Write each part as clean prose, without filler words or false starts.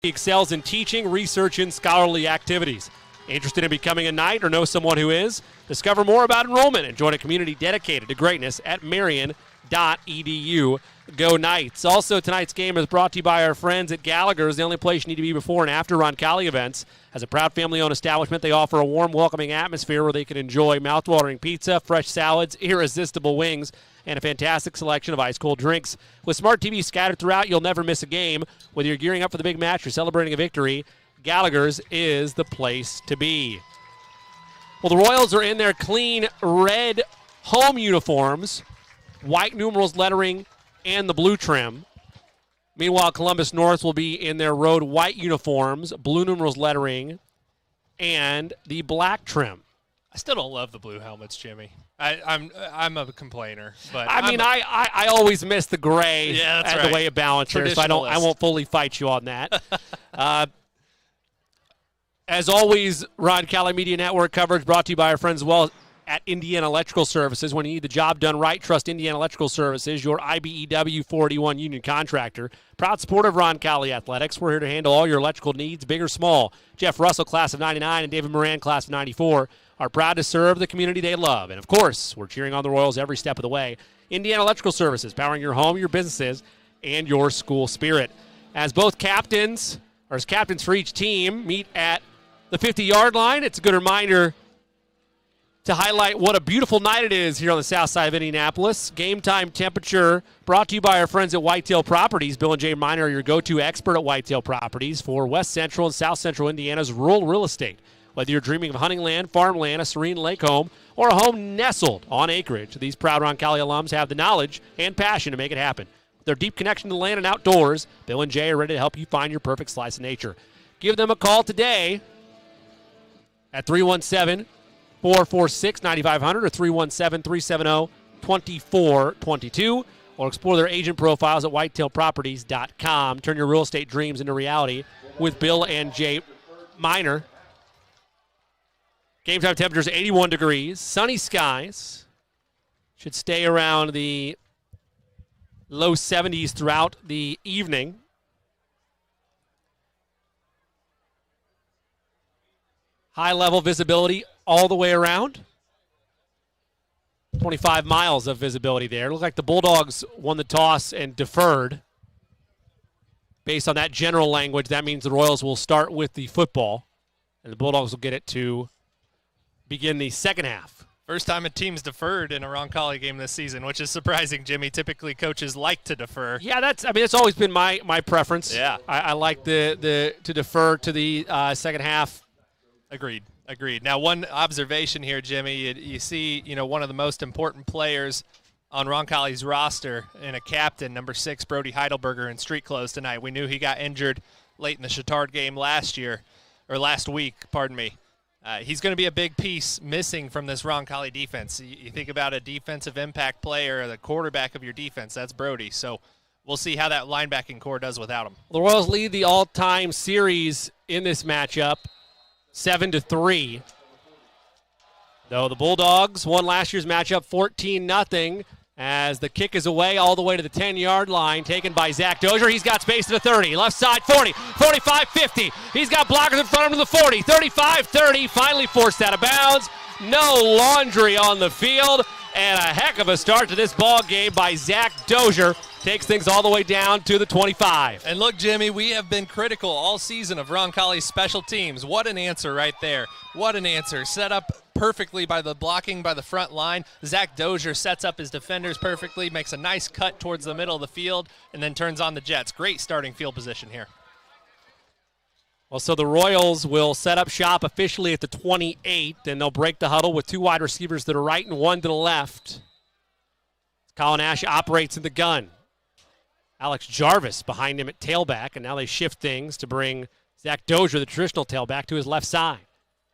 He excels in teaching, research, and scholarly activities. Interested in becoming a Knight or know someone who is? Discover more about enrollment and join a community dedicated to greatness at marion.edu. Go Knights. Also, tonight's game is brought to you by our friends at Gallagher's, the only place you need to be before and after Roncalli events. As a proud family-owned establishment, they offer a warm, welcoming atmosphere where they can enjoy mouth-watering pizza, fresh salads, irresistible wings, and a fantastic selection of ice-cold drinks. With smart TVs scattered throughout, you'll never miss a game. Whether you're gearing up for the big match or celebrating a victory, Gallagher's is the place to be. Well, the Royals are in their clean red home uniforms, white numerals lettering, and the blue trim. Meanwhile, Columbus North will be in their road white uniforms, blue numerals lettering, and the black trim. I still don't love the blue helmets, Jimmy. I'm a complainer, but I always miss the gray right. The way it balances, so I won't fully fight you on that. As always, Roncalli Media Network coverage brought to you by our friends as well at Indiana Electrical Services. When you need the job done right, trust Indiana Electrical Services, your IBEW 481 union contractor. Proud supporter of Roncalli Athletics. We're here to handle all your electrical needs, big or small. Jeff Russell, class of 99, and David Moran, class of 94, are proud to serve the community they love. And, of course, we're cheering on the Royals every step of the way. Indiana Electrical Services, powering your home, your businesses, and your school spirit. As captains for each team, meet at the 50-yard line, it's a good reminder to highlight what a beautiful night it is here on the south side of Indianapolis. Game time temperature brought to you by our friends at Whitetail Properties. Bill and Jay Miner are your go-to expert at Whitetail Properties for West Central and South Central Indiana's rural real estate. Whether you're dreaming of hunting land, farmland, a serene lake home, or a home nestled on acreage, these proud Roncalli alums have the knowledge and passion to make it happen. With their deep connection to land and outdoors, Bill and Jay are ready to help you find your perfect slice of nature. Give them a call today at 317-446-9500 or 317-370-2422, or explore their agent profiles at whitetailproperties.com. Turn your real estate dreams into reality with Bill and Jay Miner. Game time temperature is 81 degrees. Sunny skies. Should stay around the low 70s throughout the evening. High-level visibility all the way around. 25 miles of visibility there. Looked like the Bulldogs won the toss and deferred. Based on that general language, that means the Royals will start with the football, and the Bulldogs will get it to begin the second half. First time a team's deferred in a Roncalli game this season, which is surprising, Jimmy. Typically, coaches like to defer. Yeah, it's always been my preference. Yeah, I like to defer to the second half. Agreed. Now, one observation here, Jimmy. You see, one of the most important players on Roncalli's roster and a captain, number 6, Brody Heidelberger, in street clothes tonight. We knew he got injured late in the Chittard game last week. He's going to be a big piece missing from this Roncalli defense. You think about a defensive impact player, the quarterback of your defense, that's Brody. So we'll see how that linebacking core does without him. The Royals lead the all-time series in this matchup, 7-3. Though the Bulldogs won last year's matchup 14-0 as the kick is away all the way to the 10-yard line, taken by Zach Dozier. He's got space to the 30, left side 40, 45, 50. He's got blockers in front of him to the 40, 35, 30, finally forced out of bounds. No laundry on the field, and a heck of a start to this ball game by Zach Dozier. Takes things all the way down to the 25. And look, Jimmy, we have been critical all season of Roncalli's special teams. What an answer right there. What an answer. Set up perfectly by the blocking by the front line. Zach Dozier sets up his defenders perfectly, makes a nice cut towards the middle of the field, and then turns on the Jets. Great starting field position here. Well, so the Royals will set up shop officially at the 28, and they'll break the huddle with 2 wide receivers to the right and 1 to the left. Colin Ash operates in the gun. Alex Jarvis behind him at tailback, and now they shift things to bring Zach Dozier, the traditional tailback, to his left side.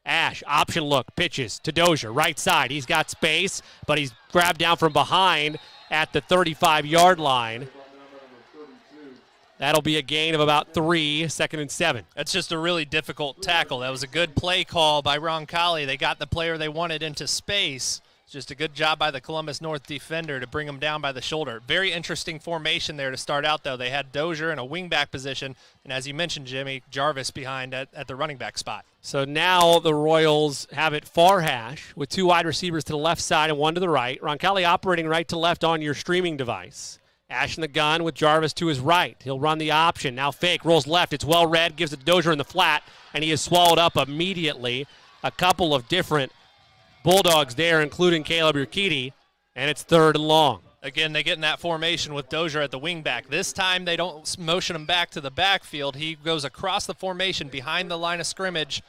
Ash, option look, pitches to Dozier, right side. He's got space, but he's grabbed down from behind at the 35-yard line. That'll be a gain of about 3, 2nd and 7. That's just a really difficult tackle. That was a good play call by Roncalli. They got the player they wanted into space. It's Just a good job by the Columbus North defender to bring him down by the shoulder. Very interesting formation there to start out, though. They had Dozier in a wingback position, and as you mentioned, Jimmy, Jarvis behind at the running back spot. So now the Royals have it far hash with 2 wide receivers to the left side and 1 to the right. Roncalli operating right to left on your streaming device. Ash in the gun with Jarvis to his right. He'll run the option. Now fake, rolls left. It's well read, gives it to Dozier in the flat, and he is swallowed up immediately. A couple of different Bulldogs there, including Caleb Urquidy, and it's 3rd and long. Again, they get in that formation with Dozier at the wingback. This time they don't motion him back to the backfield. He goes across the formation behind the line of scrimmage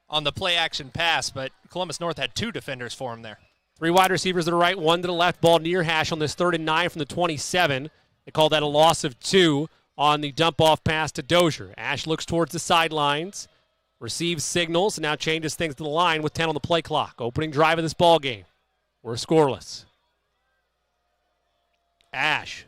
on the play-action pass, but Columbus North had 2 defenders for him there. 3 wide receivers to the right, 1 to the left. Ball near hash on this 3rd and 9 from the 27. They call that a loss of 2 on the dump-off pass to Dozier. Ash looks towards the sidelines. Receives signals, and now changes things to the line with 10 on the play clock. Opening drive of this ball game. We're scoreless. Ash,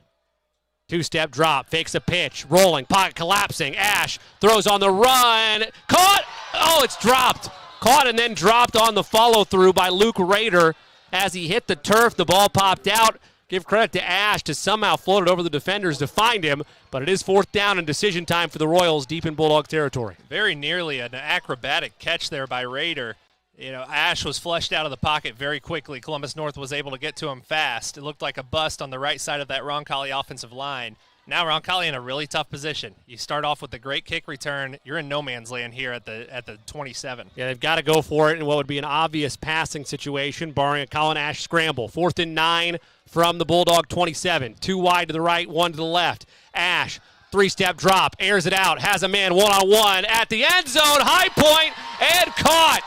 2-step drop, fakes a pitch, rolling, pocket collapsing. Ash throws on the run, caught! Oh, it's dropped. Caught and then dropped on the follow-through by Luke Rader. As he hit the turf, the ball popped out. Give credit to Ash to somehow float it over the defenders to find him, but it is 4th down and decision time for the Royals deep in Bulldog territory. Very nearly an acrobatic catch there by Rader. You know, Ash was flushed out of the pocket very quickly. Columbus North was able to get to him fast. It looked like a bust on the right side of that Roncalli offensive line. Now Roncalli in a really tough position. You start off with the great kick return. You're in no man's land here at the 27. Yeah, they've got to go for it in what would be an obvious passing situation, barring a Colin Ash scramble. 4th and 9 from the Bulldog 27. 2 wide to the right, 1 to the left. Ash, 3-step drop, airs it out, has a man one-on-one at the end zone, high point, and caught.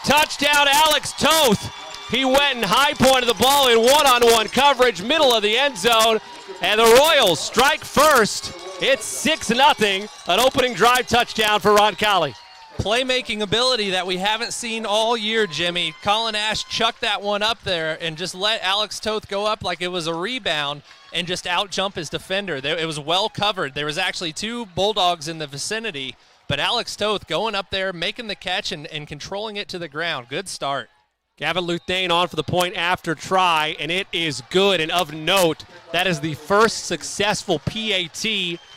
Touchdown, Alex Toth. He went and high pointed the ball in one-on-one coverage, middle of the end zone. And the Royals strike first. It's 6-0, an opening drive touchdown for Roncalli. Playmaking ability that we haven't seen all year, Jimmy. Colin Ash chucked that one up there and just let Alex Toth go up like it was a rebound and just out-jump his defender. It was well covered. There was actually 2 Bulldogs in the vicinity, but Alex Toth going up there, making the catch and controlling it to the ground. Good start. Gavin Luthane on for the point after try, and it is good. And of note, that is the first successful PAT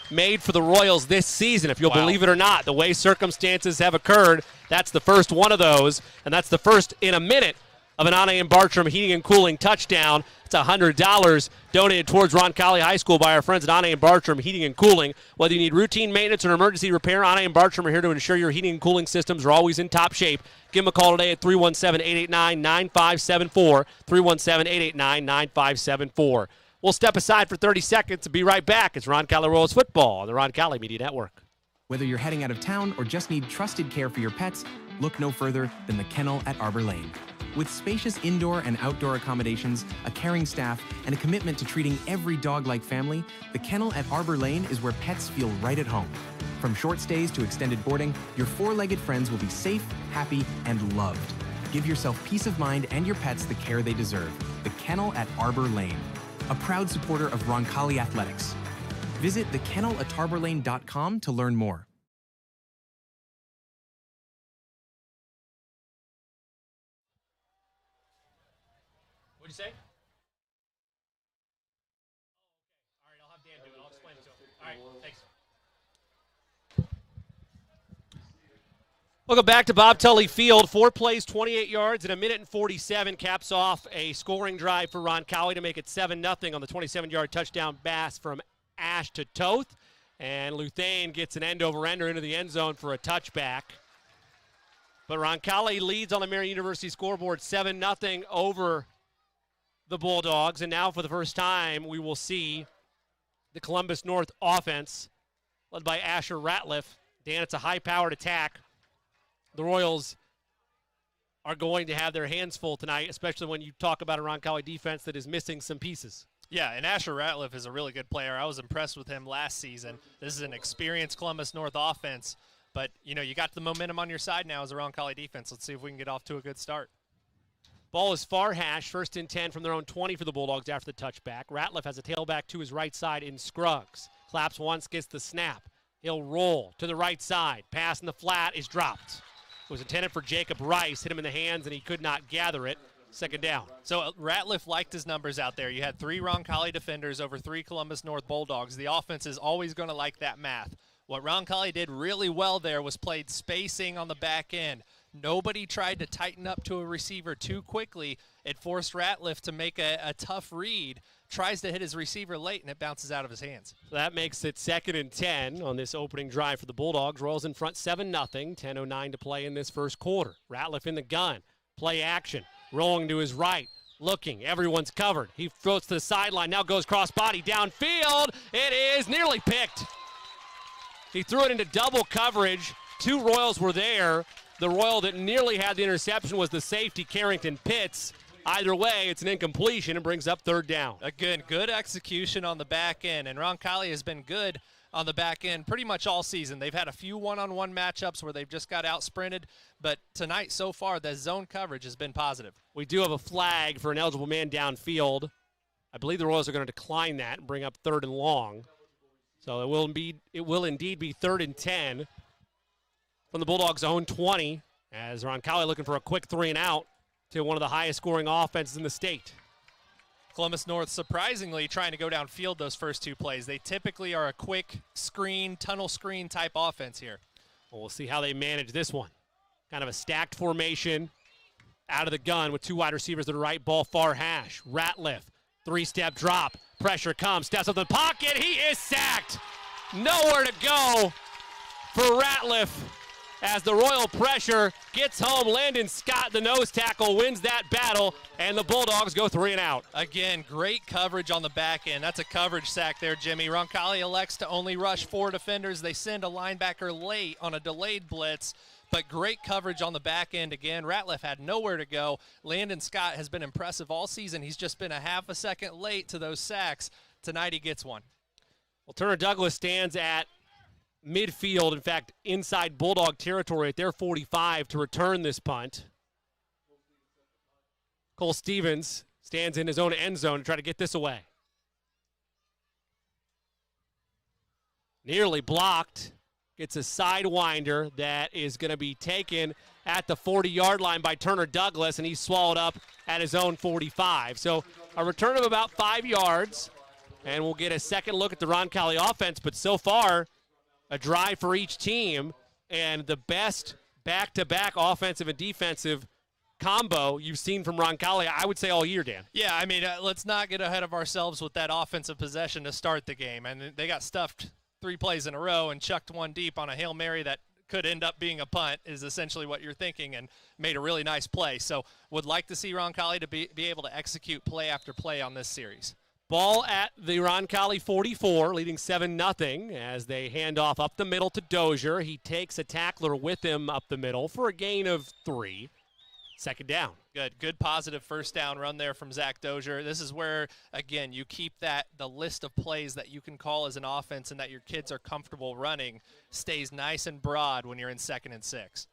made for the Royals this season, if you'll believe it or not. The way circumstances have occurred, that's the first one of those, and that's the first in a minute of an Anna and Bartram Heating and Cooling touchdown. It's $100 donated towards Roncalli High School by our friends at Anna and Bartram Heating and Cooling. Whether you need routine maintenance or emergency repair, Anna and Bartram are here to ensure your heating and cooling systems are always in top shape. Give them a call today at 317-889-9574, 317-889-9574. We'll step aside for 30 seconds and be right back. It's Roncalli Royals football on the Roncalli Media Network. Whether you're heading out of town or just need trusted care for your pets, look no further than the Kennel at Arbor Lane. With spacious indoor and outdoor accommodations, a caring staff, and a commitment to treating every dog like family, the Kennel at Arbor Lane is where pets feel right at home. From short stays to extended boarding, your 4-legged friends will be safe, happy, and loved. Give yourself peace of mind and your pets the care they deserve. The Kennel at Arbor Lane, a proud supporter of Roncalli Athletics. Visit thekennelatarborlane.com to learn more. What'd you say? All right, I'll have Dan do it. I'll explain it to him. All right, thanks. Welcome back to Bob Tully Field. 4 plays, 28 yards, in a minute and 47 caps off a scoring drive for Roncalli to make it 7-0 on the 27-yard touchdown pass from Ash to Toth. And Luthane gets an end-over-ender into the end zone for a touchback. But Roncalli leads on the Marian University scoreboard 7-0 over the Bulldogs. And now for the first time, we will see the Columbus North offense led by Asher Ratliff. Dan, it's a high-powered attack. The Royals are going to have their hands full tonight, especially when you talk about a Roncalli defense that is missing some pieces. Yeah, and Asher Ratliff is a really good player. I was impressed with him last season. This is an experienced Columbus North offense, but, you know, you got the momentum on your side now as a Roncalli defense. Let's see if we can get off to a good start. Ball is far hash, 1st and 10 from their own 20 for the Bulldogs after the touchback. Ratliff has a tailback to his right side in Scruggs. Claps once, gets the snap. He'll roll to the right side. Pass in the flat is dropped. It was intended for Jacob Rice. Hit him in the hands, and he could not gather it. Second down. So Ratliff liked his numbers out there. You had 3 Roncalli defenders over 3 Columbus North Bulldogs. The offense is always going to like that math. What Roncalli did really well there was played spacing on the back end. Nobody tried to tighten up to a receiver too quickly. It forced Ratliff to make a tough read, tries to hit his receiver late, and it bounces out of his hands. So that makes it 2nd and 10 on this opening drive for the Bulldogs. Royals in front 7-0, 10:09 to play in this first quarter. Ratliff in the gun, play action, rolling to his right, looking, everyone's covered. He throws to the sideline, now goes cross-body, downfield. It is nearly picked. He threw it into double coverage. 2 Royals were there. The Royal that nearly had the interception was the safety, Carrington Pitts. Either way, it's an incompletion and brings up 3rd down. Again, good execution on the back end, and Roncalli has been good on the back end pretty much all season. They've had a few one-on-one matchups where they've just got out-sprinted, but tonight so far, the zone coverage has been positive. We do have a flag for an eligible man downfield. I believe the Royals are going to decline that and bring up 3rd and long. So it will indeed be 3rd and 10 from the Bulldogs' own 20, as Roncalli looking for a quick 3-and-out to one of the highest scoring offenses in the state. Columbus North surprisingly trying to go downfield those first 2 plays. They typically are a quick screen, tunnel screen type offense here. Well, we'll see how they manage this one. Kind of a stacked formation out of the gun with 2 wide receivers to the right, ball far hash. Ratliff, 3-step drop. Pressure comes, steps up the pocket. He is sacked. Nowhere to go for Ratliff. As the Royal pressure gets home, Landon Scott, the nose tackle, wins that battle, and the Bulldogs go 3-and-out. Again, great coverage on the back end. That's a coverage sack there, Jimmy. Roncalli elects to only rush 4 defenders. They send a linebacker late on a delayed blitz, but great coverage on the back end again. Ratliff had nowhere to go. Landon Scott has been impressive all season. He's just been a half a second late to those sacks. Tonight he gets one. Well, Turner Douglas stands at midfield, in fact, inside Bulldog territory at their 45 to return this punt. Cole Stevens stands in his own end zone to try to get this away. Nearly blocked. Gets a sidewinder that is going to be taken at the 40-yard line by Turner Douglas, and he's swallowed up at his own 45. So a return of about 5 yards, and we'll get a second look at the Roncalli offense. But so far, a drive for each team, and the best back-to-back offensive and defensive combo you've seen from Roncalli, I would say, all year, Dan. Yeah, I mean, let's not get ahead of ourselves with that offensive possession to start the game. And they got stuffed 3 plays in a row and chucked 1 deep on a Hail Mary that could end up being a punt is essentially what you're thinking, and made a really nice play. So would like to see Roncalli to be able to execute play after play on this series. Ball at the Roncalli 44, leading 7-0 as they hand off up the middle to Dozier. He takes a tackler with him up the middle for a gain of 3. Second down. Good positive first down run there from Zach Dozier. This is where, again, you keep the list of plays that you can call as an offense and that your kids are comfortable running stays nice and broad when you're in 2nd and 6.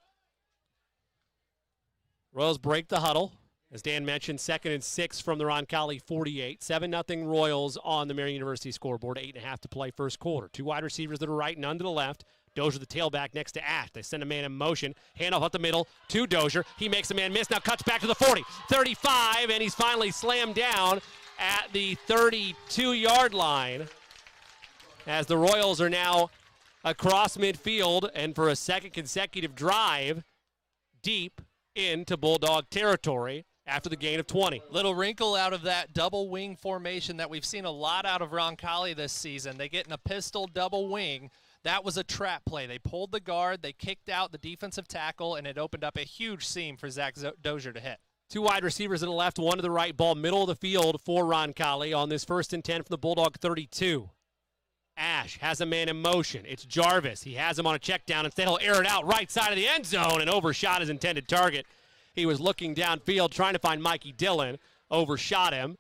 Royals break the huddle. As Dan mentioned, 2nd and 6 from the Roncalli 48. 7-0 Royals on the Marian University scoreboard. 8.5 to play first quarter. 2 wide receivers to the right, none to the left. Dozier, the tailback, next to Ash. They send a man in motion. Handoff up the middle to Dozier. He makes a man miss. Now cuts back to the 40. 35, and he's finally slammed down at the 32-yard line. As the Royals are now across midfield, and for a second consecutive drive, deep into Bulldog territory after the gain of 20. Little wrinkle out of that double wing formation that we've seen a lot out of Roncalli this season. They get in a pistol double wing. That was a trap play. They pulled the guard, they kicked out the defensive tackle, and it opened up a huge seam for Zach Dozier to hit. 2 wide receivers to the left, 1 to the right, ball middle of the field for Roncalli on this 1st and 10 from the Bulldog 32. Ash has a man in motion. It's Jarvis. He has him on a check down. Instead, he'll air it out right side of the end zone and overshot his intended target. He was looking downfield trying to find Mikey Dillon. Overshot him.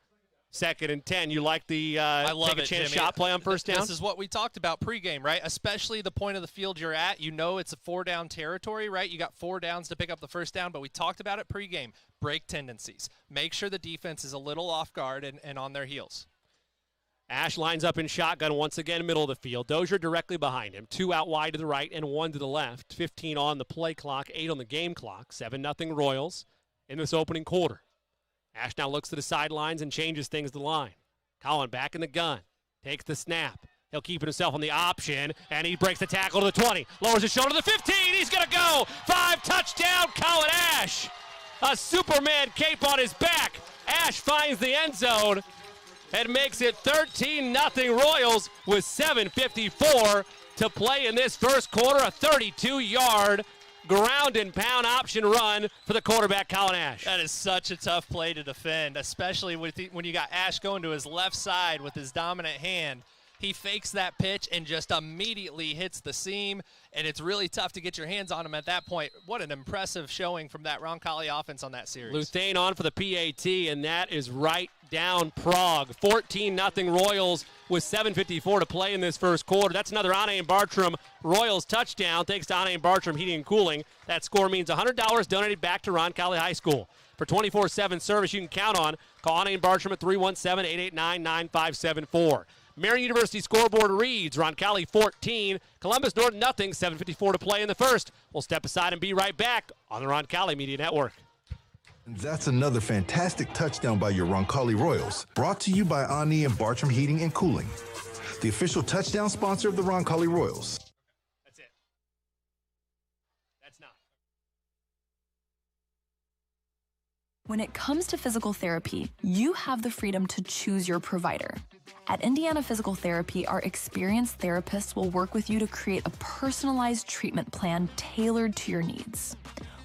2nd and 10. You like the I love take a it, chance Jimmy. shot play on first down? This is what we talked about pregame, right? Especially the point of the field you're at. You know it's a 4-down territory, right? You got 4 downs to pick up the first down, but we talked about it pregame. Break tendencies. Make sure the defense is a little off guard and on their heels. Ash lines up in shotgun once again, middle of the field. Dozier directly behind him. 2 out wide to the right and 1 to the left. 15 on the play clock, 8 on the game clock. 7-0 Royals in this opening quarter. Ash now looks to the sidelines and changes things to the line. Collin back in the gun. Takes the snap. He'll keep it himself on the option, and he breaks the tackle to the 20. Lowers his shoulder to the 15. He's going to go. 5 touchdown, Collin Ash. A Superman cape on his back. Ash finds the end zone and makes it 13-0 Royals with 7:54 to play in this first quarter. A 32-yard ground and pound option run for the quarterback, Collin Ash. That is such a tough play to defend, especially when you got Ash going to his left side with his dominant hand. He fakes that pitch and just immediately hits the seam, and it's really tough to get your hands on him at that point. What an impressive showing from that Roncalli offense on that series. Luthane on for the PAT, and that is right down Prague. 14-0 Royals with 7:54 to play in this first quarter. That's another Anne and Bartram Royals touchdown. Thanks to Anne and Bartram Heating and Cooling. That score means $100 donated back to Roncalli High School. For 24/7 service you can count on, call Anne and Bartram at 317-889-9574. Marion University scoreboard reads Roncalli 14, Columbus North nothing, 7:54 to play in the first. We'll step aside and be right back on the Roncalli Media Network. And that's another fantastic touchdown by your Roncalli Royals. Brought to you by Ani and Bartram Heating and Cooling, the official touchdown sponsor of the Roncalli Royals. That's it. That's not. When it comes to physical therapy, you have the freedom to choose your provider. At Indiana Physical Therapy, our experienced therapists will work with you to create a personalized treatment plan tailored to your needs.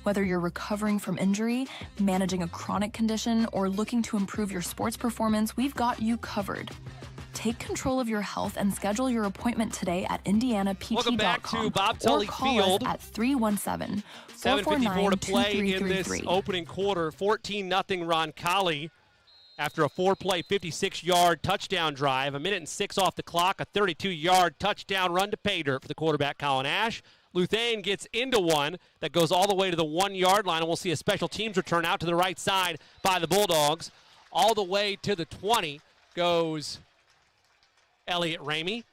Whether you're recovering from injury, managing a chronic condition, or looking to improve your sports performance, we've got you covered. Take control of your health and schedule your appointment today at indianapt.com. Welcome back to Bob Tully or call Field. us at 317-449-2333. 7:54 to play in this opening quarter. 14-0 Roncalli after a 4-play, 56-yard touchdown drive. 1:06 off the clock, a 32-yard touchdown run to pay dirt for the quarterback, Collin Ash. Luthane gets into one that goes all the way to the 1-yard line, and we'll see a special teams return out to the right side by the Bulldogs. All the way to the 20 goes Elliott Ramey,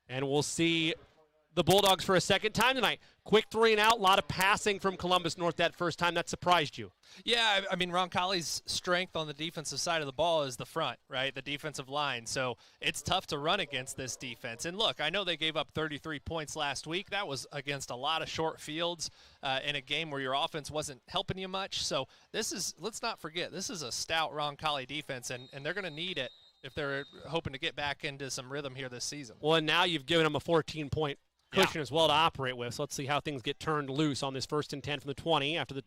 and we'll see the Bulldogs for a second time tonight. Quick 3 and out, a lot of passing from Columbus North that first time. That surprised you. Yeah, I mean, Roncalli's strength on the defensive side of the ball is the front, right, the defensive line. So it's tough to run against this defense. And look, I know they gave up 33 points last week. That was against a lot of short fields in a game where your offense wasn't helping you much. So this is, let's not forget, this is a stout Roncalli defense, and they're going to need it if they're hoping to get back into some rhythm here this season. Well, and now you've given them a 14-point cushion as well to operate with. So let's see how things get turned loose on this 1st and 10 from the 20 after the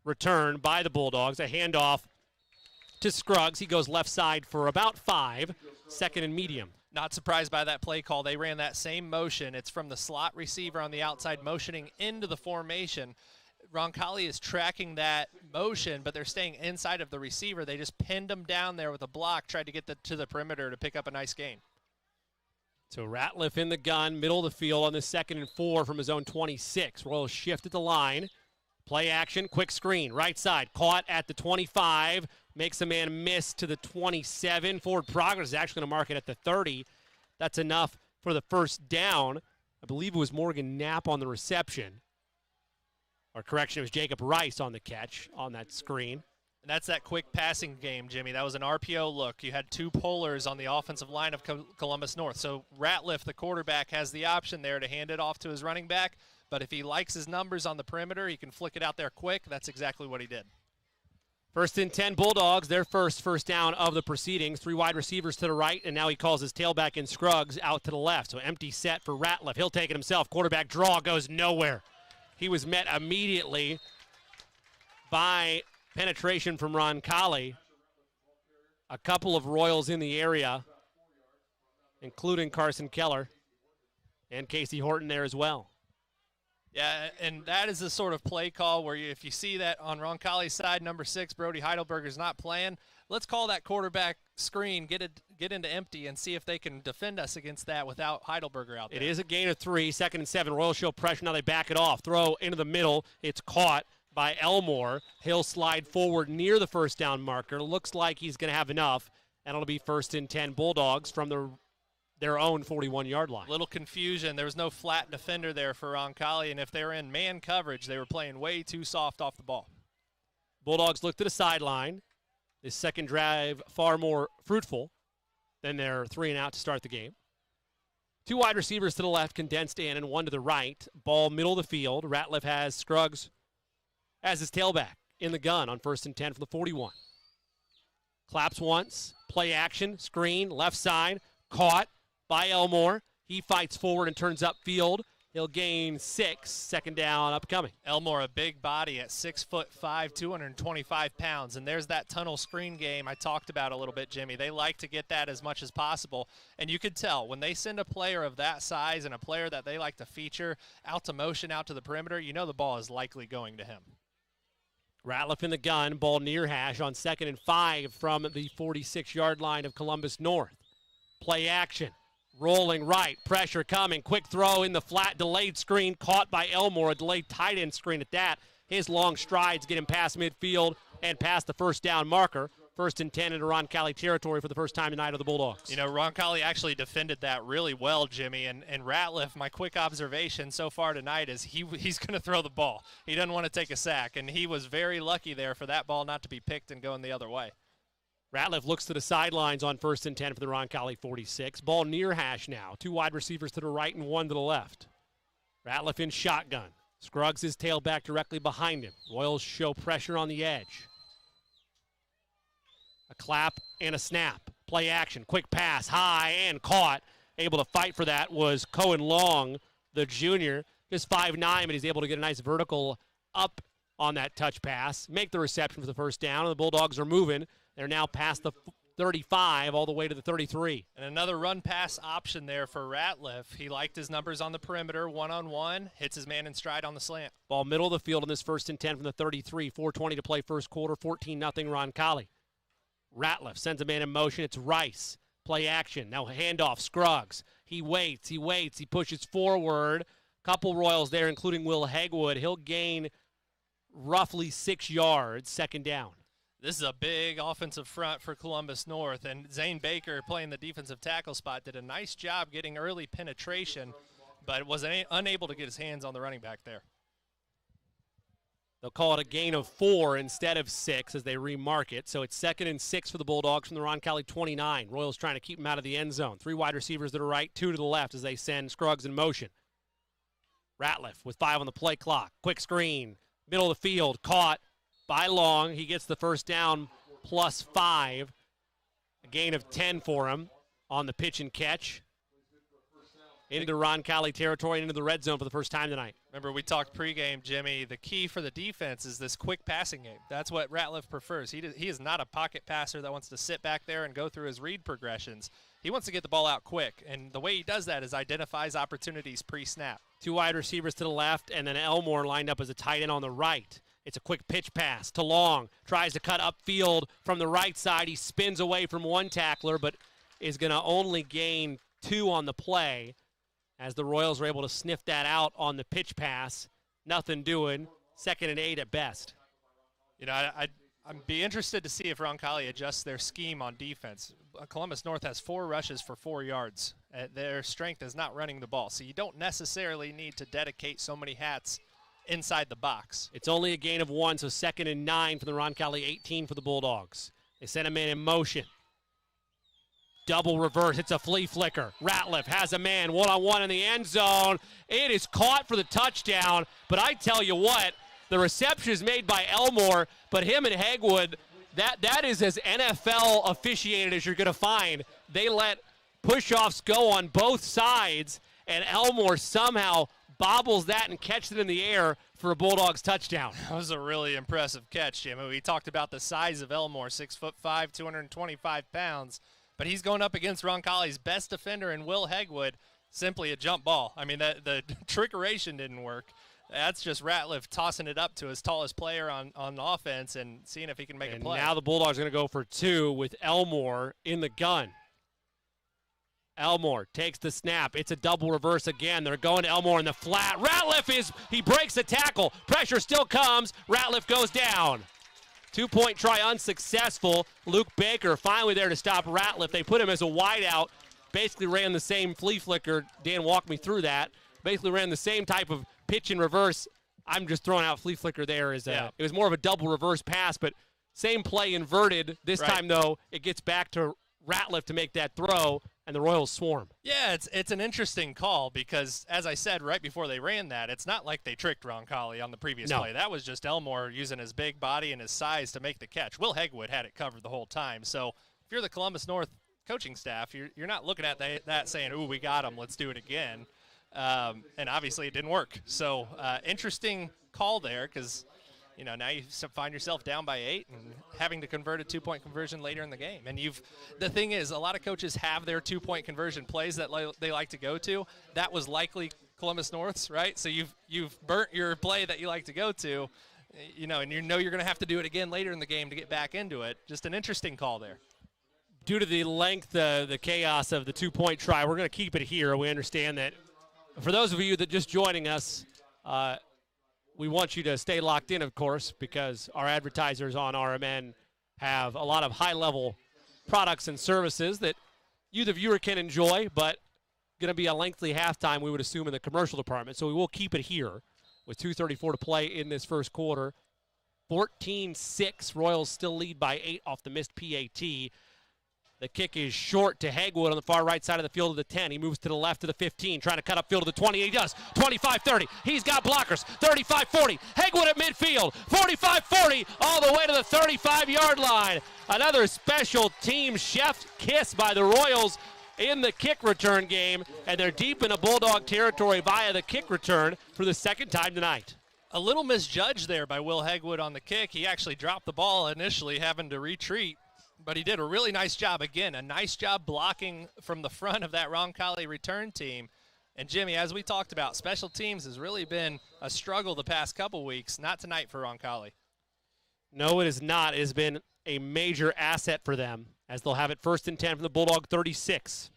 return by the Bulldogs. A handoff to Scruggs. He goes left side for about 5, 2nd and medium. Not surprised by that play call. They ran that same motion. It's from the slot receiver on the outside motioning into the formation. Roncalli is tracking that motion, but they're staying inside of the receiver. They just pinned him down there with a block, tried to get to the perimeter to pick up a nice gain. So Ratliff in the gun, middle of the field on the 2nd and 4 from his own 26. Royals shift at the line. Play action, quick screen, right side. Caught at the 25. Makes a man miss to the 27. Forward progress is actually going to mark it at the 30. That's enough for the first down. I believe it was Morgan Knapp on the reception. Or correction, it was Jacob Rice on the catch on that screen. And that's that quick passing game, Jimmy. That was an RPO look. You had 2 pullers on the offensive line of Columbus North. So Ratliff, the quarterback, has the option there to hand it off to his running back. But if he likes his numbers on the perimeter, he can flick it out there quick. That's exactly what he did. 1st and 10 Bulldogs, their first down of the proceedings. 3 wide receivers to the right, and now he calls his tailback in Scruggs out to the left. So empty set for Ratliff. He'll take it himself. Quarterback draw goes nowhere. He was met immediately by penetration from Roncalli. A couple of Royals in the area, including Carson Keller and Casey Horton there as well. Yeah, and that is the sort of play call where if you see that on Roncalli's side, number 6, Brody Heidelberger's not playing, let's call that quarterback screen, get into empty, and see if they can defend us against that without Heidelberger out there. It is a gain of 3, 2nd and 7. Royals show pressure. Now they back it off. Throw into the middle. It's caught by Elmore. He'll slide forward near the first down marker. Looks like he's going to have enough, and it'll be 1st and 10 Bulldogs from their own 41-yard line. Little confusion. There was no flat defender there for Roncalli, and if they were in man coverage, they were playing way too soft off the ball. Bulldogs look to the sideline. This second drive far more fruitful than their 3-and-out to start the game. 2 wide receivers to the left, condensed in, and 1 to the right. Ball middle of the field. Ratliff has Scruggs as his tailback in the gun on 1st and 10 from the 41. Claps once, play action, screen, left side, caught by Elmore. He fights forward and turns upfield. He'll gain 6, second down upcoming. Elmore, a big body at 6'5", 225 pounds. And there's that tunnel screen game I talked about a little bit, Jimmy. They like to get that as much as possible. And you could tell when they send a player of that size and a player that they like to feature out to motion, out to the perimeter, you know the ball is likely going to him. Ratliff in the gun, ball near hash on 2nd and 5 from the 46-yard line of Columbus North. Play action. Rolling right, pressure coming, quick throw in the flat, delayed screen, caught by Elmore, a delayed tight end screen at that. His long strides get him past midfield and past the first down marker. 1st and 10 into Roncalli territory for the first time tonight of the Bulldogs. You know, Roncalli actually defended that really well, Jimmy, and Ratliff, my quick observation so far tonight is he's going to throw the ball. He doesn't want to take a sack, and he was very lucky there for that ball not to be picked and going the other way. Ratliff looks to the sidelines on 1st and 10 for the Roncalli 46. Ball near hash now. 2 wide receivers to the right and 1 to the left. Ratliff in shotgun. Scruggs his tailback directly behind him. Royals show pressure on the edge. A clap and a snap. Play action. Quick pass. High and caught. Able to fight for that was Cohen Long, the junior. Just 5'9", but he's able to get a nice vertical up on that touch pass. Make the reception for the first down, and the Bulldogs are moving. They're now past the 35 all the way to the 33. And another run-pass option there for Ratliff. He liked his numbers on the perimeter, one-on-one, hits his man in stride on the slant. Ball middle of the field in this 1st and 10 from the 33. 4:20 to play first quarter, 14-0 Roncalli. Ratliff sends a man in motion. It's Rice. Play action. Now handoff. Scruggs. He waits. He pushes forward. Couple Royals there, including Will Hegwood. He'll gain roughly 6 yards, second down. This is a big offensive front for Columbus North, and Zane Baker, playing the defensive tackle spot, did a nice job getting early penetration, but was unable to get his hands on the running back there. They'll call it a gain of 4 instead of 6 as they remark it. So it's 2nd and 6 for the Bulldogs from the Roncalli 29. Royals trying to keep him out of the end zone. 3 wide receivers to the right, 2 to the left as they send Scruggs in motion. Ratliff with 5 on the play clock. Quick screen, middle of the field, caught by Long. He gets the first down plus 5. A gain of 10 for him on the pitch and catch. Into Roncalli territory, into the red zone for the first time tonight. Remember, we talked pregame, Jimmy. The key for the defense is this quick passing game. That's what Ratliff prefers. He is not a pocket passer that wants to sit back there and go through his read progressions. He wants to get the ball out quick, and the way he does that is identifies opportunities pre-snap. 2 wide receivers to the left, and then Elmore lined up as a tight end on the right. It's a quick pitch pass to Long. Tries to cut upfield from the right side. He spins away from one tackler, but is going to only gain 2 on the play as the Royals are able to sniff that out on the pitch pass. Nothing doing. 2nd and 8 at best. You know, I'd be interested to see if Roncalli adjusts their scheme on defense. Columbus North has 4 rushes for 4 yards. Their strength is not running the ball, so you don't necessarily need to dedicate so many hats inside the box. It's only a gain of 1, so 2nd and 9 for the Roncalli 18 for the Bulldogs. They send a man in motion. Double reverse. It's a flea flicker. Ratliff has a man one-on-one in the end zone. It is caught for the touchdown, but I tell you what, the reception is made by Elmore, but him and Hegwood, that is as NFL officiated as you're going to find. They let push-offs go on both sides, and Elmore somehow bobbles that and catches it in the air for a Bulldogs touchdown. That was a really impressive catch, Jim. We talked about the size of Elmore, 6'5", 225 pounds. But he's going up against Roncalli's best defender in Will Hegwood, simply a jump ball. I mean, the trickeration didn't work. That's just Ratliff tossing it up to his tallest player on offense and seeing if he can make a play. And now the Bulldogs are going to go for 2 with Elmore in the gun. Elmore takes the snap. It's a double reverse again. They're going to Elmore in the flat. Ratliff he breaks the tackle. Pressure still comes. Ratliff goes down. 2-point try unsuccessful. Luke Baker finally there to stop Ratliff. They put him as a wideout. Basically ran the same flea flicker. Dan walked me through that. Basically ran the same type of pitch and reverse. I'm just throwing out flea flicker there. It was more of a double reverse pass, but Same play inverted. This Right. time, though, it gets back to Ratliff to make that throw, and the Royals swarm. Yeah, it's an interesting call because, as I said right before they ran that, it's not like they tricked Roncalli on the previous No. play. That was just Elmore using his big body and his size to make the catch. Will Hegwood had it covered the whole time. So if you're the Columbus North coaching staff, you're not looking at that saying, ooh, we got him, let's do it again. And obviously it didn't work. So interesting call there because – now you find yourself down by 8 and having to convert a 2-point conversion later in the game. And the thing is, a lot of coaches have their 2-point conversion plays that they like to go to. That was likely Columbus North's, right? So you've burnt your play that you like to go to, and you're going to have to do it again later in the game to get back into it. Just an interesting call there. Due to the length, the chaos of the 2-point try, we're going to keep it here. We understand that for those of you that just joining us, we want you to stay locked in, of course, because our advertisers on RMN have a lot of high-level products and services that you, the viewer, can enjoy, but going to be a lengthy halftime, we would assume, in the commercial department. So we will keep it here with 2:34 to play in this first quarter. 14-6, Royals still lead by 8 off the missed PAT. The kick is short to Hegwood on the far right side of the field of the 10. He moves to the left to the 15, trying to cut upfield to the 20. He does. 25-30. He's got blockers. 35-40. Hegwood at midfield. 45-40 all the way to the 35-yard line. Another special team chef kiss by the Royals in the kick return game, and they're deep in a Bulldog territory via the kick return for the second time tonight. A little misjudged there by Will Hegwood on the kick. He actually dropped the ball initially, having to retreat. But he did a really nice job. Again, a nice job blocking from the front of that Roncalli return team. And, Jimmy, as we talked about, special teams has really been a struggle the past couple weeks. Not tonight for Roncalli. No, it is not. It has been a major asset for them as they'll have it 1st and 10 from the Bulldog 36.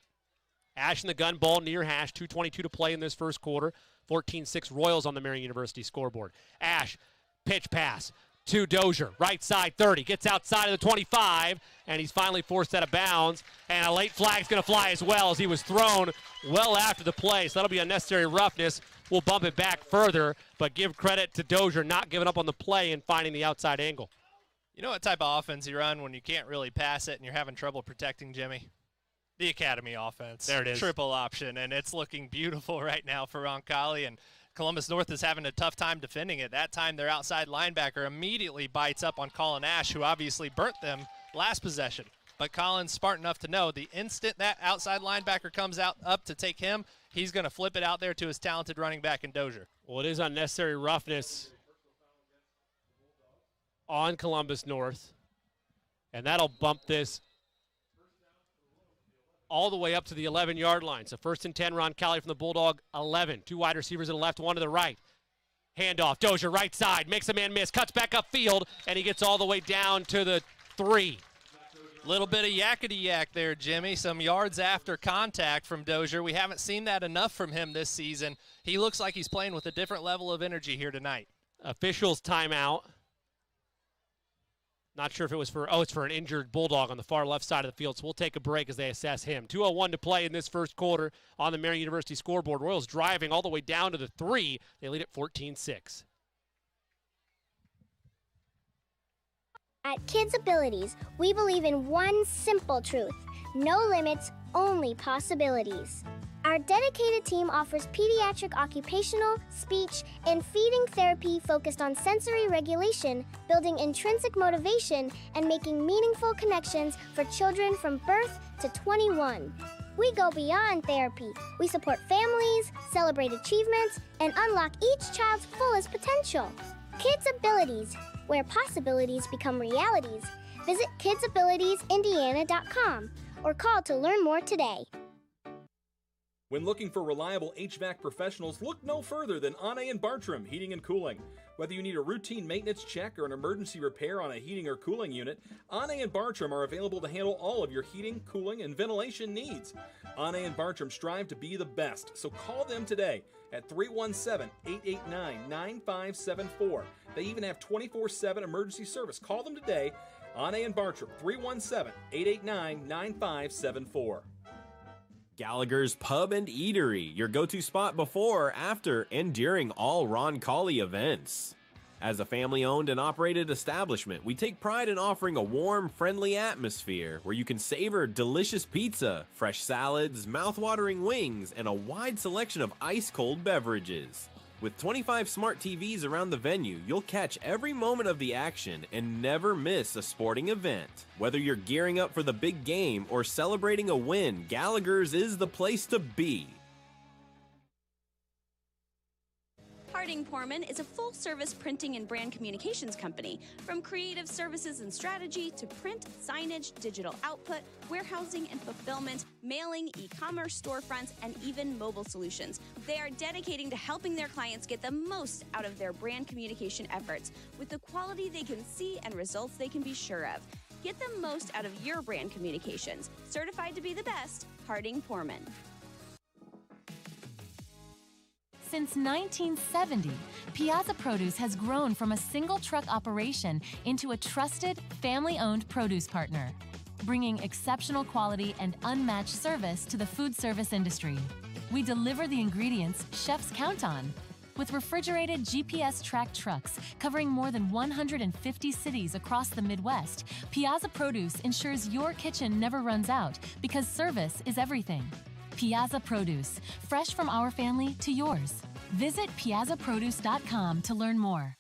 Ash in the gun, ball near hash, 2:22 to play in this first quarter. 14-6 Royals on the Marion University scoreboard. Ash, pitch pass to Dozier, right side 30, gets outside of the 25, and he's finally forced out of bounds, and a late flag's going to fly as well as he was thrown well after the play, so that'll be unnecessary roughness. We'll bump it back further, but give credit to Dozier not giving up on the play and finding the outside angle. You know what type of offense you run when you can't really pass it and you're having trouble protecting, Jimmy? The Academy offense. There it is. Triple option, and it's looking beautiful right now for Roncalli, and Columbus North is having a tough time defending it. That time their outside linebacker immediately bites up on Colin Ash, who obviously burnt them last possession. But Colin's smart enough to know the instant that outside linebacker comes out up to take him, he's going to flip it out there to his talented running back in Dozier. Well, it is unnecessary roughness on Columbus North, and that'll bump this all the way up to the 11-yard line. So 1st and 10, Roncalli from the Bulldog 11. 2 wide receivers to the left, 1 to the right. Handoff, Dozier right side, makes a man miss, cuts back upfield, and he gets all the way down to the 3. Little bit of yakety-yak there, Jimmy. Some yards after contact from Dozier. We haven't seen that enough from him this season. He looks like he's playing with a different level of energy here tonight. Officials timeout. Not sure if it was it's for an injured Bulldog on the far left side of the field, so we'll take a break as they assess him. 2:01 to play in this first quarter on the Marion University scoreboard. Royals driving all the way down to the 3. They lead at 14-6. At Kids Abilities, we believe in one simple truth: no limits, only possibilities. Our dedicated team offers pediatric occupational, speech, and feeding therapy focused on sensory regulation, building intrinsic motivation, and making meaningful connections for children from birth to 21. We go beyond therapy. We support families, celebrate achievements, and unlock each child's fullest potential. Kids Abilities, where possibilities become realities. Visit kidsabilitiesindiana.com or call to learn more today. When looking for reliable HVAC professionals, look no further than Ane & Bartram Heating and Cooling. Whether you need a routine maintenance check or an emergency repair on a heating or cooling unit, Ane & Bartram are available to handle all of your heating, cooling, and ventilation needs. Ane & Bartram strive to be the best, so call them today at 317-889-9574. They even have 24/7 emergency service. Call them today, Ane & Bartram, 317-889-9574. Gallagher's Pub and Eatery, your go-to spot before, after, and during all Roncalli events. As a family-owned and operated establishment, we take pride in offering a warm, friendly atmosphere where you can savor delicious pizza, fresh salads, mouth-watering wings, and a wide selection of ice-cold beverages. With 25 smart TVs around the venue, you'll catch every moment of the action and never miss a sporting event. Whether you're gearing up for the big game or celebrating a win, Gallagher's is the place to be. Harding-Poorman is a full-service printing and brand communications company. From creative services and strategy to print, signage, digital output, warehousing and fulfillment, mailing, e-commerce storefronts, and even mobile solutions. They are dedicating to helping their clients get the most out of their brand communication efforts with the quality they can see and results they can be sure of. Get the most out of your brand communications. Certified to be the best, Harding-Poorman. Since 1970, Piazza Produce has grown from a single truck operation into a trusted, family-owned produce partner, bringing exceptional quality and unmatched service to the food service industry. We deliver the ingredients chefs count on. With refrigerated GPS-tracked trucks covering more than 150 cities across the Midwest, Piazza Produce ensures your kitchen never runs out because service is everything. Piazza Produce, fresh from our family to yours. Visit piazzaproduce.com to learn more.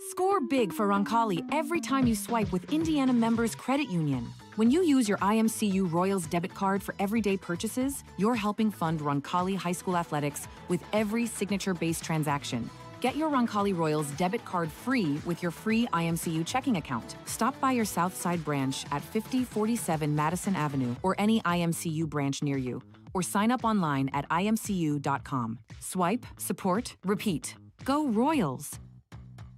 Score big for Roncalli every time you swipe with Indiana Members Credit Union. When you use your IMCU Royals debit card for everyday purchases, you're helping fund Roncalli High School athletics with every signature-based transaction. Get your Roncalli Royals debit card free with your free IMCU checking account. Stop by your Southside branch at 5047 Madison Avenue or any IMCU branch near you, or sign up online at imcu.com. Swipe, support, repeat. Go Royals!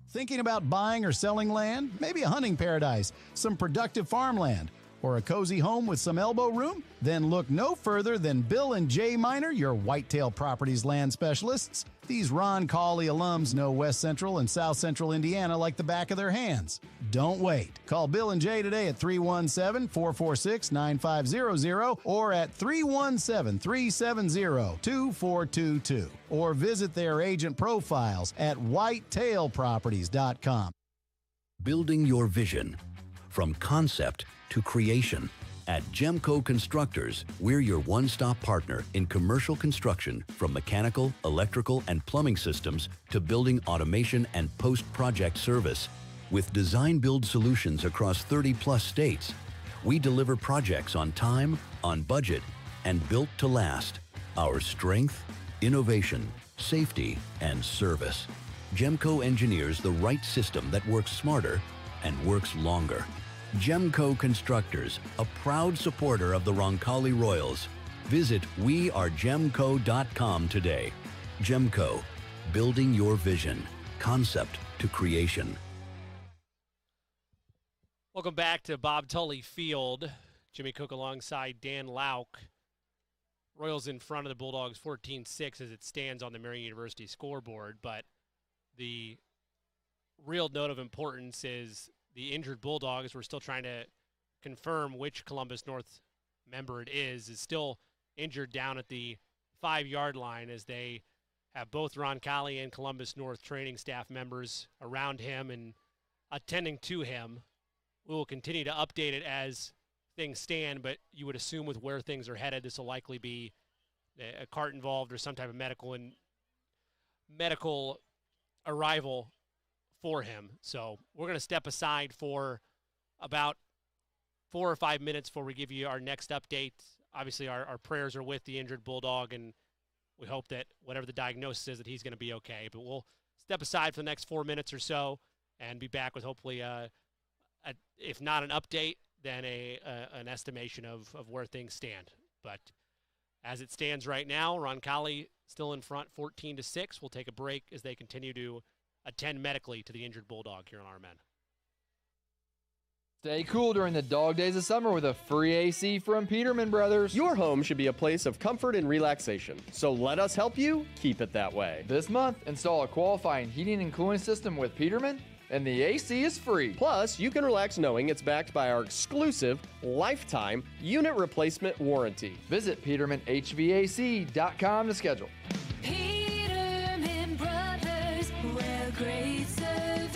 Thinking about buying or selling land? Maybe a hunting paradise, some productive farmland, or a cozy home with some elbow room? Then look no further than Bill and Jay Miner, your Whitetail Properties land specialists. These Roncalli alums know West Central and South Central Indiana like the back of their hands. Don't wait. Call Bill and Jay today at 317-446-9500 or at 317-370-2422 or visit their agent profiles at whitetailproperties.com. Building your vision from concept to creation. At Gemco Constructors, we're your one-stop partner in commercial construction, from mechanical, electrical, and plumbing systems to building automation and post-project service. With design-build solutions across 30-plus states, we deliver projects on time, on budget, and built to last. Our strength, innovation, safety, and service. Gemco engineers the right system that works smarter and works longer. Gemco Constructors, a proud supporter of the Roncalli Royals. Visit wearegemco.com today. Gemco, building your vision, concept to creation. Welcome back to Bob Tully Field. Jimmy Cook alongside Dan Lauk. Royals in front of the Bulldogs 14-6 as it stands on the Marian University scoreboard, but the real note of importance is the injured Bulldogs. We're still trying to confirm which Columbus North member it is still injured down at the 5-yard line, as they have both Roncalli and Columbus North training staff members around him and attending to him. We will continue to update it as things stand, but you would assume with where things are headed, this will likely be a cart involved or some type of medical arrival for him. So we're going to step aside for about 4 or 5 minutes before we give you our next update. Obviously, our prayers are with the injured Bulldog, and we hope that whatever the diagnosis is, that he's going to be okay. But we'll step aside for the next 4 minutes or so and be back with hopefully, if not an update, then an estimation of where things stand. But as it stands right now, Roncalli still in front 14-6. We'll take a break as they continue to attend medically to the injured Bulldog here on our men. Stay cool during the dog days of summer with a free AC from Peterman Brothers. Your home should be a place of comfort and relaxation, so let us help you keep it that way. This month, install a qualifying heating and cooling system with Peterman, and the AC is free. Plus, you can relax knowing it's backed by our exclusive lifetime unit replacement warranty. Visit PetermanHVAC.com to schedule. Peterman Brothers, where great service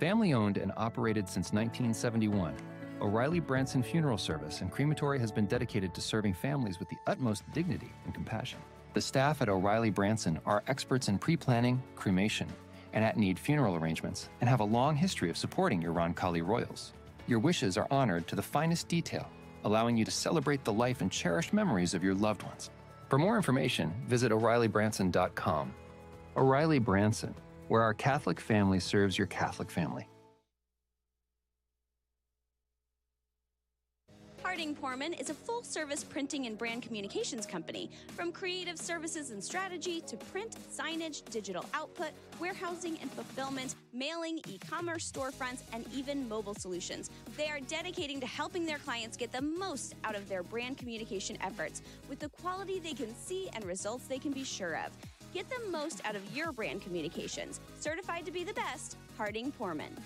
Family-owned and operated since 1971, O'Reilly Branson Funeral Service and Crematory has been dedicated to serving families with the utmost dignity and compassion. The staff at O'Reilly Branson are experts in pre-planning, cremation, and at-need funeral arrangements, and have a long history of supporting your Roncalli Royals. Your wishes are honored to the finest detail, allowing you to celebrate the life and cherished memories of your loved ones. For more information, visit O'ReillyBranson.com. O'Reilly Branson, where our Catholic family serves your Catholic family. Harding Porman is a full-service printing and brand communications company. From creative services and strategy to print, signage, digital output, warehousing and fulfillment, mailing, e-commerce storefronts, and even mobile solutions. They are dedicating to helping their clients get the most out of their brand communication efforts with the quality they can see and results they can be sure of. Get the most out of your brand communications. Certified to be the best, Harding Porman.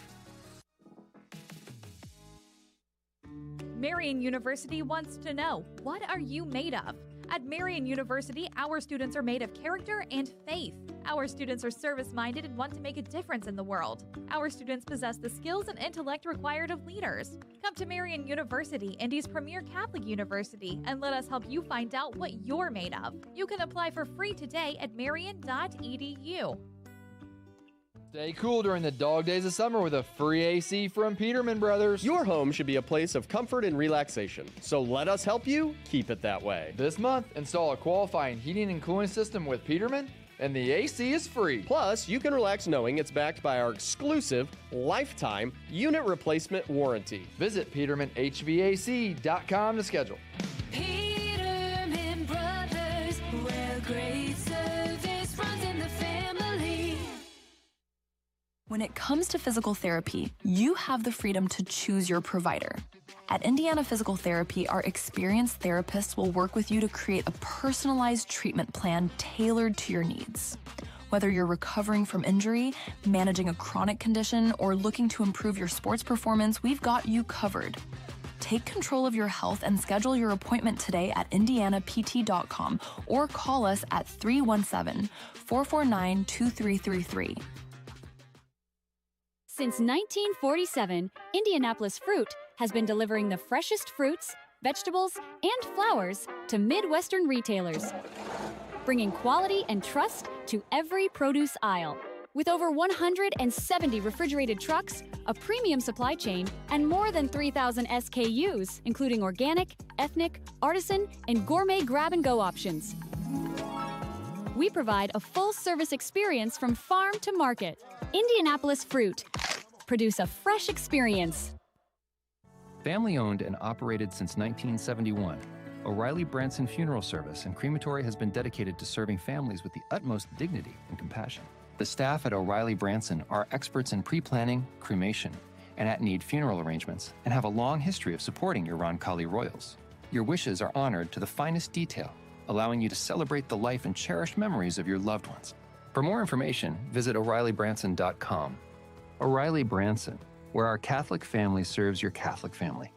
Marian University wants to know, what are you made of? At Marian University, our students are made of character and faith. Our students are service-minded and want to make a difference in the world. Our students possess the skills and intellect required of leaders. Come to Marian University, Indy's premier Catholic university, and let us help you find out what you're made of. You can apply for free today at marian.edu. Stay cool during the dog days of summer with a free AC from Peterman Brothers. Your home should be a place of comfort and relaxation, so let us help you keep it that way. This month, install a qualifying heating and cooling system with Peterman, and the AC is free. Plus, you can relax knowing it's backed by our exclusive lifetime unit replacement warranty. Visit PetermanHVAC.com to schedule. Peterman Brothers, where great service runs in the family. When it comes to physical therapy, you have the freedom to choose your provider. At Indiana Physical Therapy, our experienced therapists will work with you to create a personalized treatment plan tailored to your needs. Whether you're recovering from injury, managing a chronic condition, or looking to improve your sports performance, we've got you covered. Take control of your health and schedule your appointment today at indianapt.com or call us at 317-449-2333. Since 1947, Indianapolis Fruit has been delivering the freshest fruits, vegetables, and flowers to Midwestern retailers, bringing quality and trust to every produce aisle. With over 170 refrigerated trucks, a premium supply chain, and more than 3,000 SKUs, including organic, ethnic, artisan, and gourmet grab-and-go options. We provide a full-service experience from farm to market. Indianapolis Fruit. Produce a fresh experience. Family-owned and operated since 1971, O'Reilly Branson Funeral Service and Crematory has been dedicated to serving families with the utmost dignity and compassion. The staff at O'Reilly Branson are experts in pre-planning, cremation, and at-need funeral arrangements, and have a long history of supporting your Roncalli Royals. Your wishes are honored to the finest detail, allowing you to celebrate the life and cherished memories of your loved ones. For more information, visit O'ReillyBranson.com. O'Reilly Branson, where our Catholic family serves your Catholic family.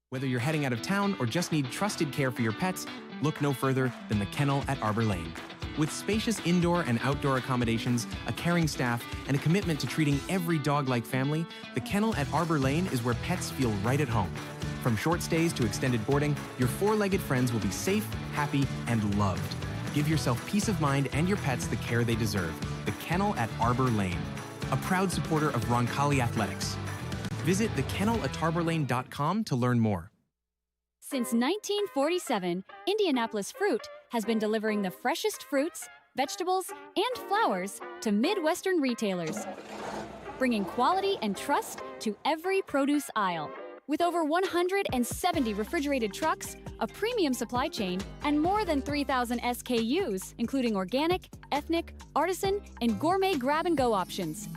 Whether you're heading out of town or just need trusted care for your pets, look no further than the Kennel at Arbor Lane. With spacious indoor and outdoor accommodations, a caring staff, and a commitment to treating every dog like family, the Kennel at Arbor Lane is where pets feel right at home. From short stays to extended boarding, your four-legged friends will be safe, happy, and loved. Give yourself peace of mind and your pets the care they deserve. The Kennel at Arbor Lane, a proud supporter of Roncalli Athletics. Visit thekennelatarborlane.com to learn more. Since 1947, Indianapolis Fruit has been delivering the freshest fruits, vegetables, and flowers to Midwestern retailers, bringing quality and trust to every produce aisle. With over 170 refrigerated trucks, a premium supply chain, and more than 3,000 SKUs, including organic, ethnic, artisan, and gourmet grab-and-go options.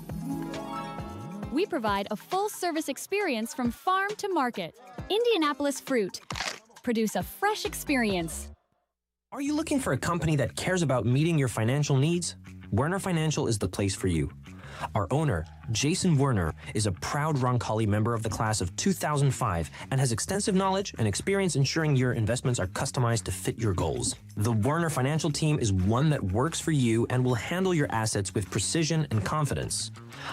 We provide a full-service experience from farm to market. Indianapolis Fruit. Produce a fresh experience. Are you looking for a company that cares about meeting your financial needs? Werner Financial is the place for you. Our owner, Jason Werner, is a proud Roncalli member of the class of 2005 and has extensive knowledge and experience ensuring your investments are customized to fit your goals. The Werner financial team is one that works for you and will handle your assets with precision and confidence.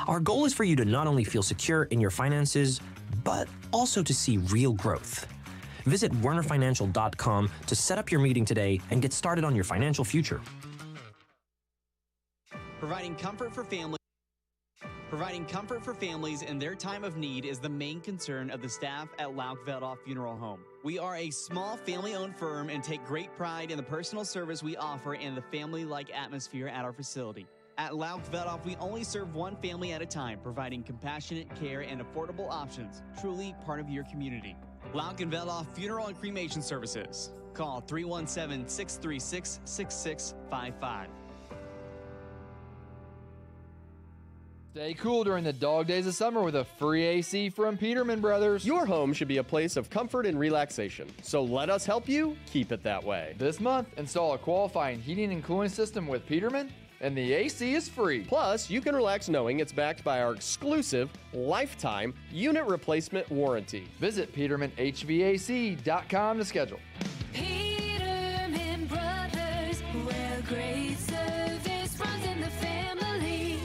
Our goal is for you to not only feel secure in your finances, but also to see real growth. Visit wernerfinancial.com to set up your meeting today and get started on your financial future. Providing comfort for families in their time of need is the main concern of the staff at Lauk Veldoff Funeral Home. We are a small family-owned firm and take great pride in the personal service we offer and the family-like atmosphere at our facility. At Lauk Veldoff, we only serve one family at a time, providing compassionate care and affordable options, truly part of your community. Lauk and Veldoff Funeral and Cremation Services. Call 317-636-6655. Stay cool during the dog days of summer with a free AC from Peterman Brothers. Your home should be a place of comfort and relaxation, so let us help you keep it that way. This month, install a qualifying heating and cooling system with Peterman, and the AC is free. Plus, you can relax knowing it's backed by our exclusive lifetime unit replacement warranty. Visit PetermanHVAC.com to schedule. Peterman Brothers, where great service runs in the family.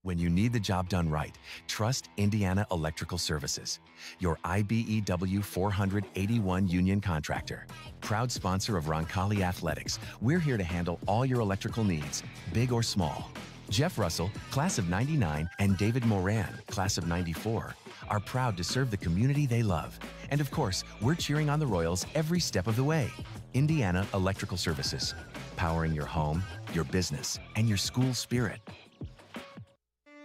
When you need the job done right, trust Indiana Electrical Services, your IBEW 481 union contractor. Proud sponsor of Roncalli Athletics, we're here to handle all your electrical needs, big or small. Jeff Russell, class of '99, and David Moran, class of '94, are proud to serve the community they love. And of course, we're cheering on the Royals every step of the way. Indiana Electrical Services, powering your home, your business, and your school spirit.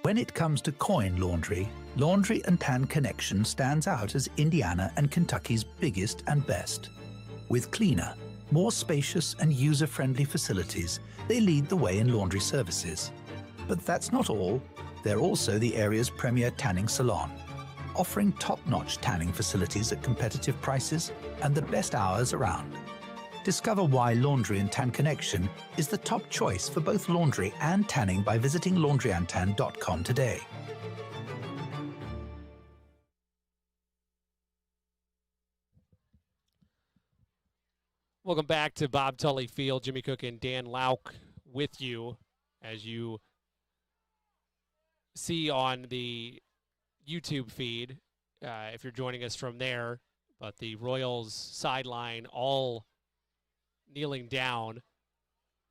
When it comes to coin laundry, Laundry and Tan Connection stands out as Indiana and Kentucky's biggest and best. With cleaner, more spacious and user-friendly facilities, they lead the way in laundry services. But that's not all. They're also the area's premier tanning salon, offering top-notch tanning facilities at competitive prices and the best hours around. Discover why Laundry and Tan Connection is the top choice for both laundry and tanning by visiting laundryandtan.com today. Welcome back to Bob Tully Field. Jimmy Cook and Dan Lauk with you as you see on the YouTube feed, if you're joining us from there. But the Royals sideline all kneeling down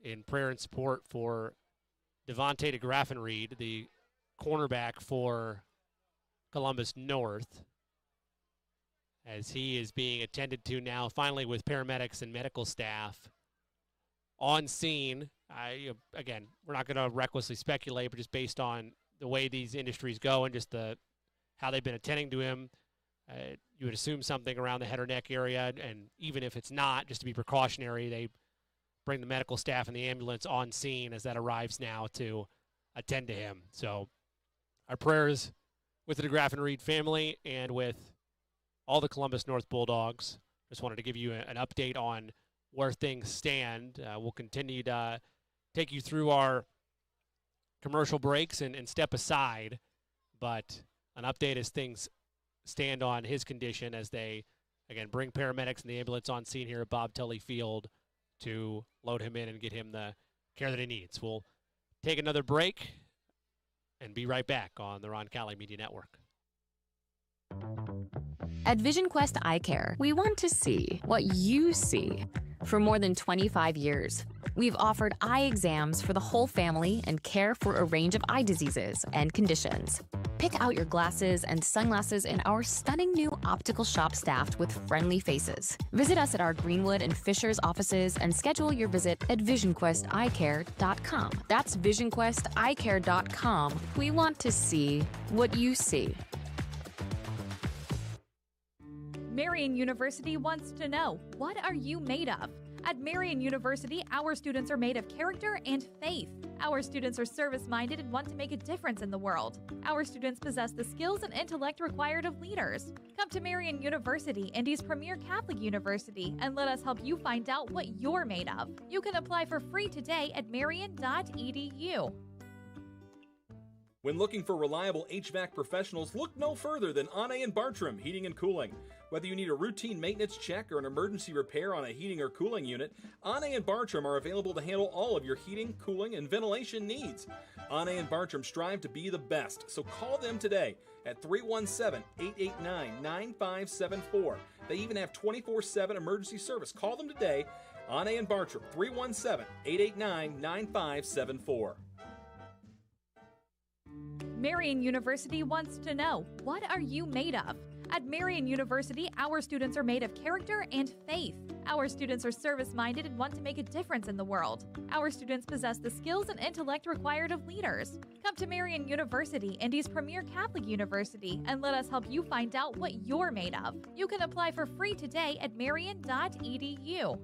in prayer and support for Devontae DeGraffenreid, the cornerback for Columbus North, as he is being attended to now, finally with paramedics and medical staff on scene. Again, we're not going to recklessly speculate, but just based on the way these industries go and just how they've been attending to him, you would assume something around the head or neck area, and even if it's not, just to be precautionary, they bring the medical staff and the ambulance on scene as that arrives now to attend to him. So our prayers with the DeGraffenreid family and with all the Columbus North Bulldogs. Just wanted to give you an update on where things stand. We'll continue to take you through our commercial breaks and step aside, but an update as things stand on his condition as they, again, bring paramedics and the ambulance on scene here at Bob Tully Field to load him in and get him the care that he needs. We'll take another break and be right back on the Roncalli Media Network. At Vision Quest Eye Care, we want to see what you see. For more than 25 years, we've offered eye exams for the whole family and care for a range of eye diseases and conditions. Pick out your glasses and sunglasses in our stunning new optical shop staffed with friendly faces. Visit us at our Greenwood and Fishers offices and schedule your visit at visionquesteyecare.com. That's visionquesteyecare.com. We want to see what you see. Marian University wants to know, what are you made of? At Marian University, our students are made of character and faith. Our students are service-minded and want to make a difference in the world. Our students possess the skills and intellect required of leaders. Come to Marian University, Indy's premier Catholic university, and let us help you find out what you're made of. You can apply for free today at marian.edu. When looking for reliable HVAC professionals, look no further than Anne and Bartram Heating and Cooling. Whether you need a routine maintenance check or an emergency repair on a heating or cooling unit, Anne and Bartram are available to handle all of your heating, cooling, and ventilation needs. Anne and Bartram strive to be the best, so call them today at 317-889-9574. They even have 24/7 emergency service. Call them today, Anne and Bartram, 317-889-9574. Marian University wants to know, what are you made of? At Marian University, our students are made of character and faith. Our students are service-minded and want to make a difference in the world. Our students possess the skills and intellect required of leaders. Come to Marian University, Indy's premier Catholic university, and let us help you find out what you're made of. You can apply for free today at marian.edu.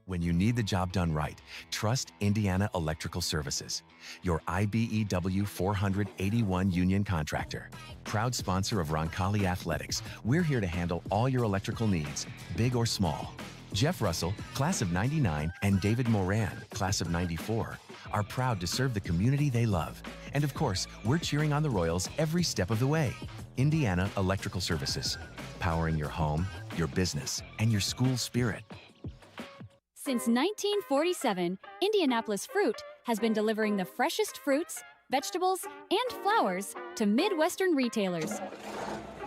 When you need the job done right, trust Indiana Electrical Services, your IBEW 481 union contractor. Proud sponsor of Roncalli Athletics, we're here to handle all your electrical needs, big or small. Jeff Russell, class of '99, and David Moran, class of '94, are proud to serve the community they love. And of course, we're cheering on the Royals every step of the way. Indiana Electrical Services, powering your home, your business, and your school spirit. Since 1947, Indianapolis Fruit has been delivering the freshest fruits, vegetables, and flowers to Midwestern retailers,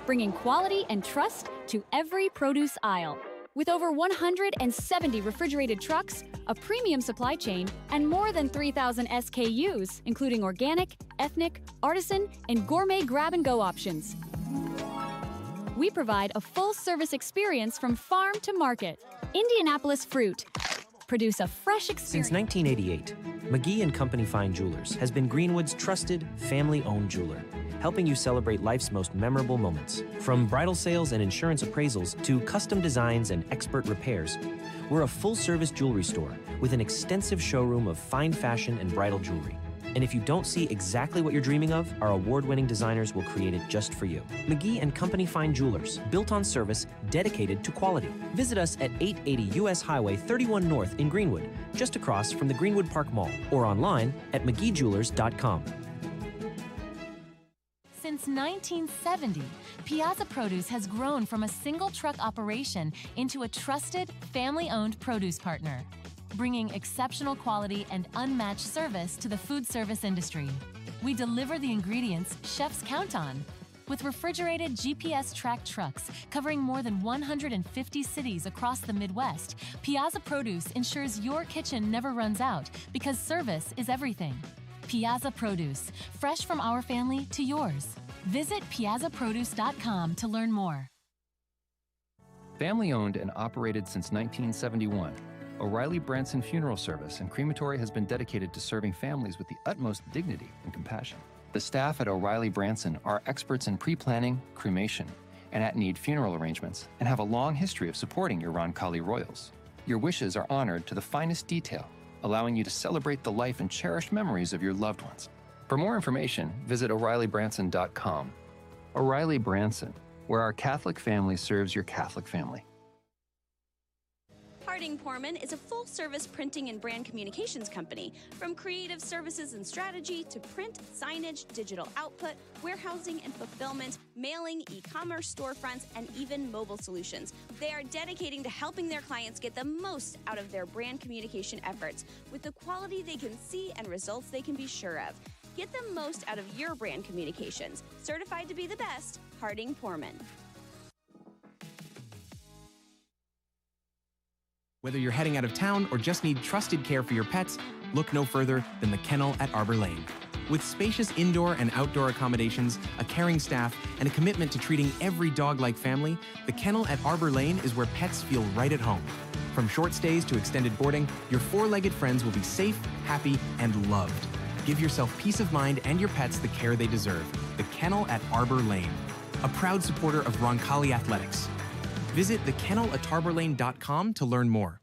bringing quality and trust to every produce aisle. With over 170 refrigerated trucks, a premium supply chain, and more than 3,000 SKUs, including organic, ethnic, artisan, and gourmet grab-and-go options. We provide a full-service experience from farm to market. Indianapolis Fruit. Produce a fresh experience. Since 1988, McGee & Company Fine Jewelers has been Greenwood's trusted, family-owned jeweler, helping you celebrate life's most memorable moments. From bridal sales and insurance appraisals to custom designs and expert repairs, we're a full-service jewelry store with an extensive showroom of fine fashion and bridal jewelry. And if you don't see exactly what you're dreaming of, our award-winning designers will create it just for you. McGee & Company Fine Jewelers, built on service, dedicated to quality. Visit us at 880 U.S. Highway 31 North in Greenwood, just across from the Greenwood Park Mall, or online at mcgeejewelers.com. Since 1970, Piazza Produce has grown from a single truck operation into a trusted, family-owned produce partner, bringing exceptional quality and unmatched service to the food service industry. We deliver the ingredients chefs count on. With refrigerated GPS-tracked trucks covering more than 150 cities across the Midwest, Piazza Produce ensures your kitchen never runs out because service is everything. Piazza Produce, fresh from our family to yours. Visit piazzaproduce.com to learn more. Family owned and operated since 1971, O'Reilly Branson Funeral Service and Crematory has been dedicated to serving families with the utmost dignity and compassion. The staff at O'Reilly Branson are experts in pre-planning, cremation, and at-need funeral arrangements, and have a long history of supporting your Roncalli Royals. Your wishes are honored to the finest detail, allowing you to celebrate the life and cherished memories of your loved ones. For more information, visit O'ReillyBranson.com. O'Reilly Branson, where our Catholic family serves your Catholic family. Harding Porman is a full-service printing and brand communications company. From creative services and strategy to print, signage, digital output, warehousing and fulfillment, mailing, e-commerce storefronts, and even mobile solutions. They are dedicating to helping their clients get the most out of their brand communication efforts with the quality they can see and results they can be sure of. Get the most out of your brand communications. Certified to be the best, Harding Porman. Whether you're heading out of town or just need trusted care for your pets, look no further than the Kennel at Arbor Lane. With spacious indoor and outdoor accommodations, a caring staff, and a commitment to treating every dog like family, the Kennel at Arbor Lane is where pets feel right at home. From short stays to extended boarding, your four-legged friends will be safe, happy, and loved. Give yourself peace of mind and your pets the care they deserve. The Kennel at Arbor Lane, a proud supporter of Roncalli Athletics. Visit thekennelatarborlane.com to learn more.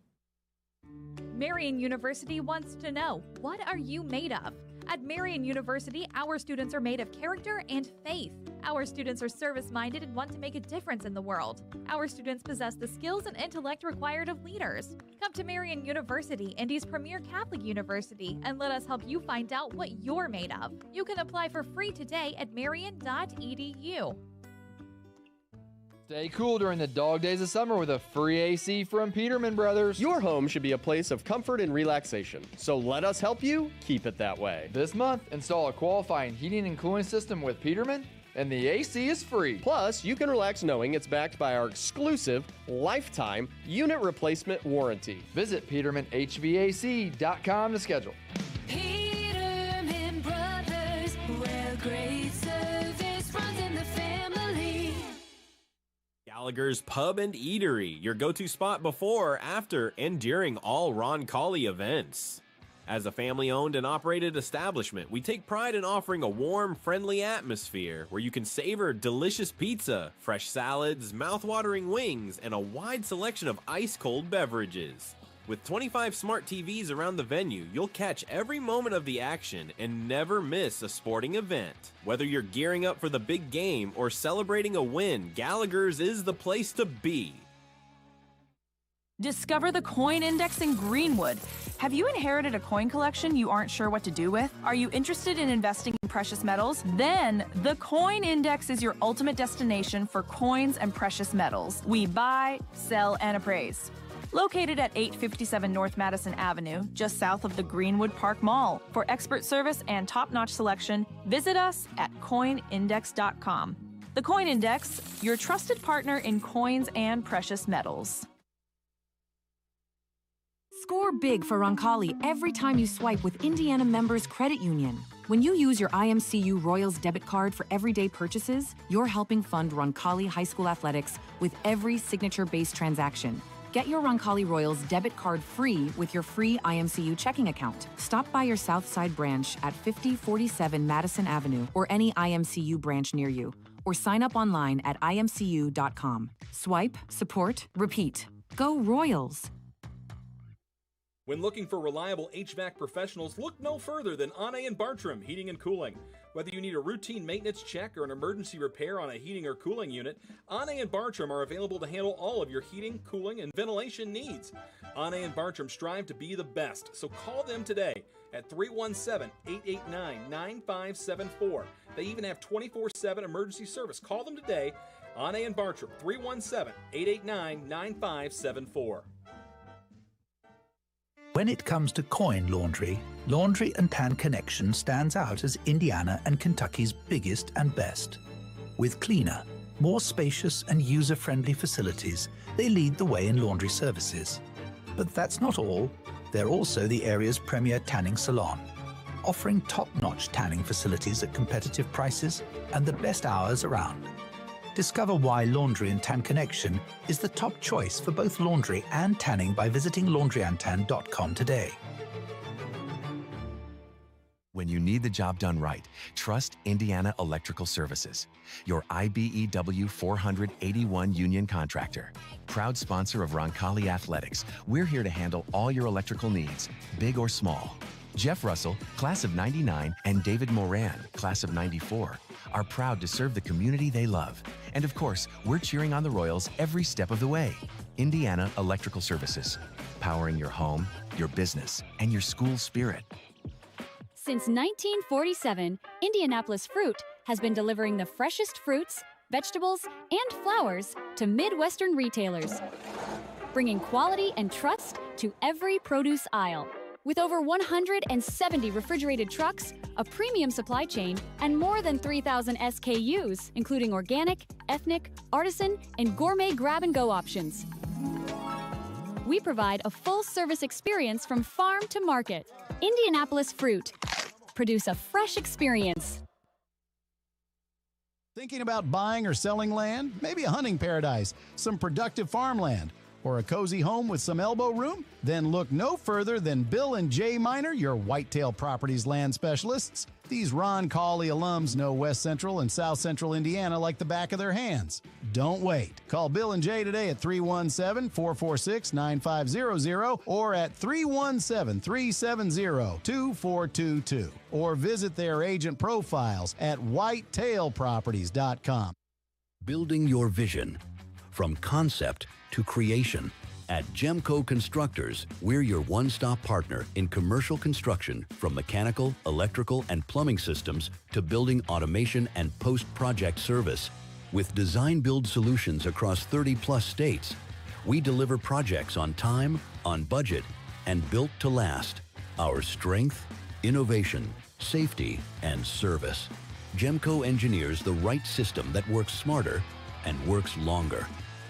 Marian University wants to know, what are you made of? At Marian University, our students are made of character and faith. Our students are service-minded and want to make a difference in the world. Our students possess the skills and intellect required of leaders. Come to Marian University, Indy's premier Catholic university, and let us help you find out what you're made of. You can apply for free today at marian.edu. Stay cool during the dog days of summer with a free AC from Peterman Brothers. Your home should be a place of comfort and relaxation, so let us help you keep it that way. This month, install a qualifying heating and cooling system with Peterman, and the AC is free. Plus, you can relax knowing it's backed by our exclusive lifetime unit replacement warranty. Visit PetermanHVAC.com to schedule. Peterman Brothers, where great service runs in the family. Gallagher's Pub and Eatery, your go-to spot before, after, and during all Roncalli events. As a family-owned and operated establishment, we take pride in offering a warm, friendly atmosphere where you can savor delicious pizza, fresh salads, mouth-watering wings, and a wide selection of ice-cold beverages. With 25 smart TVs around the venue, you'll catch every moment of the action and never miss a sporting event. Whether you're gearing up for the big game or celebrating a win, Gallagher's is the place to be. Discover the Coin Index in Greenwood. Have you inherited a coin collection you aren't sure what to do with? Are you interested in investing in precious metals? Then the Coin Index is your ultimate destination for coins and precious metals. We buy, sell, and appraise. Located at 857 North Madison Avenue, just south of the Greenwood Park Mall. For expert service and top-notch selection, visit us at coinindex.com. The Coin Index, your trusted partner in coins and precious metals. Score big for Roncalli every time you swipe with Indiana Members Credit Union. When you use your IMCU Royals debit card for everyday purchases, you're helping fund Roncalli High School athletics with every signature-based transaction. Get your Roncalli Royals debit card free with your free IMCU checking account. Stop by your Southside branch at 5047 Madison Avenue or any IMCU branch near you, or sign up online at imcu.com. Swipe, support, repeat. Go Royals! When looking for reliable HVAC professionals, look no further than Anne and Bartram Heating and Cooling. Whether you need a routine maintenance check or an emergency repair on a heating or cooling unit, Anne and Bartram are available to handle all of your heating, cooling, and ventilation needs. Anne and Bartram strive to be the best, so call them today at 317-889-9574. They even have 24/7 emergency service. Call them today, Anne and Bartram, 317-889-9574. When it comes to coin laundry, Laundry and Tan Connection stands out as Indiana and Kentucky's biggest and best. With cleaner, more spacious and user-friendly facilities, they lead the way in laundry services. But that's not all. They're also the area's premier tanning salon, offering top-notch tanning facilities at competitive prices and the best hours around. Discover why Laundry and Tan Connection is the top choice for both laundry and tanning by visiting laundryandtan.com today. When you need the job done right, trust Indiana Electrical Services, your IBEW 481 union contractor. Proud sponsor of Roncalli Athletics, we're here to handle all your electrical needs, big or small. Jeff Russell, class of '99, and David Moran, class of '94, are proud to serve the community they love. And of course, we're cheering on the Royals every step of the way. Indiana Electrical Services, powering your home, your business, and your school spirit. Since 1947, Indianapolis Fruit has been delivering the freshest fruits, vegetables, and flowers to Midwestern retailers, bringing quality and trust to every produce aisle. With over 170 refrigerated trucks, a premium supply chain, and more than 3,000 SKUs, including organic, ethnic, artisan, and gourmet grab-and-go options. We provide a full-service experience from farm to market. Indianapolis Fruit. Produce a fresh experience. Thinking about buying or selling land? Maybe a hunting paradise, some productive farmland, or a cozy home with some elbow room? Then look no further than Bill and Jay Miner, your Whitetail Properties land specialists. These Roncalli alums know West Central and South Central Indiana like the back of their hands. Don't wait. Call Bill and Jay today at 317-446-9500 or at 317-370-2422. Or visit their agent profiles at whitetailproperties.com. Building your vision. From concept to creation. At Gemco Constructors, we're your one-stop partner in commercial construction, from mechanical, electrical, and plumbing systems to building automation and post-project service. With design-build solutions across 30-plus states, we deliver projects on time, on budget, and built to last. Our strength, innovation, safety, and service. Gemco engineers the right system that works smarter and works longer.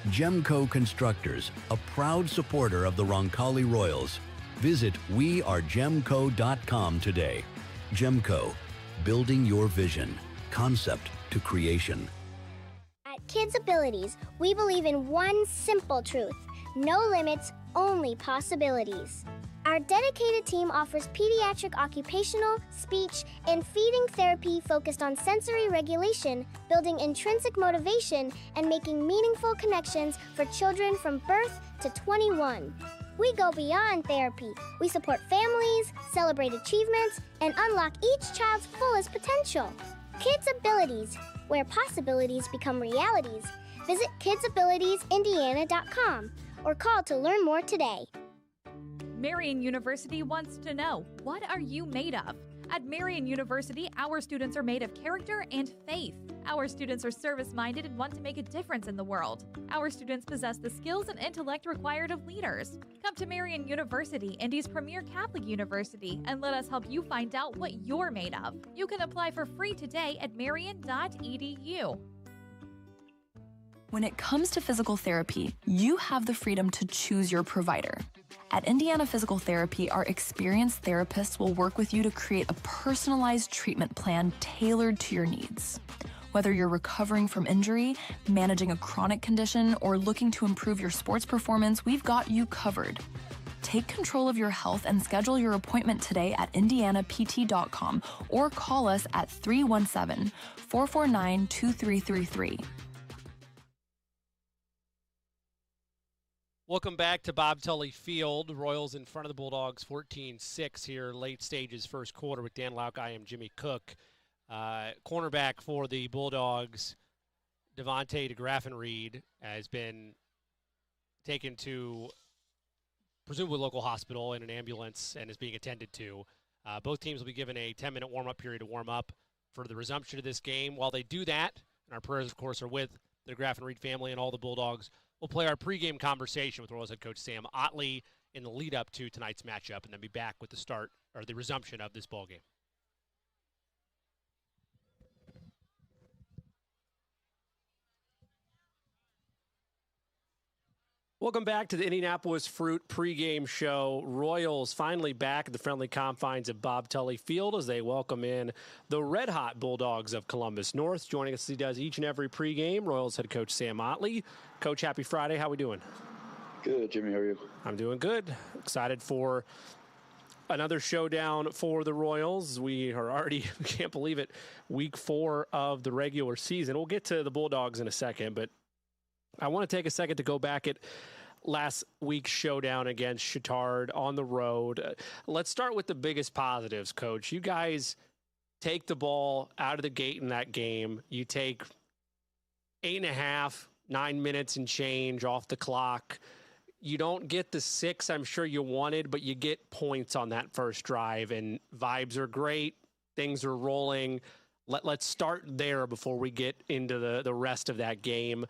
Gemco Constructors, a proud supporter of the Roncalli Royals. Visit wearegemco.com today. Gemco, building your vision, concept to creation. At Kids Abilities, we believe in one simple truth: no limits, only possibilities. Our dedicated team offers pediatric occupational, speech, and feeding therapy focused on sensory regulation, building intrinsic motivation, and making meaningful connections for children from birth to 21. We go beyond therapy. We support families, celebrate achievements, and unlock each child's fullest potential. Kids Abilities, where possibilities become realities. Visit kidsabilitiesindiana.com or call to learn more today. Marian University wants to know, what are you made of? At Marian University, our students are made of character and faith. Our students are service-minded and want to make a difference in the world. Our students possess the skills and intellect required of leaders. Come to Marian University, Indy's premier Catholic university, and let us help you find out what you're made of. You can apply for free today at marian.edu. When it comes to physical therapy, you have the freedom to choose your provider. At Indiana Physical Therapy, our experienced therapists will work with you to create a personalized treatment plan tailored to your needs. Whether you're recovering from injury, managing a chronic condition, or looking to improve your sports performance, we've got you covered. Take control of your health and schedule your appointment today at indianapt.com or call us at 317-449-2333. Welcome back to Bob Tully Field. Royals in front of the Bulldogs 14-6 here, late stages, first quarter with Dan Lauk. I am Jimmy Cook. Cornerback for the Bulldogs, Devontae DeGraffenreid, has been taken to presumably local hospital in an ambulance and is being attended to. Both teams will be given a 10-minute warm-up period to warm up for the resumption of this game. While they do that, and our prayers, of course, are with the DeGraffenreid family and all the Bulldogs, we'll play our pregame conversation with Royals head coach Sam Ottley in the lead-up to tonight's matchup, and then be back with the start or the resumption of this ballgame. Welcome back to the Indianapolis Fruit pregame show. Royals finally back at the friendly confines of Bob Tully Field as they welcome in the red-hot Bulldogs of Columbus North. Joining us as he does each and every pregame, Royals head coach Sam Ottley. Coach, happy Friday. How we doing? Good, Jimmy. How are you? I'm doing good. Excited for another showdown for the Royals. We are already, we can't believe it, week 4 of the regular season. We'll get to the Bulldogs in a second, but I want to take a second to go back at last week's showdown against Chittard on the road. Let's start with the biggest positives, Coach. You guys take the ball out of the gate in that game. You take 8.5, 9 minutes and change off the clock. You don't get the 6 I'm sure you wanted, but you get points on that first drive, and vibes are great. Things are rolling. Let's start there before we get into the rest of that game.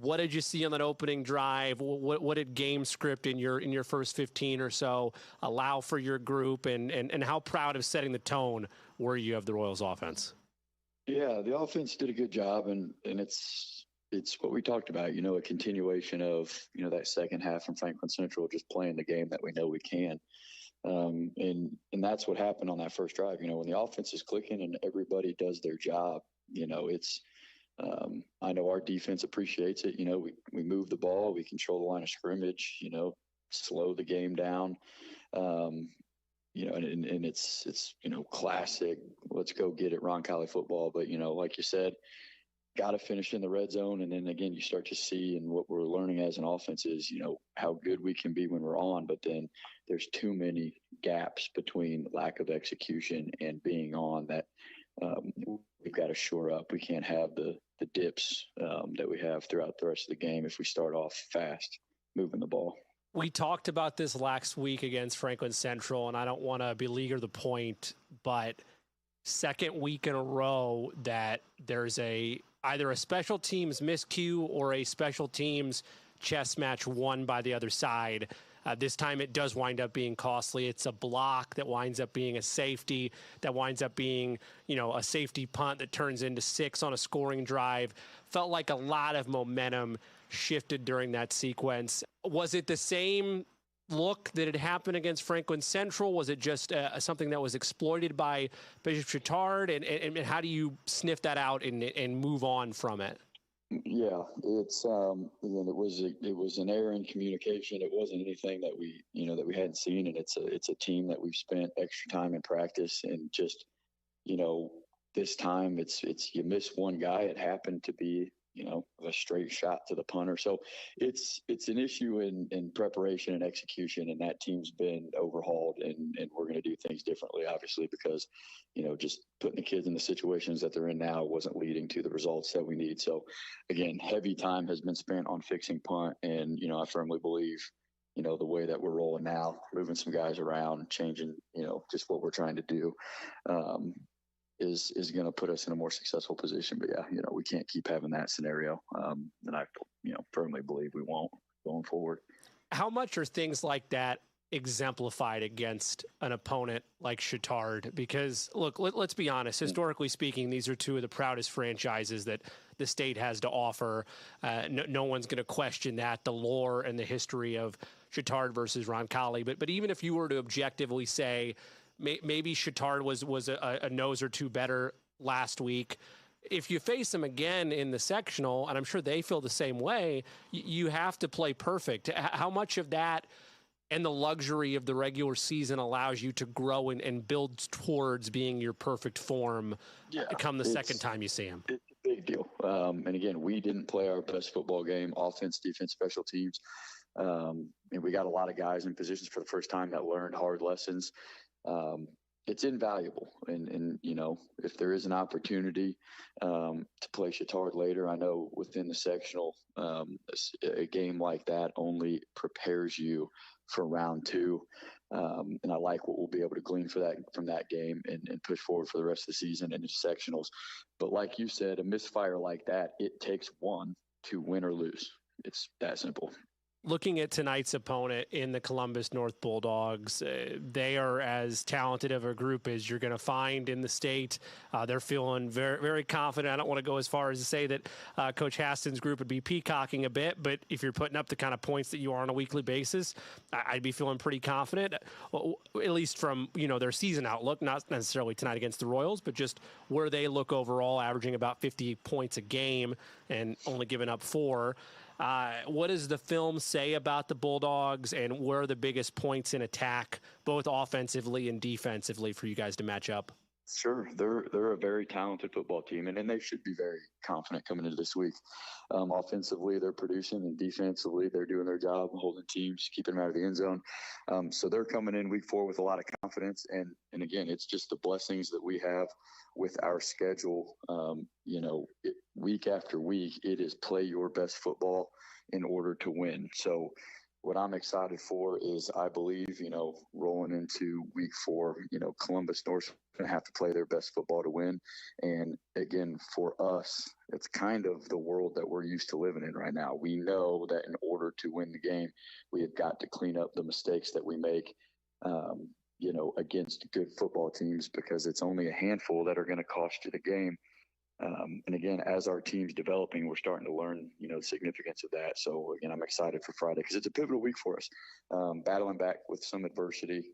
What did you see on that opening drive? What did game script in your first 15 or so allow for your group, and how proud of setting the tone were you of the Royals offense? Yeah, the offense did a good job, and it's what we talked about, a continuation of, that second half from Franklin Central, just playing the game that we know we can. And that's what happened on that first drive. When the offense is clicking and everybody does their job, I know our defense appreciates it. We move the ball, we control the line of scrimmage, slow the game down. And it's classic, let's go get it Roncalli football. But, like you said, got to finish in the red zone. And then again, you start to see, and what we're learning as an offense is, how good we can be when we're on, but then there's too many gaps between lack of execution and being on that. We've got to shore up. We can't have the dips that we have throughout the rest of the game if we start off fast moving the ball. We talked about this last week against Franklin Central, and I don't want to beleaguer the point, but second week in a row that there's either a special teams miscue or a special teams chess match won by the other side. This time it does wind up being costly. It's a block that winds up being a safety, that winds up being, a safety punt that turns into 6 on a scoring drive. Felt like a lot of momentum shifted during that sequence. Was it the same look that had happened against Franklin Central? Was it just something that was exploited by Bishop Chittard? And how do you sniff that out and move on from it? Yeah, it's again, it was an error in communication. It wasn't anything that we hadn't seen, and it's a team that we've spent extra time in practice, and just this time it's you miss one guy. It happened to be a straight shot to the punter. So it's an issue in preparation and execution, and that team's been overhauled, and we're going to do things differently, obviously, because, just putting the kids in the situations that they're in now wasn't leading to the results that we need. So again, heavy time has been spent on fixing punt, and, I firmly believe, the way that we're rolling now, moving some guys around, changing, just what we're trying to do, is going to put us in a more successful position. But yeah, we can't keep having that scenario. And I, firmly believe we won't going forward. How much are things like that exemplified against an opponent like Chittard? Because look, let's be honest, historically speaking, these are two of the proudest franchises that the state has to offer. No one's going to question that, the lore and the history of Chittard versus Roncalli. But even if you were to objectively say, maybe Chittard was a nose or two better last week, if you face them again in the sectional, and I'm sure they feel the same way, you have to play perfect. How much of that and the luxury of the regular season allows you to grow and build towards being your perfect form come the second time you see them? It's a big deal. And again, we didn't play our best football game, offense, defense, special teams. And we got a lot of guys in positions for the first time that learned hard lessons. It's invaluable. And if there is an opportunity to play Chittard later, I know within the sectional, a game like that only prepares you for round 2. And I like what we'll be able to glean from that game and push forward for the rest of the season and into sectionals. But like you said, a misfire like that, it takes one to win or lose. It's that simple. Looking at tonight's opponent in the Columbus North Bulldogs, they are as talented of a group as you're going to find in the state. They're feeling very, very confident. I don't want to go as far as to say that Coach Haston's group would be peacocking a bit, but if you're putting up the kind of points that you are on a weekly basis, I'd be feeling pretty confident, at least from their season outlook, not necessarily tonight against the Royals, but just where they look overall, averaging about 50 points a game and only giving up 4. What does the film say about the Bulldogs, and where are the biggest points in attack, both offensively and defensively, for you guys to match up? Sure. They're a very talented football team, and they should be very confident coming into this week. Offensively, they're producing, and defensively, they're doing their job, holding teams, keeping them out of the end zone. So they're coming in week 4 with a lot of confidence. And again, it's just the blessings that we have with our schedule. Week after week, it is play your best football in order to win. So what I'm excited for is, I believe, rolling into week 4, Columbus North's going to have to play their best football to win. And again, for us, it's kind of the world that we're used to living in right now. We know that in order to win the game, we have got to clean up the mistakes that we make, against good football teams, because it's only a handful that are going to cost you the game. And again, as our team's developing, we're starting to learn, the significance of that. So again, I'm excited for Friday because it's a pivotal week for us. Battling back with some adversity,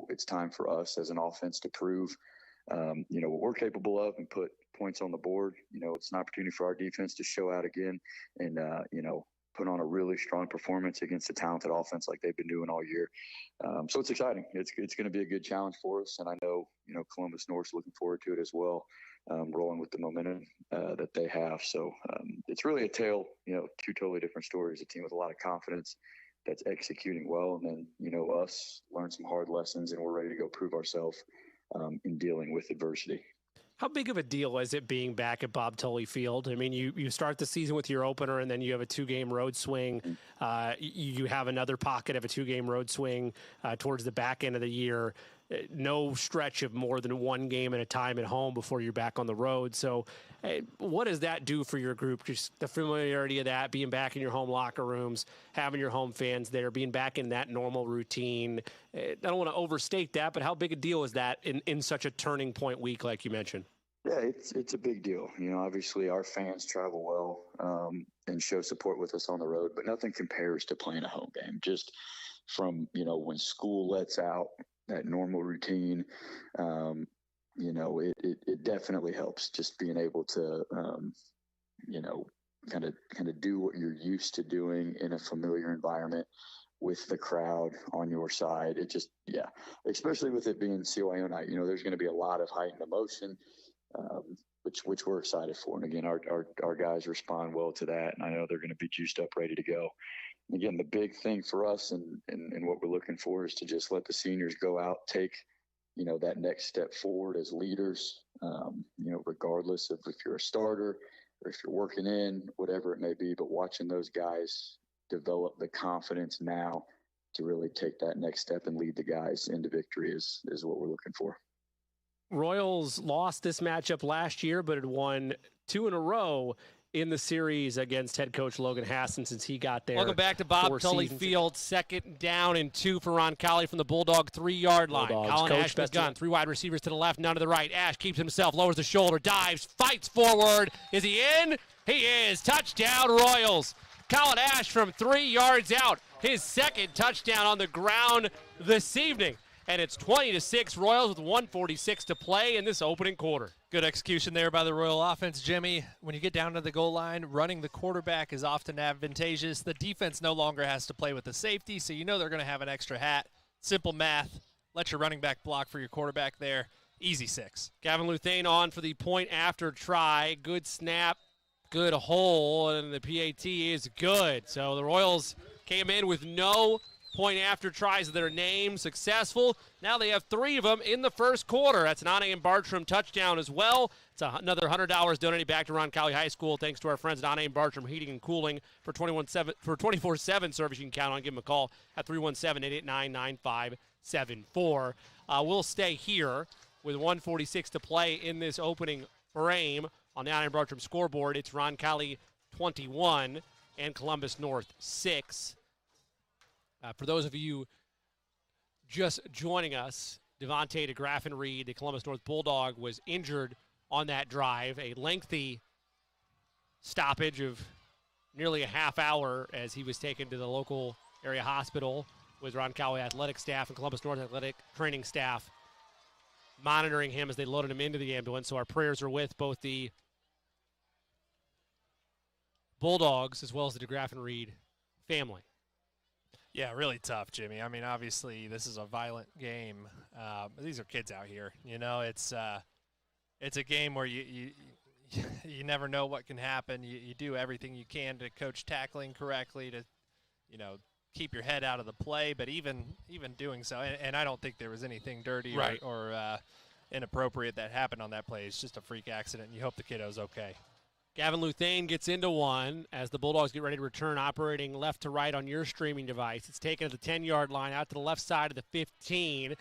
it's time for us as an offense to prove, what we're capable of and put points on the board. It's an opportunity for our defense to show out again and, put on a really strong performance against a talented offense like they've been doing all year. So it's exciting. It's going to be a good challenge for us. And I know, Columbus North's looking forward to it as well, rolling with the momentum that they have. So it's really a tale, 2 totally different stories, a team with a lot of confidence that's executing well. And then, us learn some hard lessons, and we're ready to go prove ourselves in dealing with adversity. How big of a deal is it being back at Bob Tully Field? I mean, you start the season with your opener, and then you have a 2-game road swing. You have another pocket of a 2-game road swing towards the back end of the year. No stretch of more than 1 game at a time at home before you're back on the road. So what does that do for your group? Just the familiarity of that, being back in your home locker rooms, having your home fans there, being back in that normal routine. I don't want to overstate that, but how big a deal is that in such a turning point week like you mentioned? Yeah, it's a big deal. You know, obviously our fans travel well and show support with us on the road, but nothing compares to playing a home game. Just from, you know, when school lets out, that normal routine, you know, it definitely helps just being able to, you know, kind of do what you're used to doing in a familiar environment with the crowd on your side. It just, yeah, especially with it being CYO night, you know, there's going to be a lot of heightened emotion, which we're excited for. And again, our guys respond well to that. And I know they're going to be juiced up, ready to go. Again, the big thing for us and what we're looking for is to just let the seniors go out, take, you know, that next step forward as leaders, you know, regardless of if you're a starter or if you're working in, whatever it may be, but watching those guys develop the confidence now to really take that next step and lead the guys into victory is what we're looking for. Royals lost this matchup last year, but had won 2 in a row in the series against head coach Logan Hassan since he got there. Welcome back to Bob Tully Field. 2nd down and 2 for Roncalli from the Bulldog 3-yard line. Colin Ash with gun. 3 wide receivers to the left, none to the right. Ash keeps himself, lowers the shoulder, dives, fights forward. Is he in? He is. Touchdown, Royals. Colin Ash from 3 yards out. His 2nd touchdown on the ground this evening. And it's 20-6 Royals with 1:46 to play in this opening quarter. Good execution there by the Royal offense, Jimmy. When you get down to the goal line, running the quarterback is often advantageous. The defense no longer has to play with the safety, so you know they're going to have an extra hat. Simple math. Let your running back block for your quarterback there. Easy 6. Gavin Luthane on for the point after try. Good snap, good hole, and the PAT is good. So the Royals came in with no point after tries of their name, successful. Now they have 3 of them in the first quarter. That's an Ane and Bartram touchdown as well. It's another $100 donated back to Roncalli High School thanks to our friends at Ane and Bartram Heating and Cooling for 24/7 service. You can count on. Give them a call at 317-889-9574. We'll stay here with 1:46 to play in this opening frame on the Ane and Bartram scoreboard. It's Roncalli 21 and Columbus North 6. For those of you just joining us, Devontae DeGraffenreid, the Columbus North Bulldog, was injured on that drive. A lengthy stoppage of nearly a half hour as he was taken to the local area hospital with Roncalli athletic staff and Columbus North athletic training staff monitoring him as they loaded him into the ambulance. So our prayers are with both the Bulldogs as well as the DeGraffenreid family. Yeah, really tough, Jimmy. I mean, obviously, this is a violent game. These are kids out here. You know, it's a game where you never know what can happen. You do everything you can to coach tackling correctly to, you know, keep your head out of the play. But even doing so, and I don't think there was anything dirty or inappropriate that happened on that play. It's just a freak accident, and you hope the kiddo's okay. Gavin Luthane gets into one as the Bulldogs get ready to return, operating left to right on your streaming device. It's taken at the 10-yard line out to the left side of the 15,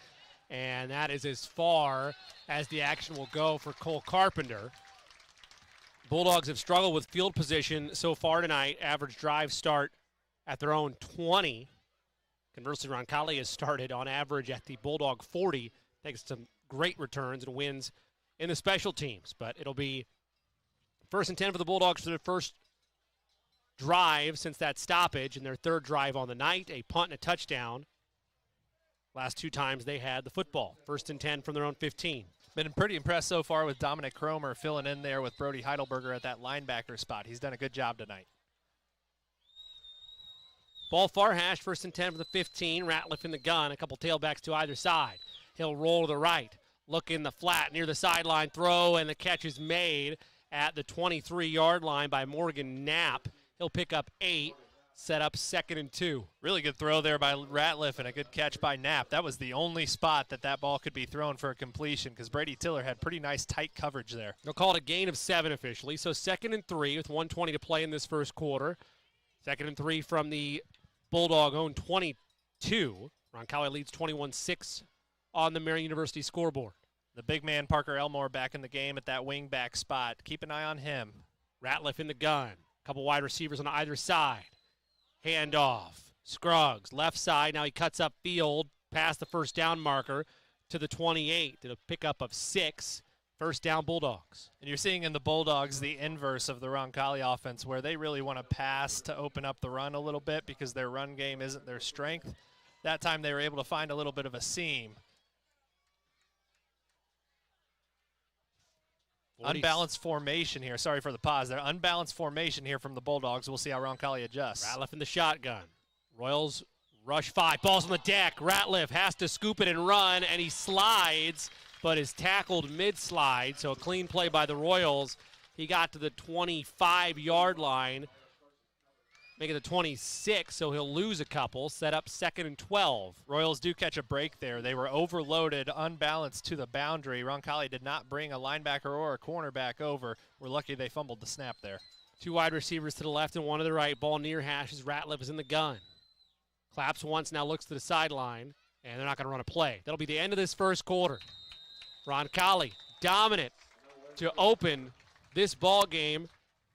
and that is as far as the action will go for Cole Carpenter. Bulldogs have struggled with field position so far tonight. Average drive start at their own 20. Conversely, Roncalli has started on average at the Bulldog 40, thanks to some great returns and wins in the special teams. But it'll be 1st and 10 for the Bulldogs for their first drive since that stoppage and their 3rd drive on the night, a punt and a touchdown. Last 2 times they had the football. 1st and 10 from their own 15. Been pretty impressed so far with Dominic Cromer filling in there with Brody Heidelberger at that linebacker spot. He's done a good job tonight. Ball far hash, 1st and 10 for the 15. Ratliff in the gun, a couple tailbacks to either side. He'll roll to the right, look in the flat near the sideline throw, and the catch is made at the 23-yard line by Morgan Knapp. He'll pick up 8. set up 2nd and 2. Really good throw there by Ratliff and a good catch by Knapp. That was the only spot that ball could be thrown for a completion because Brady Tiller had pretty nice tight coverage there. They'll call it a gain of 7 officially. So 2nd and 3 with 1:20 to play in this first quarter. 2nd and 3 from the Bulldog-owned 22. Roncalli leads 21-6 on the Marion University scoreboard. The big man, Parker Elmore, back in the game at that wing back spot. Keep an eye on him. Ratliff in the gun. A couple wide receivers on either side. Handoff. Scruggs, left side. Now he cuts up field past the first down marker to the 28. To a pickup of 6. First down, Bulldogs. And you're seeing in the Bulldogs the inverse of the Roncalli offense where they really want to pass to open up the run a little bit because their run game isn't their strength. That time they were able to find a little bit of a seam. Unbalanced formation here. Sorry for the pause there. Unbalanced formation here from the Bulldogs. We'll see how Roncalli adjusts. Ratliff in the shotgun. Royals rush 5. Ball's on the deck. Ratliff has to scoop it and run, and he slides, but is tackled mid-slide. So a clean play by the Royals. He got to the 25-yard line. Make it the 26, so he'll lose a couple. Set up 2nd and 12. Royals do catch a break there. They were overloaded, unbalanced to the boundary. Roncalli did not bring a linebacker or a cornerback over. We're lucky they fumbled the snap there. 2 wide receivers to the left and 1 to the right. Ball near hashes. Ratliff is in the gun. Claps once, now looks to the sideline, and they're not going to run a play. That'll be the end of this first quarter. Roncalli dominant to open this ball game.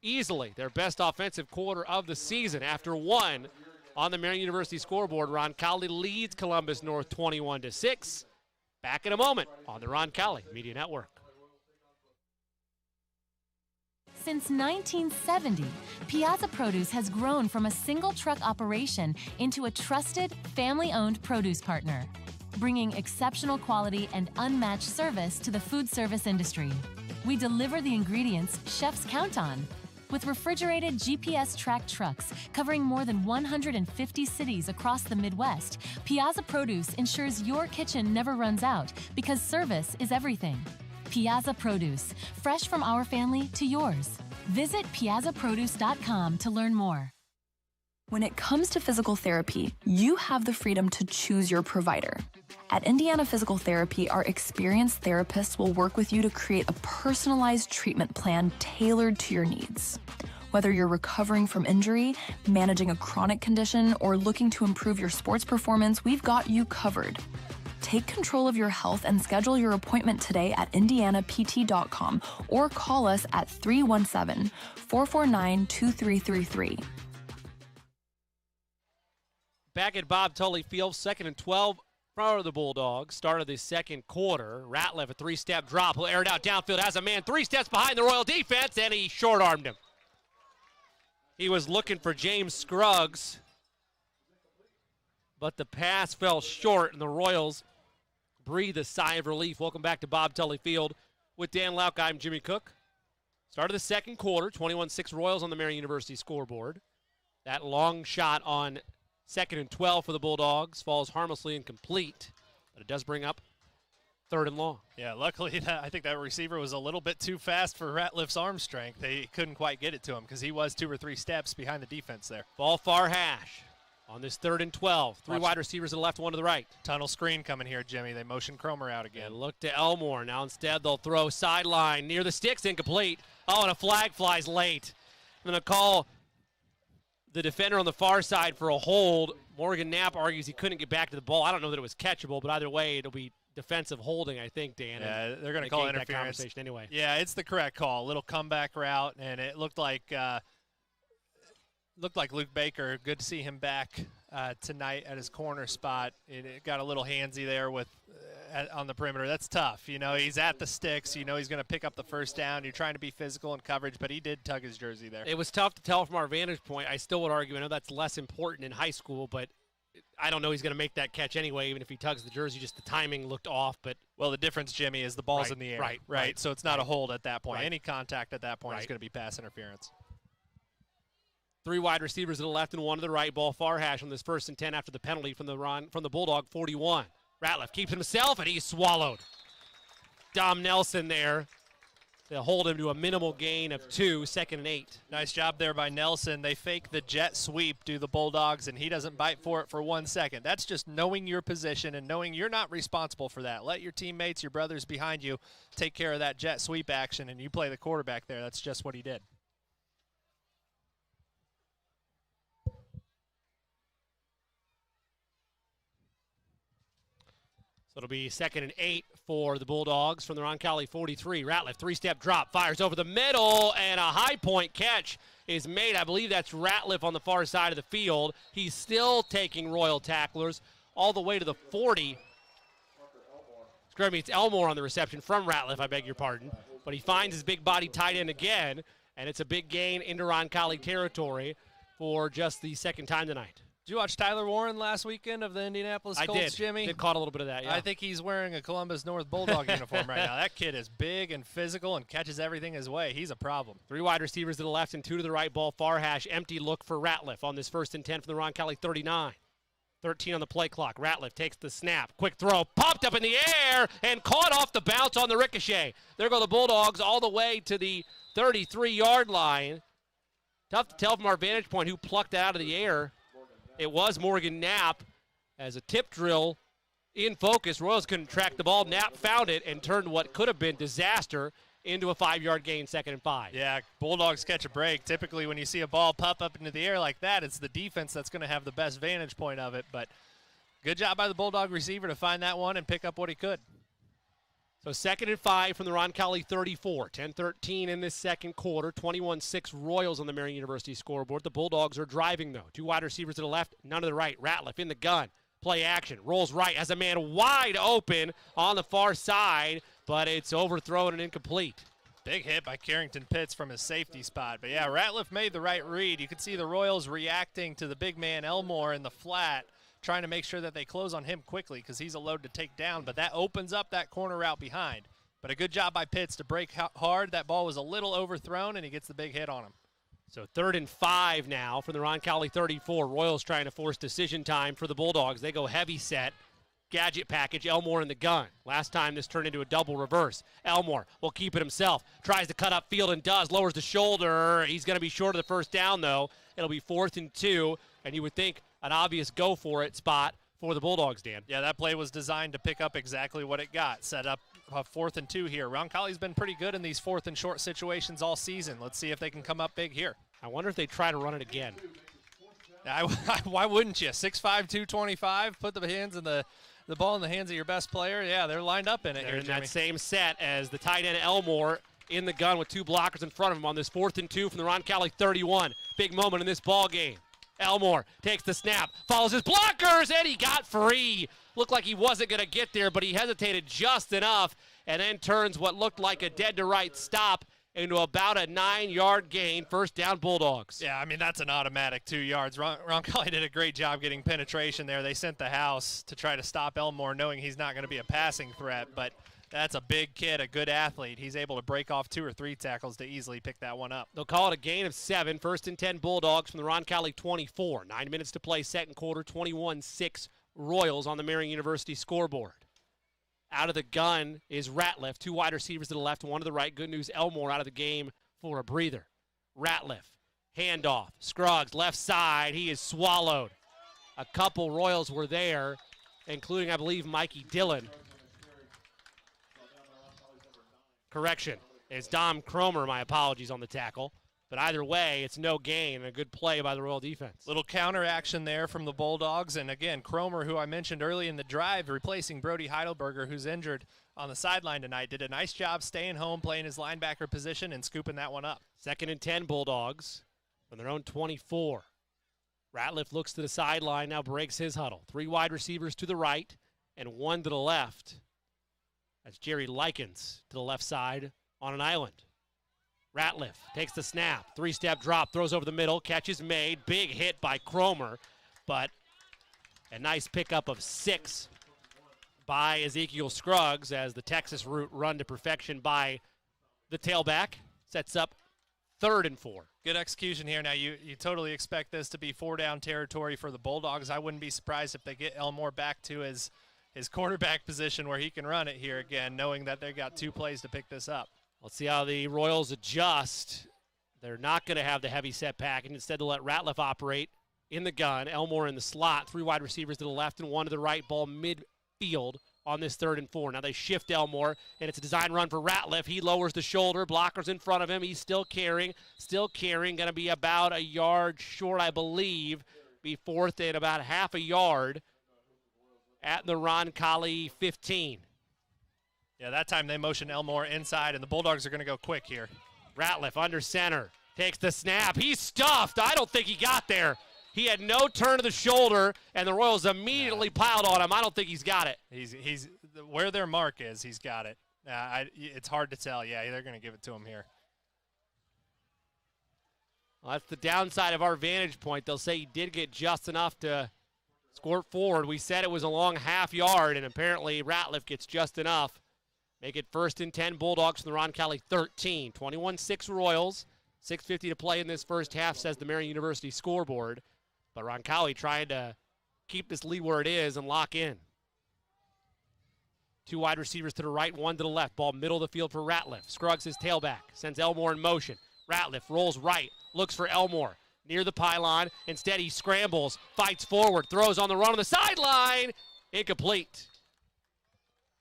Easily their best offensive quarter of the season. After 1 on the Marion University scoreboard, Roncalli leads Columbus North 21-6. Back in a moment on the Roncalli Media Network. Since 1970, Piazza Produce has grown from a single truck operation into a trusted, family-owned produce partner, bringing exceptional quality and unmatched service to the food service industry. We deliver the ingredients chefs count on. With refrigerated GPS-tracked trucks covering more than 150 cities across the Midwest, Piazza Produce ensures your kitchen never runs out because service is everything. Piazza Produce, fresh from our family to yours. Visit piazzaproduce.com to learn more. When it comes to physical therapy, you have the freedom to choose your provider. At Indiana Physical Therapy, our experienced therapists will work with you to create a personalized treatment plan tailored to your needs. Whether you're recovering from injury, managing a chronic condition, or looking to improve your sports performance, we've got you covered. Take control of your health and schedule your appointment today at indianapt.com or call us at 317-449-2333. Back at Bob Tully Field, 2nd and 12 for the Bulldogs. Start of the second quarter. Ratliff, a 3-step drop. He'll air it out downfield. Has a man 3 steps behind the Royal defense, and he short-armed him. He was looking for James Scruggs, but the pass fell short, and the Royals breathe a sigh of relief. Welcome back to Bob Tully Field with Dan Lauk. I'm Jimmy Cook. Start of the second quarter, 21-6 Royals on the Marion University scoreboard. That long shot on 2nd and 12 for the Bulldogs falls harmlessly incomplete, but it does bring up 3rd and long. Yeah, luckily I think that receiver was a little bit too fast for Ratliff's arm strength. They couldn't quite get it to him because he was 2 or 3 steps behind the defense there. Ball far hash on this 3rd and 12. 3 wide receivers to the left, 1 to the right. Tunnel screen coming here, Jimmy. They motion Cromer out again. And look to Elmore. Now instead they'll throw sideline near the sticks, incomplete. Oh, and a flag flies late. I'm going to call the defender on the far side for a hold. Morgan Knapp argues he couldn't get back to the ball. I don't know that it was catchable, but either way, it'll be defensive holding, I think, Dan. Yeah, they're going to call interference. That conversation anyway. Yeah, it's the correct call. A little comeback route, and it looked like Luke Baker. Good to see him back tonight at his corner spot. It got a little handsy there with on the perimeter. That's tough. You know, he's at the sticks. You know he's going to pick up the first down. You're trying to be physical in coverage, but he did tug his jersey there. It was tough to tell from our vantage point. I still would argue, I know that's less important in high school, but I don't know he's going to make that catch anyway, even if he tugs the jersey. Just the timing looked off. But well, the difference, Jimmy, is the ball's in the air. Right. So it's not a hold at that point. Any contact at that point is going to be pass interference. 3 wide receivers to the left and 1 to the right. Ball far hash on this 1st and 10 after the penalty from the Bulldog 41. Ratliff keeps himself, and he's swallowed. Dom Nelson there They'll hold him to a minimal gain of 2, 2nd and 8. Nice job there by Nelson. They fake the jet sweep, do the Bulldogs, and he doesn't bite for it for 1 second. That's just knowing your position and knowing you're not responsible for that. Let your teammates, your brothers behind you, take care of that jet sweep action, and you play the quarterback there. That's just what he did. So it'll be 2nd and 8 for the Bulldogs from the Roncalli 43. Ratliff, 3-step drop, fires over the middle, and a high point catch is made. I believe that's Ratliff on the far side of the field. He's still taking Royal tacklers all the way to the 40. Excuse me, it's Elmore on the reception from Ratliff, I beg your pardon. But he finds his big body tight end again, and it's a big gain into Roncalli territory for just the second time tonight. Did you watch Tyler Warren last weekend of the Indianapolis Colts, I did. Jimmy? Did caught a little bit of that, yeah. I think he's wearing a Columbus North Bulldog uniform right now. That kid is big and physical and catches everything his way. He's a problem. 3 wide receivers to the left and 2 to the right. Ball far hash. Empty look for Ratliff on this 1st and 10 from the Roncalli 39. 13 on the play clock. Ratliff takes the snap. Quick throw. Popped up in the air and caught off the bounce on the ricochet. There go the Bulldogs all the way to the 33-yard line. Tough to tell from our vantage point who plucked that out of the air. It was Morgan Knapp as a tip drill in focus. Royals couldn't track the ball. Knapp found it and turned what could have been disaster into a 5-yard gain, 2nd and 5. Yeah, Bulldogs catch a break. Typically when you see a ball pop up into the air like that, it's the defense that's going to have the best vantage point of it. But good job by the Bulldog receiver to find that one and pick up what he could. So 2nd and 5 from the Roncalli 34. 10-13 in this second quarter. 21-6 Royals on the Marion University scoreboard. The Bulldogs are driving, though. 2 wide receivers to the left, none to the right. Ratliff in the gun. Play action. Rolls right. Has a man wide open on the far side, but it's overthrown and incomplete. Big hit by Carrington Pitts from his safety spot. But, yeah, Ratliff made the right read. You could see the Royals reacting to the big man Elmore in the flat, trying to make sure that they close on him quickly because he's a load to take down. But that opens up that corner route behind. But a good job by Pitts to break hard. That ball was a little overthrown, and he gets the big hit on him. So 3rd and 5 now from the Roncalli 34. Royals trying to force decision time for the Bulldogs. They go heavy set. Gadget package, Elmore in the gun. Last time this turned into a double reverse. Elmore will keep it himself. Tries to cut up field and does. Lowers the shoulder. He's going to be short of the first down, though. It'll be 4th and 2, and you would think an obvious go-for-it spot for the Bulldogs, Dan. Yeah, that play was designed to pick up exactly what it got. Set up a 4th and 2 here. Roncalli's been pretty good in these 4th and short situations all season. Let's see if they can come up big here. I wonder if they try to run it again. Why wouldn't you? 6'5", 225, put the ball in the hands of your best player. Yeah, they're lined up in it. They're here, in Jimmy. that same set as the tight end Elmore in the gun with 2 blockers in front of him on this 4th and 2 from the Roncalli 31. Big moment in this ball game. Elmore takes the snap, follows his blockers, and he got free. Looked like he wasn't going to get there, but he hesitated just enough and then turns what looked like a dead-to-right stop into about a 9-yard gain. 1st down, Bulldogs. Yeah, I mean, that's an automatic 2 yards. Roncalli did a great job getting penetration there. They sent the house to try to stop Elmore, knowing he's not going to be a passing threat, but that's a big kid, a good athlete. He's able to break off 2 or 3 tackles to easily pick that one up. They'll call it a gain of 7. 1st and 10 Bulldogs from the Roncalli 24. 9 minutes to play, second quarter. 21-6 Royals on the Marion University scoreboard. Out of the gun is Ratliff. 2 wide receivers to the left, 1 to the right. Good news, Elmore out of the game for a breather. Ratliff, handoff. Scruggs, left side. He is swallowed. A couple Royals were there, including, I believe, Mikey Dillon. Correction. It's Dom Cromer, my apologies, on the tackle. But either way, it's no gain and a good play by the Royal defense. Little counter action there from the Bulldogs. And again, Cromer, who I mentioned early in the drive, replacing Brody Heidelberger, who's injured on the sideline tonight, did a nice job staying home, playing his linebacker position, and scooping that one up. 2nd and 10 Bulldogs from their own 24. Ratliff looks to the sideline, now breaks his huddle. 3 wide receivers to the right and 1 to the left. That's Jerry Likens to the left side on an island. Ratliff takes the snap, 3-step drop, throws over the middle, catch is made, big hit by Cromer, but a nice pickup of 6 by Ezekiel Scruggs as the Texas route run to perfection by the tailback sets up 3rd and 4. Good execution here. Now, you totally expect this to be 4-down territory for the Bulldogs. I wouldn't be surprised if they get Elmore back to his quarterback position where he can run it here again, knowing that they've got 2 plays to pick this up. Let's see how the Royals adjust. They're not going to have the heavy set package. Instead, they'll let Ratliff operate in the gun. Elmore in the slot. 3 wide receivers to the left and 1 to the right. Ball midfield on this 3rd and 4. Now they shift Elmore, and it's a design run for Ratliff. He lowers the shoulder. Blockers in front of him. He's still carrying. Going to be about a yard short, I believe. Be 4th and about half a yard at the Roncalli 15. Yeah, that time they motion Elmore inside, and the Bulldogs are going to go quick here. Ratliff under center. Takes the snap. He's stuffed. I don't think he got there. He had no turn of the shoulder, and the Royals immediately piled on him. I don't think he's got it. He's where their mark is, he's got it. It's hard to tell. Yeah, they're going to give it to him here. Well, that's the downside of our vantage point. They'll say he did get just enough to squirt forward. We said it was a long half yard, and apparently Ratliff gets just enough. Make it 1st and 10, Bulldogs from the Roncalli 13. 21-6 Royals. 6:50 to play in this first half, says the Marian University scoreboard. But Roncalli trying to keep this lead where it is and lock in. 2 wide receivers to the right, 1 to the left. Ball middle of the field for Ratliff. Scruggs his tailback, sends Elmore in motion. Ratliff rolls right, looks for Elmore. Near the pylon. Instead, he scrambles, fights forward, throws on the run on the sideline. Incomplete.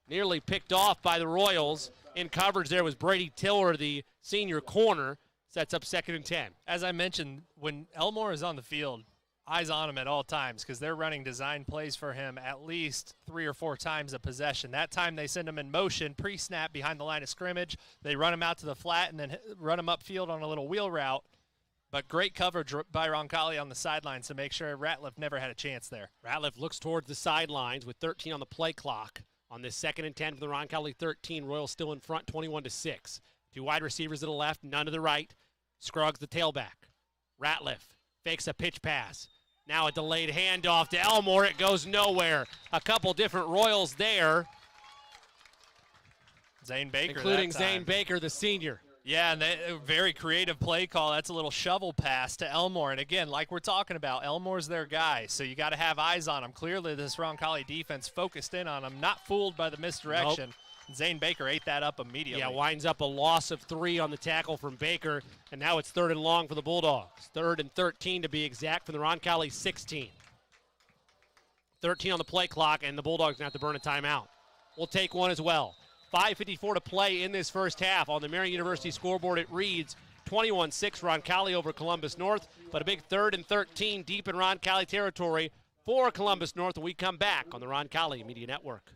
Nearly picked off by the Royals. In coverage there was Brady Tiller, the senior corner. Sets up 2nd and 10. As I mentioned, when Elmore is on the field, eyes on him at all times because they're running design plays for him at least 3 or 4 times a possession. That time they send him in motion, pre-snap behind the line of scrimmage. They run him out to the flat and then run him upfield on a little wheel route. But great coverage by Roncalli on the sidelines to make sure Ratliff never had a chance there. Ratliff looks towards the sidelines with 13 on the play clock. On this 2nd and 10 for the Roncalli 13, Royals still in front 21-6. 2 wide receivers to the left, none to the right. Scruggs the tailback. Ratliff fakes a pitch pass. Now a delayed handoff to Elmore. It goes nowhere. A couple different Royals there. Zane Baker, including Zane Baker, the senior. Yeah, and a very creative play call. That's a little shovel pass to Elmore. And again, like we're talking about, Elmore's their guy, so you got to have eyes on him. Clearly, this Roncalli defense focused in on him, not fooled by the misdirection. Nope. Zane Baker ate that up immediately. Yeah, winds up a loss of 3 on the tackle from Baker, and now it's 3rd and long for the Bulldogs. 3rd and 13 to be exact from the Roncalli 16. 13 on the play clock, and the Bulldogs going to have to burn a timeout. We'll take one as well. 5:54 to play in this first half. On the Marian University scoreboard, it reads 21-6 Roncalli over Columbus North, but a big 3rd and 13 deep in Roncalli territory for Columbus North when we come back on the Roncalli Media Network.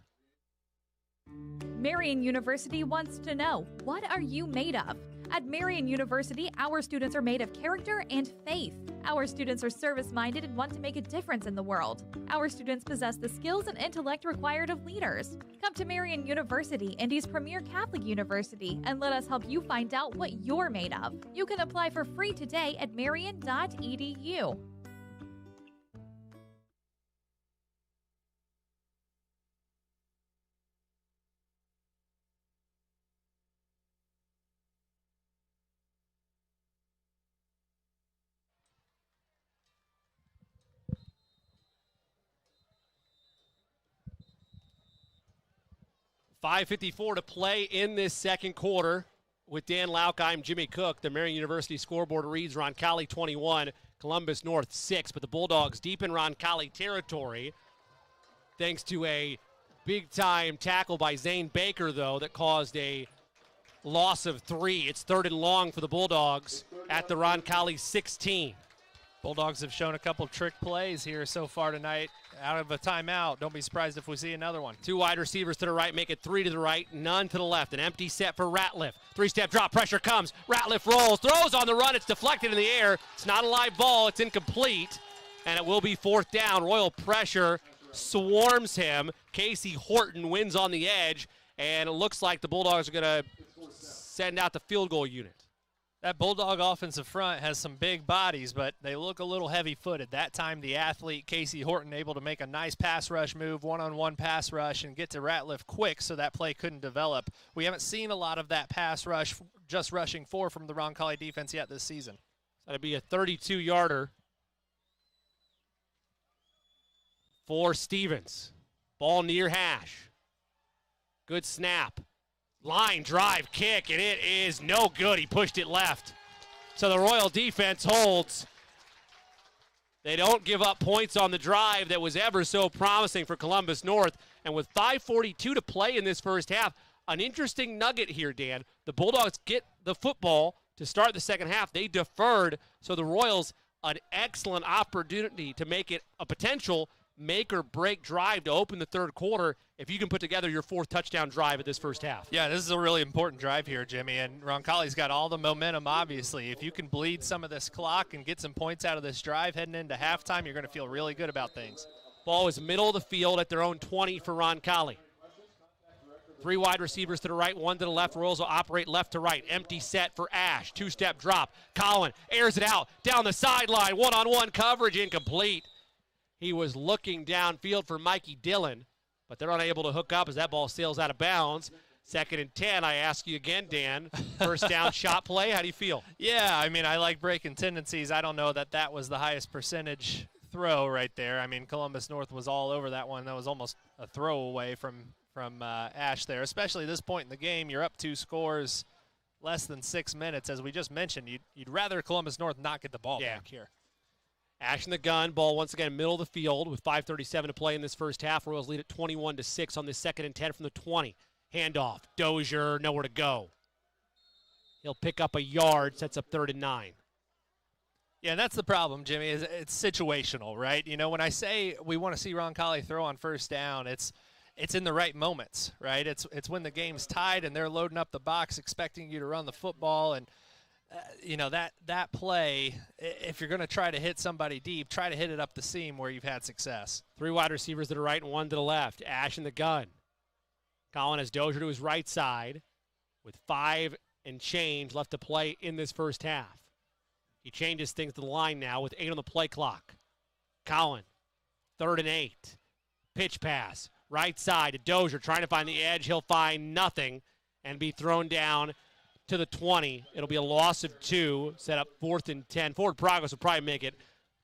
Marian University wants to know, what are you made of? At Marian University, our students are made of character and faith. Our students are service-minded and want to make a difference in the world. Our students possess the skills and intellect required of leaders. Come to Marian University, Indy's premier Catholic university, and let us help you find out what you're made of. You can apply for free today at marian.edu. 5:54 to play in this second quarter. With Dan Lauk, I'm Jimmy Cook. The Marian University scoreboard reads Roncalli 21, Columbus North 6. But the Bulldogs deep in Roncalli territory, thanks to a big-time tackle by Zane Baker, though, that caused a loss of 3. It's 3rd and long for the Bulldogs at the Roncalli 16. Bulldogs have shown a couple trick plays here so far tonight. Out of a timeout, don't be surprised if we see another one. 2 wide receivers to the right, make it 3 to the right, none to the left. An empty set for Ratliff. 3-step drop, pressure comes. Ratliff rolls, throws on the run. It's deflected in the air. It's not a live ball. It's incomplete, and it will be 4th down. Royal pressure swarms him. Casey Horton wins on the edge, and it looks like the Bulldogs are going to send out the field goal unit. That Bulldog offensive front has some big bodies, but they look a little heavy-footed. That time, the athlete, Casey Horton, able to make a nice pass rush move, one-on-one pass rush, and get to Ratliff quick so that play couldn't develop. We haven't seen a lot of that pass rush, just rushing 4 from the Roncalli defense yet this season. That'll be a 32-yarder for Stevens. Ball near hash. Good snap. Line drive kick, and it is no good. He pushed it left. So the Royal defense holds. They don't give up points on the drive that was ever so promising for Columbus North. And with 5:42 to play in this first half, an interesting nugget here, Dan. The Bulldogs get the football to start the second half. They deferred, so the Royals an excellent opportunity to make it a potential make or break drive to open the third quarter if you can put together your fourth touchdown drive at this first half. Yeah, this is a really important drive here, Jimmy, and Roncalli's got all the momentum, obviously. If you can bleed some of this clock and get some points out of this drive heading into halftime, you're going to feel really good about things. Ball is middle of the field at their own 20 for Roncalli. 3 wide receivers to the right, 1 to the left. Royals will operate left to right. Empty set for Ash. 2-step drop. Collin airs it out down the sideline. One-on-one coverage incomplete. He was looking downfield for Mikey Dillon, but they're unable to hook up as that ball sails out of bounds. 2nd and 10, I ask you again, Dan. First down shot play, how do you feel? Yeah, I mean, I like breaking tendencies. I don't know that was the highest percentage throw right there. I mean, Columbus North was all over that one. That was almost a throw away from Ash there, especially this point in the game. You're up 2 scores, less than 6 minutes. As we just mentioned, you'd rather Columbus North not get the ball back here. Ash in the gun, ball once again middle of the field with 5:37 to play in this first half. Royals lead at 21-6 on this 2nd and 10 from the 20. Handoff, Dozier, nowhere to go. He'll pick up a yard, sets up 3rd and 9. Yeah, and that's the problem, Jimmy, is it's situational, right? You know, when I say we want to see Roncalli throw on first down, it's in the right moments, right? It's when the game's tied and they're loading up the box expecting you to run the football, and you know, that play, if you're going to try to hit somebody deep, try to hit it up the seam where you've had success. 3 wide receivers to the right and 1 to the left. Ash in the gun. Collin has Dozier to his right side with 5 and change left to play in this first half. He changes things to the line now with 8 on the play clock. Collin, 3rd and 8. Pitch pass, right side to Dozier, trying to find the edge. He'll find nothing and be thrown down to the 20. It'll be a loss of 2, set up 4th and 10. Forward progress will probably make it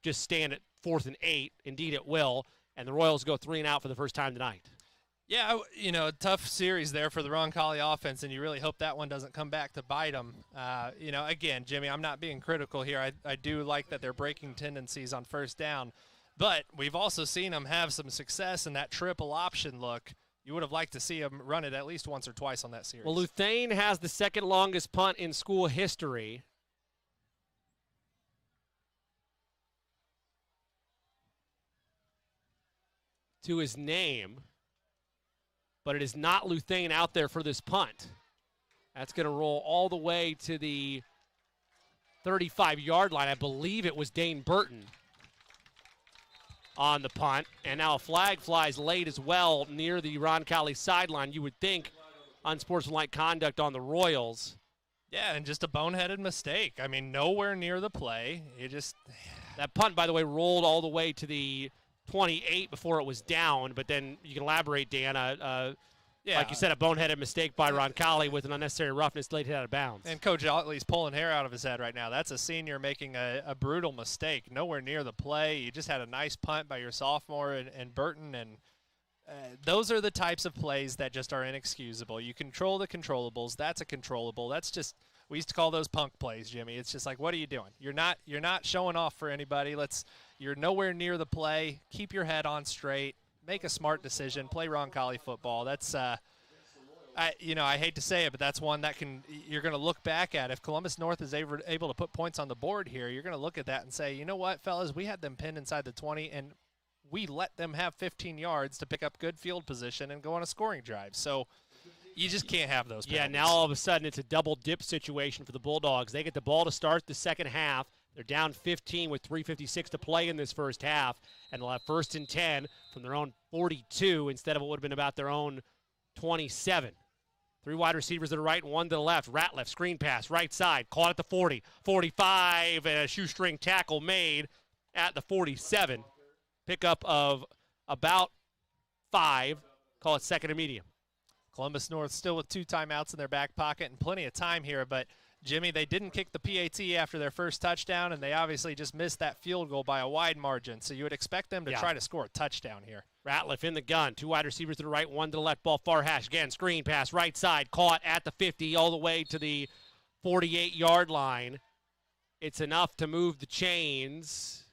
just stand at 4th and 8. Indeed, it will. And the Royals go 3 and out for the first time tonight. Yeah, you know, tough series there for the Roncalli offense, and you really hope that one doesn't come back to bite them. You know, again, Jimmy, I'm not being critical here. I do like that they're breaking tendencies on first down, but we've also seen them have some success in that triple option look. You would have liked to see them run it at least once or twice on that series. Well, Luthane has the 2nd longest punt in school history. To his name, but it is not Luthane out there for this punt. That's going to roll all the way to the 35-yard line. I believe it was Dane Burton on the punt, and now a flag flies late as well near the Roncalli sideline. You would think unsportsmanlike conduct on the Royals. Yeah, and just a boneheaded mistake. I mean, nowhere near the play. That punt, by the way, rolled all the way to the 28 before it was down, but then you can elaborate, Dan. Yeah. Like you said, a boneheaded mistake by Roncalli with an unnecessary roughness late hit out of bounds. And Coach Otley's pulling hair out of his head right now. That's a senior making a brutal mistake. Nowhere near the play. You just had a nice punt by your sophomore and Burton, and those are the types of plays that just are inexcusable. You control the controllables. That's a controllable. That's just, we used to call those punk plays, Jimmy. It's just like, what are you doing? You're not showing off for anybody. You're nowhere near the play. Keep your head on straight. Make a smart decision. Play Roncalli football. That's, I hate to say it, but that's one that you're going to look back at. If Columbus North is able to put points on the board here, you're going to look at that and say, you know what, fellas, we had them pinned inside the 20, and we let them have 15 yards to pick up good field position and go on a scoring drive. So you just can't have those penalties. Yeah, now all of a sudden it's a double dip situation for the Bulldogs. They get the ball to start the second half. They're down 15 with 3:56 to play in this first half, and they'll have 1st and 10 from their own 42 instead of what would have been about their own 27. 3 wide receivers to the right and 1 to the left. Ratliff, screen pass, right side, caught at the 40, 45, and a shoestring tackle made at the 47. Pickup of about 5, call it 2nd and medium. Columbus North still with 2 timeouts in their back pocket and plenty of time here, but Jimmy, they didn't kick the PAT after their first touchdown, and they obviously just missed that field goal by a wide margin. So you would expect them to try to score a touchdown here. Ratliff in the gun. 2 wide receivers to the right, 1 to the left. Ball far hash. Again, screen pass, right side. Caught at the 50 all the way to the 48-yard line. It's enough to move the chains.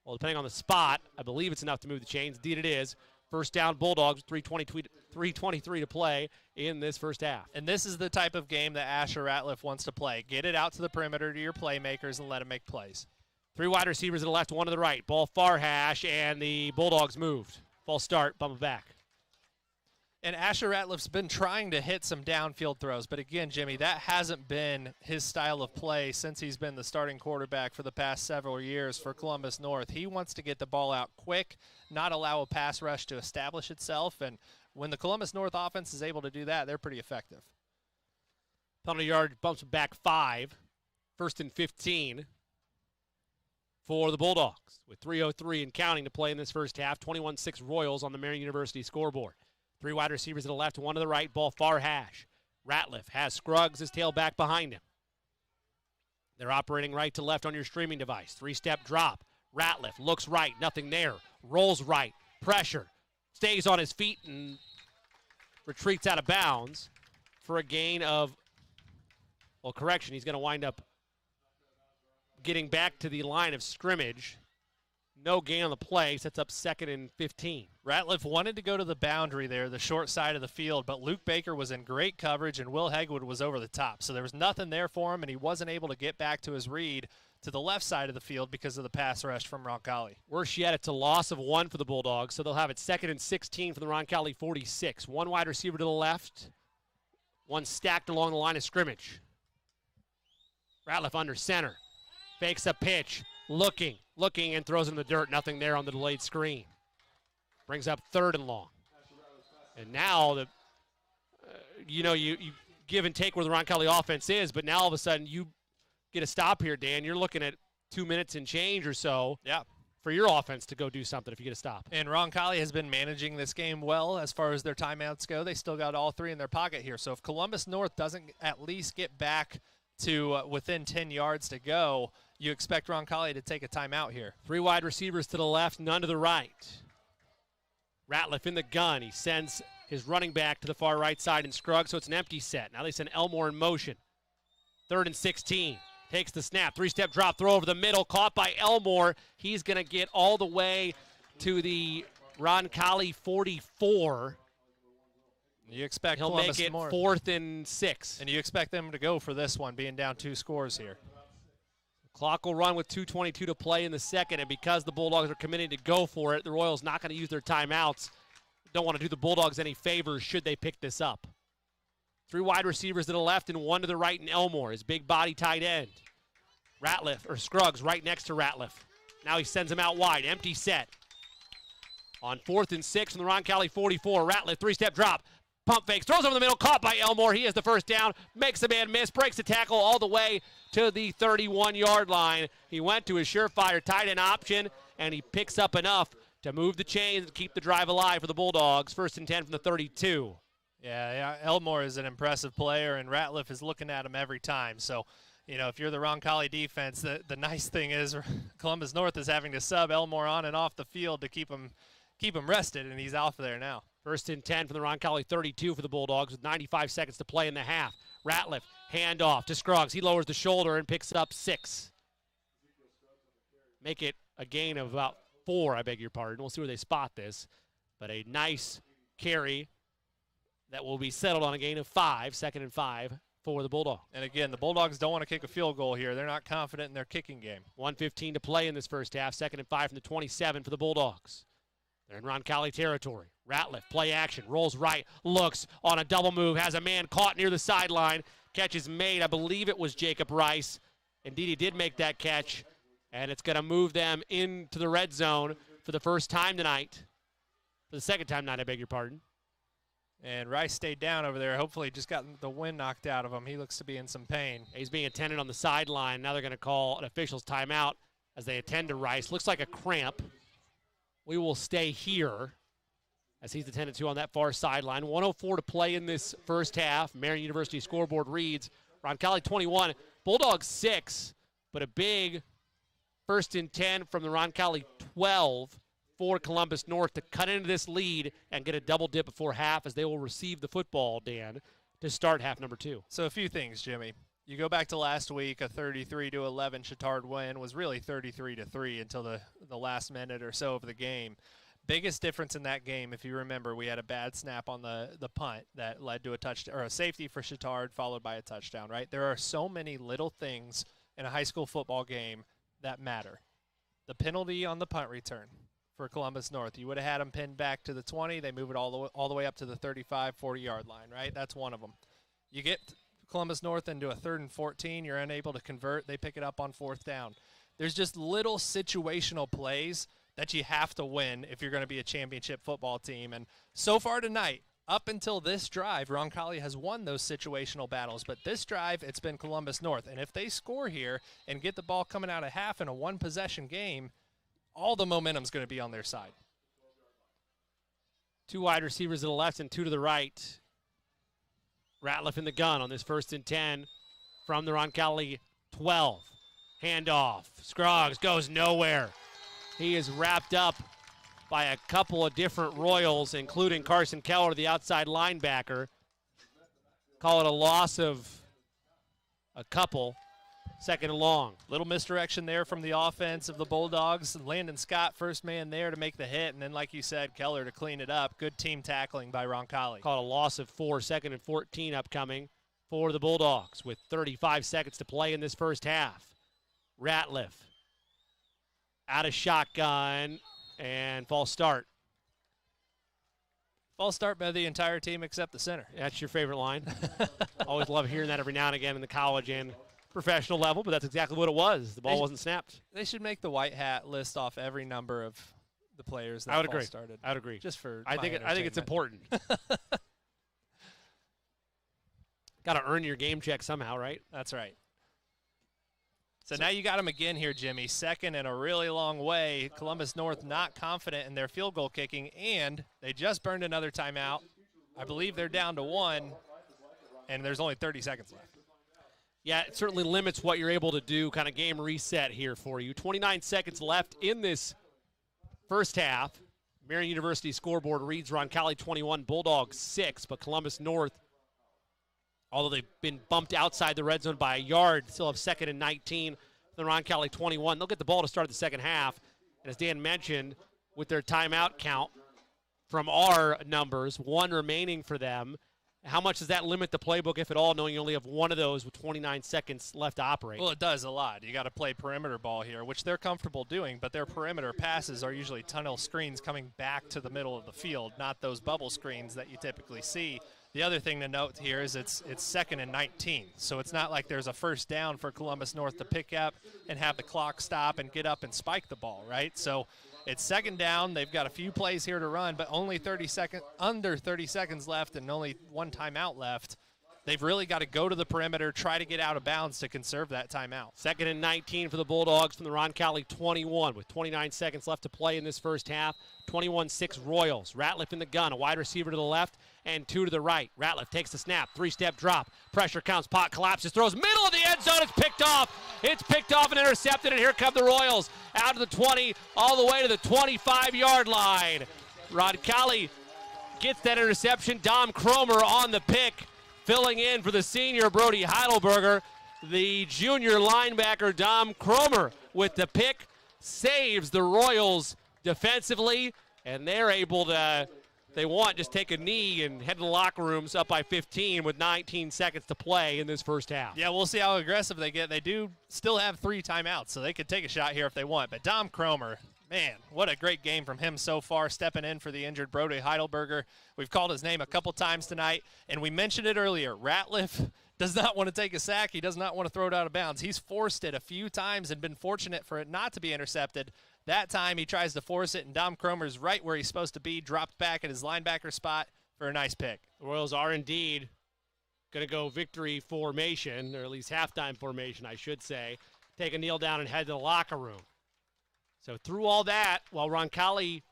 Well, depending on the spot, I believe it's enough to move the chains. Indeed it is. First down, Bulldogs, 3:23 to play in this first half. And this is the type of game that Asher Ratliff wants to play. Get it out to the perimeter to your playmakers and let them make plays. 3 wide receivers to the left, 1 to the right. Ball far hash, and the Bulldogs moved. False start, bump it back. And Asher Ratliff's been trying to hit some downfield throws, but again, Jimmy, that hasn't been his style of play since he's been the starting quarterback for the past several years for Columbus North. He wants to get the ball out quick, not allow a pass rush to establish itself, and when the Columbus North offense is able to do that, they're pretty effective. Penalty yard bumps it back 5. First and 15 for the Bulldogs with 3:03 and counting to play in this first half. 21-6 Royals on the Marion University scoreboard. 3 wide receivers to the left, 1 to the right. Ball far hash. Ratliff has Scruggs, his tailback behind him. They're operating right to left on your streaming device. 3-step drop. Ratliff looks right, nothing there. Rolls right, pressure. Stays on his feet and retreats out of bounds for a gain of, well, correction, he's going to wind up getting back to the line of scrimmage. No gain on the play, sets up 2nd and 15. Ratliff wanted to go to the boundary there, the short side of the field, but Luke Baker was in great coverage and Will Hegwood was over the top. So there was nothing there for him, and he wasn't able to get back to his read to the left side of the field because of the pass rush from Roncalli. Worse yet, it's a loss of 1 for the Bulldogs, so they'll have it 2nd and 16 for the Roncalli 46. 1 wide receiver to the left, 1 stacked along the line of scrimmage. Ratliff under center, fakes a pitch, looking, and throws it in the dirt. Nothing there on the delayed screen. Brings up 3rd and long. And now, you give and take where the Roncalli offense is, but now all of a sudden you get a stop here, Dan. You're looking at 2 minutes and change or so for your offense to go do something if you get a stop. And Roncalli has been managing this game well as far as their timeouts go. They still got all 3 in their pocket here. So if Columbus North doesn't at least get back to within 10 yards to go, you expect Roncalli to take a timeout here. 3 wide receivers to the left, none to the right. Ratliff in the gun. He sends his running back to the far right side and Scruggs, so it's an empty set. Now they send Elmore in motion. 3rd and 16. Takes the snap. 3-step drop, throw over the middle, caught by Elmore. He's going to get all the way to the Roncalli 44. You expect He'll Columbus make it North. 4th and 6. And you expect them to go for this one, being down 2 scores here. Clock will run with 2:22 to play in the second, and because the Bulldogs are committing to go for it, the Royals not going to use their timeouts. Don't want to do the Bulldogs any favors should they pick this up. 3 wide receivers to the left and 1 to the right in Elmore, his big body tight end. Scruggs right next to Ratliff. Now he sends him out wide, empty set. On 4th and 6 from the Roncalli 44, Ratliff 3-step drop. Pump fakes, throws over the middle, caught by Elmore. He has the first down, makes the man miss, breaks the tackle all the way to the 31-yard line. He went to his surefire tight end option, and he picks up enough to move the chains and keep the drive alive for the Bulldogs. 1st and 10 from the 32. Yeah, Elmore is an impressive player, and Ratliff is looking at him every time. So, if you're the Roncalli defense, the nice thing is Columbus North is having to sub Elmore on and off the field to keep him rested, and he's off there now. 1st and 10 from the Roncalli 32 for the Bulldogs with 95 seconds to play in the half. Ratliff, handoff to Scruggs. He lowers the shoulder and picks up 6. Make it a gain of about 4, I beg your pardon. We'll see where they spot this. But a nice carry that will be settled on a gain of 5, 2nd and 5 for the Bulldogs. And again, the Bulldogs don't want to kick a field goal here. They're not confident in their kicking game. 1:15 to play in this first half. 2nd and 5 from the 27 for the Bulldogs. They're in Roncalli territory. Ratliff, play action, rolls right, looks on a double move, has a man caught near the sideline. Catch is made. I believe it was Jacob Rice. Indeed, he did make that catch, and it's going to move them into the red zone for the first time tonight. For the second time tonight, I beg your pardon. And Rice stayed down over there. Hopefully just got the wind knocked out of him. He looks to be in some pain. He's being attended on the sideline. Now they're going to call an official's timeout as they attend to Rice. Looks like a cramp. We will stay here as he's attended to on that far sideline. 1:04 to play in this first half. Marion University scoreboard reads Roncalli 21, Bulldogs 6, but a big 1st and 10 from the Roncalli 12. for Columbus North to cut into this lead and get a double dip before half as they will receive the football, Dan, to start half number 2. So a few things, Jimmy. You go back to last week, a 33-11 Chittard win was really 33-3 until the last minute or so of the game. Biggest difference in that game, if you remember, we had a bad snap on the punt that led to a touchdown or a safety for Chittard followed by a touchdown, right? There are so many little things in a high school football game that matter. The penalty on the punt return for Columbus North. You would have had them pinned back to the 20. They move it all the way up to the 35, 40-yard line, right? That's one of them. You get Columbus North into a 3rd and 14. You're unable to convert. They pick it up on 4th down. There's just little situational plays that you have to win if you're going to be a championship football team. And so far tonight, up until this drive, Roncalli has won those situational battles. But this drive, it's been Columbus North. And if they score here and get the ball coming out of half in a one-possession game, all the momentum's going to be on their side. 2 wide receivers to the left and 2 to the right. Ratliff in the gun on this 1st and 10 from the Roncalli 12. Handoff. Scroggs goes nowhere. He is wrapped up by a couple of different Royals, including Carson Keller, the outside linebacker. Call it a loss of a couple. 2nd and long. Little misdirection there from the offense of the Bulldogs. Landon Scott, first man there to make the hit, and then, like you said, Keller to clean it up. Good team tackling by Roncalli. Call it a loss of 4, 2nd and 14 upcoming for the Bulldogs with 35 seconds to play in this first half. Ratliff out of shotgun and false start. False start by the entire team except the center. That's your favorite line. Always love hearing that every now and again in the college and professional level, but that's exactly what it was. The ball wasn't snapped. They should make the white hat list off every number of the players that I would false agree. started. I would agree. Just for I think it's important. Got to earn your game check somehow, right? That's right. So now you got them again here, Jimmy. 2nd and a really long way. Columbus North not confident in their field goal kicking, and they just burned another timeout. I believe they're down to 1, and there's only 30 seconds left. Yeah, it certainly limits what you're able to do, kind of game reset here for you. 29 seconds left in this first half. Marion University scoreboard reads Roncalli 21, Bulldogs 6, but Columbus North, although they've been bumped outside the red zone by a yard, still have 2nd and 19. The Roncalli 21. They'll get the ball to start the second half. And as Dan mentioned, with their timeout count from our numbers, 1 remaining for them, how much does that limit the playbook, if at all, knowing you only have 1 of those with 29 seconds left to operate? Well, it does a lot. You got to play perimeter ball here, which they're comfortable doing, but their perimeter passes are usually tunnel screens coming back to the middle of the field, not those bubble screens that you typically see. The other thing to note here is it's 2nd and 19, so it's not like there's a first down for Columbus North to pick up and have the clock stop and get up and spike the ball, right? So it's 2nd down. They've got a few plays here to run, but only under 30 seconds left and only 1 timeout left. They've really got to go to the perimeter, try to get out of bounds to conserve that timeout. 2nd and 19 for the Bulldogs from the Roncalli 21 with 29 seconds left to play in this first half. 21-6 Royals. Ratliff in the gun, a wide receiver to the left and 2 to the right. Ratliff takes the snap, 3-step drop. Pressure counts, pot collapses, throws middle of the end zone. It's picked off. It's picked off and intercepted, and here come the Royals. Out to the 20, all the way to the 25-yard line. Roncalli gets that interception. Dom Cromer on the pick. Filling in for the senior Brody Heidelberger, the junior linebacker Dom Cromer with the pick, saves the Royals defensively, and they're able to, just take a knee and head to the locker rooms up by 15 with 19 seconds to play in this first half. Yeah, we'll see how aggressive they get. They do still have 3 timeouts, so they could take a shot here if they want. But Dom Cromer, man, what a great game from him so far, stepping in for the injured Brody Heidelberger. We've called his name a couple times tonight, and we mentioned it earlier. Ratliff does not want to take a sack. He does not want to throw it out of bounds. He's forced it a few times and been fortunate for it not to be intercepted. That time he tries to force it, and Dom Cromer's right where he's supposed to be, dropped back at his linebacker spot for a nice pick. The Royals are indeed going to go victory formation, or at least halftime formation, I should say. Take a kneel down and head to the locker room. So through all that, while Roncalli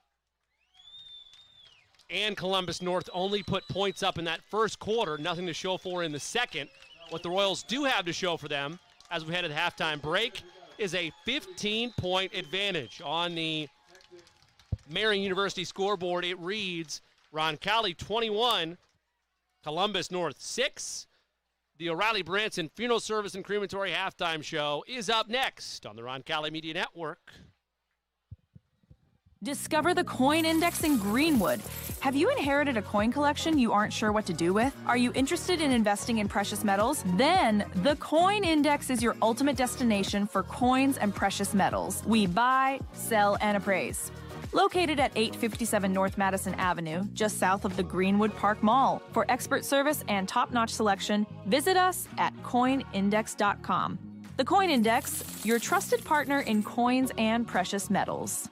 and Columbus North only put points up in that first quarter, nothing to show for in the second, what the Royals do have to show for them as we head to the halftime break is a 15-point advantage on the Marion University scoreboard, it reads Roncalli 21, Columbus North 6. The O'Reilly Branson Funeral Service and Crematory halftime show is up next on the Roncalli Media Network. Discover the Coin Index in Greenwood. Have you inherited a coin collection you aren't sure what to do with? Are you interested in investing in precious metals? Then the Coin Index is your ultimate destination for coins and precious metals. We buy, sell, and appraise. Located at 857 North Madison Avenue, just south of the Greenwood Park Mall. For expert service and top-notch selection, visit us at coinindex.com. The Coin Index, your trusted partner in coins and precious metals.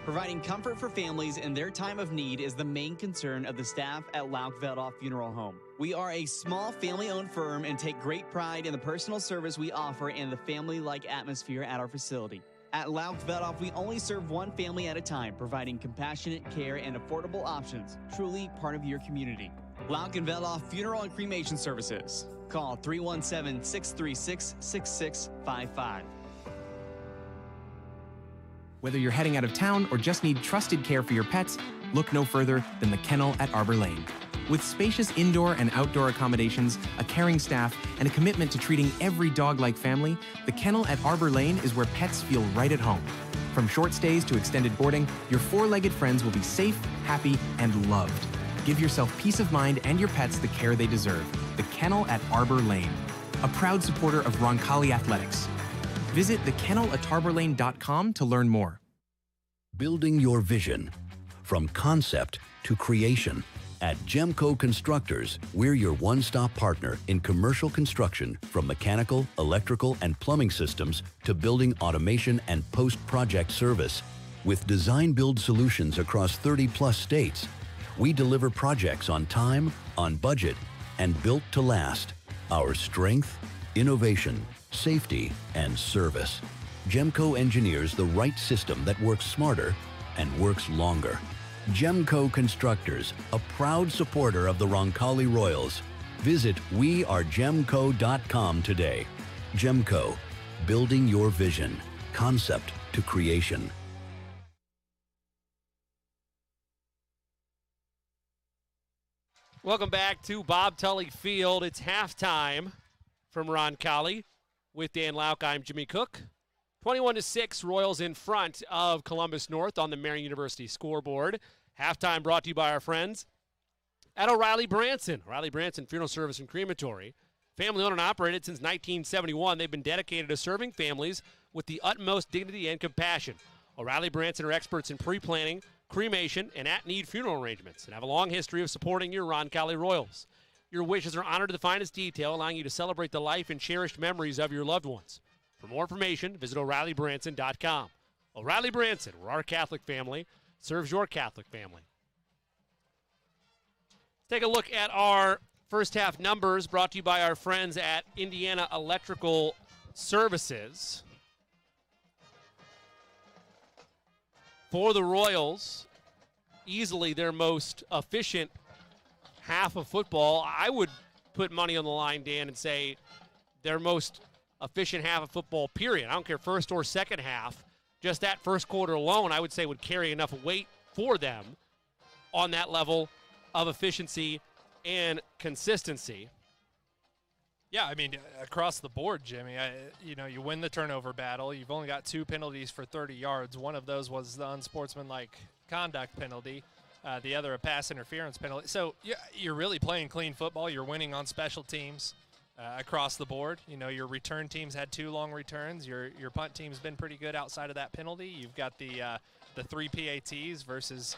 Providing comfort for families in their time of need is the main concern of the staff at Lauk Veldoff Funeral Home. We are a small family-owned firm and take great pride in the personal service we offer and the family-like atmosphere at our facility. At Lauk Veldoff, we only serve one family at a time, providing compassionate care and affordable options, truly part of your community. Lauk and Veldoff Funeral and Cremation Services. Call 317-636-6655. Whether you're heading out of town or just need trusted care for your pets, look no further than the Kennel at Arbor Lane. With spacious indoor and outdoor accommodations, a caring staff, and a commitment to treating every dog like family, the Kennel at Arbor Lane is where pets feel right at home. From short stays to extended boarding, your four-legged friends will be safe, happy, and loved. Give yourself peace of mind and your pets the care they deserve. The Kennel at Arbor Lane, a proud supporter of Roncalli Athletics. Visit thekennelattarborlane.com to learn more. Building your vision. From concept to creation. At Gemco Constructors, we're your one-stop partner in commercial construction, from mechanical, electrical, and plumbing systems to building automation and post-project service. With design-build solutions across 30-plus states, we deliver projects on time, on budget, and built to last. Our strength, innovation, safety, and service. Gemco engineers the right system that works smarter and works longer. Gemco Constructors, a proud supporter of the Roncalli Royals. Visit wearegemco.com today. Gemco, building your vision, concept to creation. Welcome back to Bob Tully Field. It's halftime from Roncalli. With Dan Lauk, I'm Jimmy Cook. 21-6, Royals in front of Columbus North on the Marion University scoreboard. Halftime brought to you by our friends at O'Reilly Branson. O'Reilly Branson Funeral Service and Crematory. Family owned and operated since 1971. They've been dedicated to serving families with the utmost dignity and compassion. O'Reilly Branson are experts in pre-planning, cremation, and at-need funeral arrangements and have a long history of supporting your Roncalli Royals. Your wishes are honored to the finest detail, allowing you to celebrate the life and cherished memories of your loved ones. For more information, visit O'ReillyBranson.com. O'Reilly Branson, where our Catholic family serves your Catholic family. Let's take a look at our first half numbers brought to you by our friends at Indiana Electrical Services. For the Royals, easily their most efficient half of football. I would put money on the line, Dan, and say their most efficient half of football, period. I don't care first or second half. Just that first quarter alone, I would say, would carry enough weight for them on that level of efficiency and consistency. Yeah, I mean, across the board, Jimmy, you win the turnover battle. You've only got 2 penalties for 30 yards. One of those was the unsportsmanlike conduct penalty. The other, a pass interference penalty. So you're really playing clean football. You're winning on special teams across the board. You know, your return teams had 2 long returns. Your punt team's been pretty good outside of that penalty. You've got the 3 PATs versus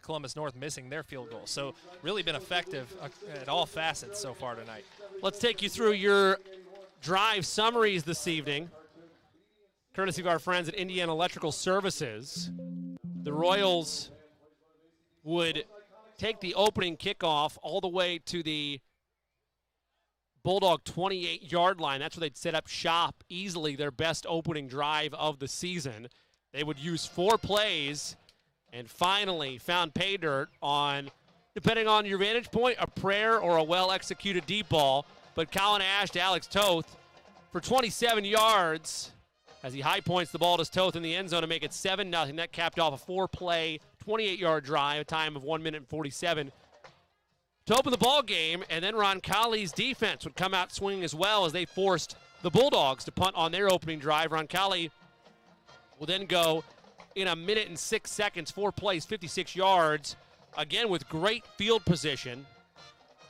Columbus North missing their field goal. So really been effective at all facets so far tonight. Let's take you through your drive summaries this evening, courtesy of our friends at Indiana Electrical Services. The Royals would take the opening kickoff all the way to the Bulldog 28-yard line. That's where they'd set up shop, easily their best opening drive of the season. They would use 4 plays and finally found pay dirt on, depending on your vantage point, a prayer or a well-executed deep ball. But Colin Ash to Alex Toth for 27 yards as he high points the ball to Toth in the end zone to make it 7-0. That capped off a 4-play, 28-yard drive, a time of 1 minute and 47 to open the ball game. And then Roncalli's defense would come out swinging as well as they forced the Bulldogs to punt on their opening drive. Roncalli will then go in 1 minute and 6 seconds, 4 plays, 56 yards, again with great field position.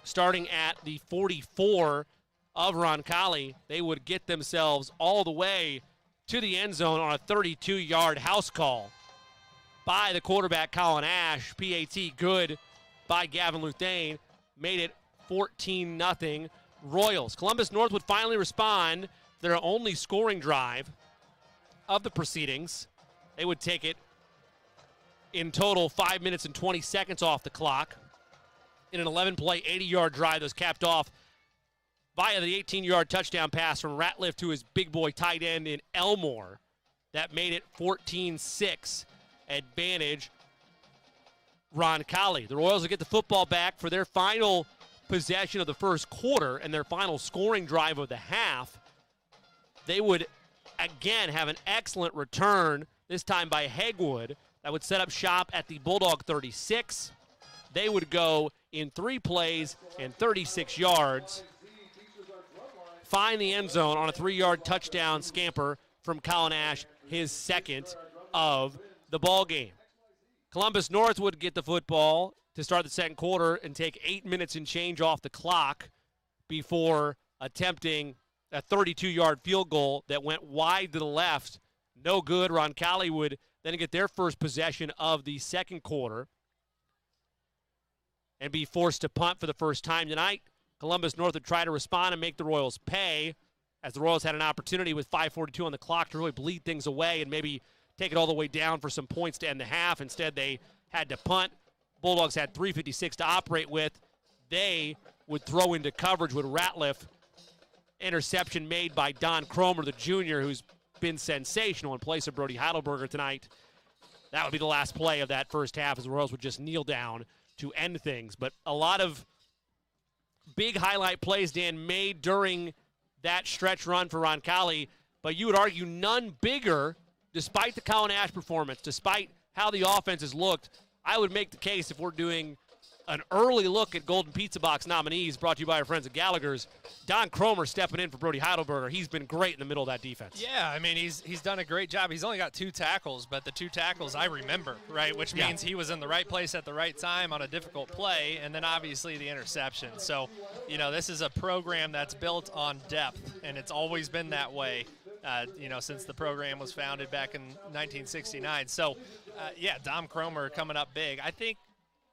Starting at the 44 of Roncalli, they would get themselves all the way to the end zone on a 32-yard house call by the quarterback, Colin Ash. PAT good by Gavin Luthane. Made it 14-0 Royals. Columbus North would finally respond. Their only scoring drive of the proceedings. They would take it in total 5 minutes and 20 seconds off the clock in an 11-play, 80-yard drive that was capped off via the 18-yard touchdown pass from Ratliff to his big boy tight end in Elmore. That made it 14-6 advantage Roncalli. The Royals will get the football back for their final possession of the first quarter and their final scoring drive of the half. They would again have an excellent return, this time by Hegwood, that would set up shop at the Bulldog 36. They would go in 3 plays and 36 yards, find the end zone on a 3-yard touchdown scamper from Colin Ash, his second of the ball game. Columbus North would get the football to start the second quarter and take 8 minutes and change off the clock before attempting a 32-yard field goal that went wide to the left. No good. Roncalli would then get their first possession of the second quarter and be forced to punt for the first time tonight. Columbus North would try to respond and make the Royals pay, as the Royals had an opportunity with 5:42 on the clock to really bleed things away and maybe take it all the way down for some points to end the half. Instead, they had to punt. Bulldogs had 3:56 to operate with. They would throw into coverage with Ratliff. Interception made by Don Cromer, the junior, who's been sensational in place of Brody Heidelberger tonight. That would be the last play of that first half, as the Royals would just kneel down to end things. But a lot of big highlight plays, Dan, made during that stretch run for Roncalli, but you would argue none bigger, despite the Colin Ash performance, despite how the offense has looked. I would make the case, if we're doing an early look at Golden Pizza Box nominees brought to you by our friends at Gallagher's, Don Cromer stepping in for Brody Heidelberger. He's been great in the middle of that defense. Yeah, I mean, he's done a great job. He's only got 2 tackles, but the 2 tackles I remember, right, which means he was in the right place at the right time on a difficult play, and then obviously the interception. So, you know, this is a program that's built on depth, and it's always been that way, you know, since the program was founded back in 1969. So, yeah, Dom Cromer coming up big. I think,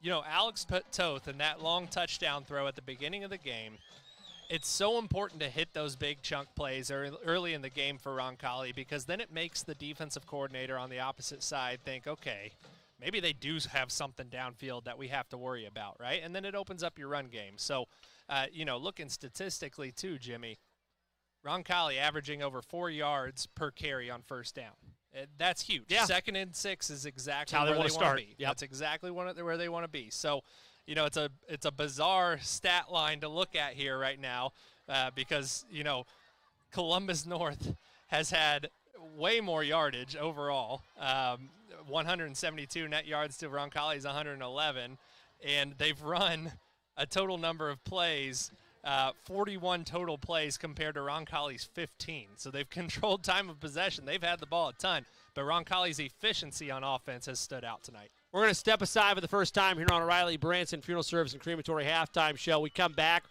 you know, Alex Toth and that long touchdown throw at the beginning of the game, it's so important to hit those big chunk plays early in the game for Roncalli, because then it makes the defensive coordinator on the opposite side think, okay, maybe they do have something downfield that we have to worry about, right? And then it opens up your run game. So, you know, looking statistically too, Jimmy, Roncalli averaging over 4 yards per carry on first down. That's huge. Yeah. 2nd and 6 is exactly where they want to be. Yep. That's exactly where they want to be. So, you know, it's a bizarre stat line to look at here right now, because, you know, Columbus North has had way more yardage overall, 172 net yards to Roncalli's 111, and they've run a total number of plays, 41 total plays compared to Roncalli's 15. So they've controlled time of possession. They've had the ball a ton, but Roncalli's efficiency on offense has stood out tonight. We're going to step aside for the first time here on O'Reilly Branson Funeral Service and Crematory Halftime Show. We come back,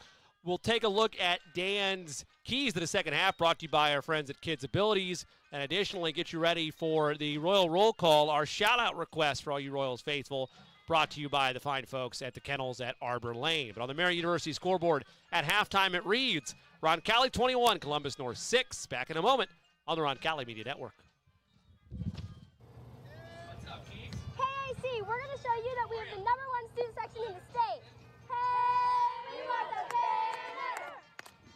we'll take a look at Dan's keys to the second half, brought to you by our friends at Kids Abilities, and additionally get you ready for the Royal Roll Call, our shout-out request for all you Royals faithful, brought to you by the fine folks at the Kennels at Arbor Lane. But on the Marian University scoreboard at halftime, it reads Roncalli 21, Columbus North 6. Back in a moment on the Roncalli Media Network. Hey, we're going to show you that we have the #1 student section in the state. Hey, we want the banner!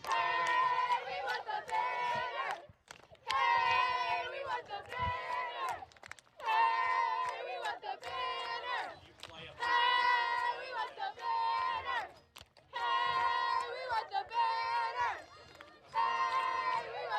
Hey, we want the banner! Hey, we want the banner! Hey, we want the banner! Hey, we want the banner! Hey, we want the banner! Hey, we want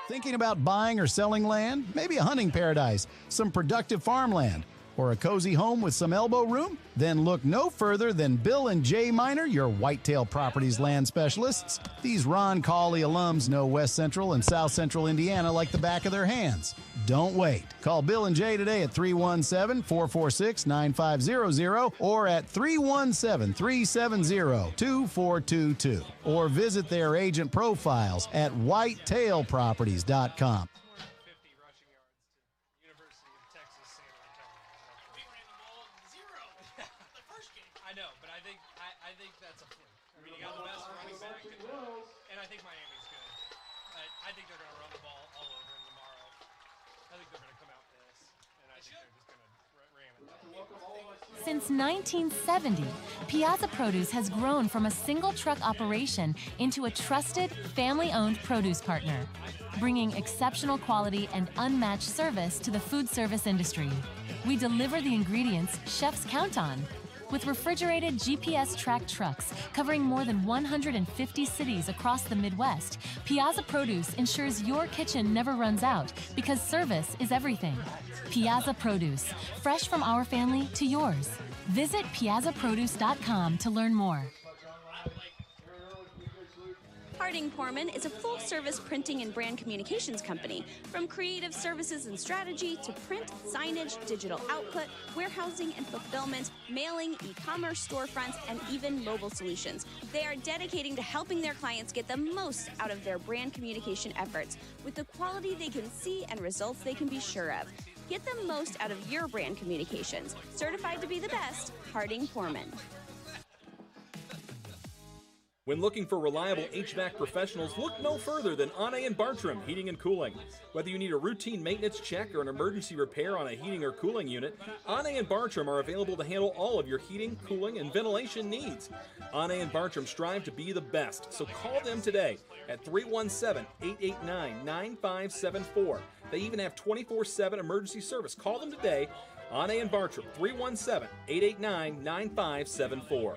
Thinking about buying or selling land? Maybe a hunting paradise, some productive farmland, or a cozy home with some elbow room? Then look no further than Bill and Jay Miner, your Whitetail Properties land specialists. These Roncalli alums know West Central and South Central Indiana like the back of their hands. Don't wait. Call Bill and Jay today at 317-446-9500 or at 317-370-2422 or visit their agent profiles at whitetailproperties.com. I know, but I think that's a fluke. I mean, you got the best running back, and I think Miami's good. I think they're going to run the ball all over them tomorrow. I think they're going to come out this, and I think they're just going to ram it. Since 1970, Piazza Produce has grown from a single truck operation into a trusted, family-owned produce partner, bringing exceptional quality and unmatched service to the food service industry. We deliver the ingredients chefs count on. With refrigerated GPS-tracked trucks covering more than 150 cities across the Midwest, Piazza Produce ensures your kitchen never runs out because service is everything. Piazza Produce, fresh from our family to yours. Visit piazzaproduce.com to learn more. Harding Porman is a full-service printing and brand communications company. From creative services and strategy to print, signage, digital output, warehousing and fulfillment, mailing, e-commerce storefronts, and even mobile solutions. They are dedicating to helping their clients get the most out of their brand communication efforts with the quality they can see and results they can be sure of. Get the most out of your brand communications. Certified to be the best, Harding Porman. When looking for reliable HVAC professionals, look no further than Anne and Bartram Heating and Cooling. Whether you need a routine maintenance check or an emergency repair on a heating or cooling unit, Anne and Bartram are available to handle all of your heating, cooling, and ventilation needs. Anne and Bartram strive to be the best, so call them today at 317-889-9574. They even have 24/7 emergency service. Call them today, Anne and Bartram, 317-889-9574.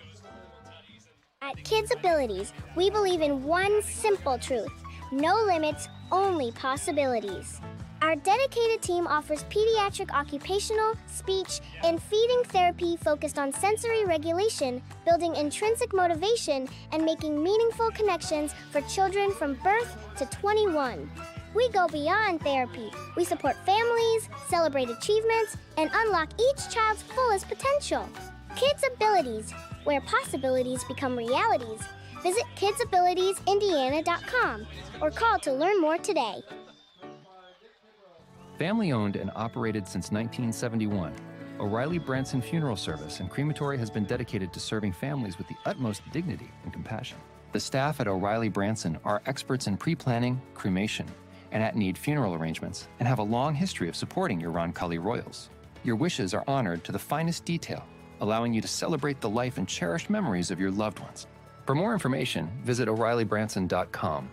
At Kids Abilities, we believe in one simple truth: no limits, only possibilities. Our dedicated team offers pediatric occupational, speech, and feeding therapy focused on sensory regulation, building intrinsic motivation, and making meaningful connections for children from birth to 21. We go beyond therapy. We support families, celebrate achievements, and unlock each child's fullest potential. Kids Abilities, where possibilities become realities. Visit kidsabilitiesindiana.com or call to learn more today. Family owned and operated since 1971, O'Reilly Branson Funeral Service and Crematory has been dedicated to serving families with the utmost dignity and compassion. The staff at O'Reilly Branson are experts in pre-planning, cremation, and at-need funeral arrangements and have a long history of supporting your Roncalli Royals. Your wishes are honored to the finest detail, allowing you to celebrate the life and cherished memories of your loved ones. For more information, visit O'ReillyBranson.com.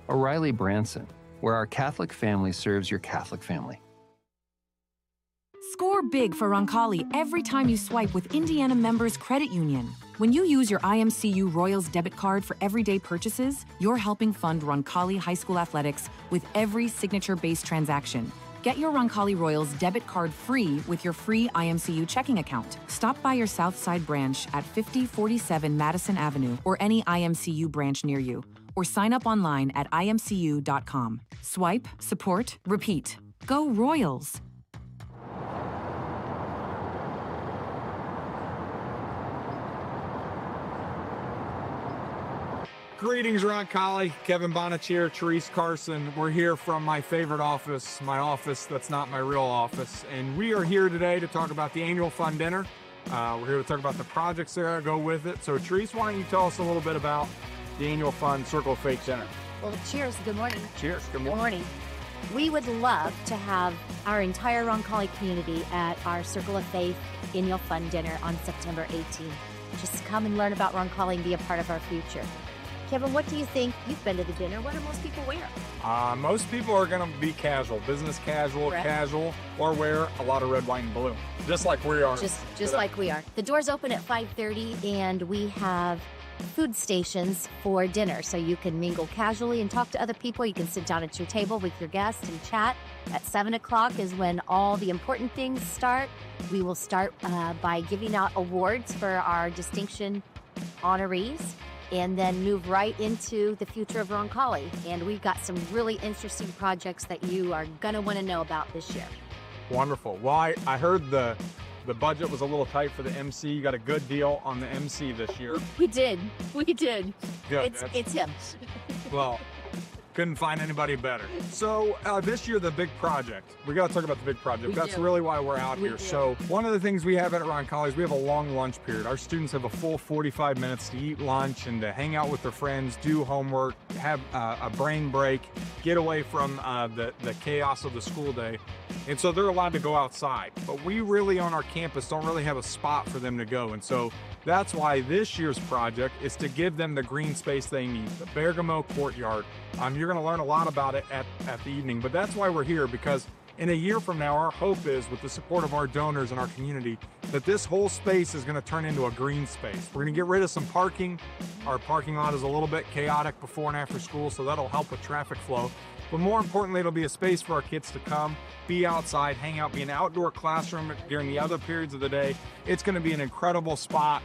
O'Reilly Branson, where our Catholic family serves your Catholic family. Score big for Roncalli every time you swipe with Indiana Members Credit Union. When you use your IMCU Royals debit card for everyday purchases, you're helping fund Roncalli High School athletics with every signature-based transaction. Get your Roncalli Royals debit card free with your free IMCU checking account. Stop by your Southside branch at 5047 Madison Avenue or any IMCU branch near you, or sign up online at imcu.com. Swipe, support, repeat. Go Royals! Greetings, Roncalli. Kevin Bonich here, Therese Carson. We're here from my favorite office, my office that's not my real office. And we are here today to talk about the annual fund dinner. We're here to talk about the projects that go with it. So, Therese, why don't you tell us a little bit about the annual fund Circle of Faith dinner? Well, cheers. Good morning. Cheers. Good morning. Good morning. We would love to have our entire Roncalli community at our Circle of Faith annual fund dinner on September 18th. Just come and learn about Roncalli and be a part of our future. Kevin, what do you think? You've been to the dinner. What do most people wear? Most people are going to be casual, business casual, Correct. Casual, or wear a lot of red, white, and blue, just like we are. Just like we are. The doors open at 5:30, and we have food stations for dinner, so you can mingle casually and talk to other people. You can sit down at your table with your guests and chat. At 7 o'clock is when all the important things start. We will start by giving out awards for our distinction honorees, and then move right into the future of Roncalli. And we've got some really interesting projects that you are going to want to know about this year. Wonderful. Well, I heard the budget was a little tight for the MC. You got a good deal on the MC this year. We did. Good. It's him. Well, couldn't find anybody better. So this year, the big project. We got to talk about the big project. That's really why we're out here. So one of the things we have at Roncalli is we have a long lunch period. Our students have a full 45 minutes to eat lunch and to hang out with their friends, do homework, have a brain break, get away from the chaos of the school day. And so they're allowed to go outside. But we really on our campus don't really have a spot for them to go. And so that's why this year's project is to give them the green space they need, the Bergamo courtyard. You're going to learn a lot about it at the evening, but that's why we're here, because in a year from now, our hope is, with the support of our donors and our community, that this whole space is going to turn into a green space. We're going to get rid of some parking. Our parking lot is a little bit chaotic before and after school, so that'll help with traffic flow. But more importantly, it'll be a space for our kids to come, be outside, hang out, be an outdoor classroom during the other periods of the day. It's going to be an incredible spot.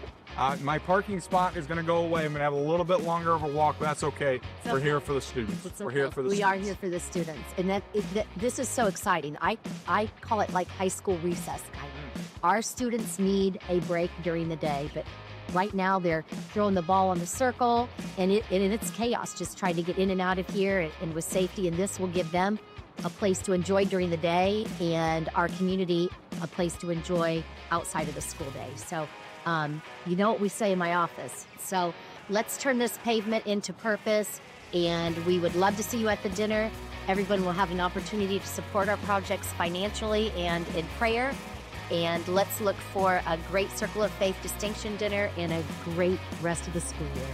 My parking spot is going to go away. I'm going to have a little bit longer of a walk, but that's okay. We're here for the students. We're here for the students. We are here for the students. And this is so exciting. I call it like high school recess kind of. Our students need a break during the day, but right now they're throwing the ball on the circle, and it's chaos just trying to get in and out of here and with safety. And this will give them a place to enjoy during the day, and our community a place to enjoy outside of the school day. So you know what we say in my office. So let's turn this pavement into purpose, and we would love to see you at the dinner. Everyone will have an opportunity to support our projects financially and in prayer. And let's look for a great Circle of Faith distinction dinner and a great rest of the school year.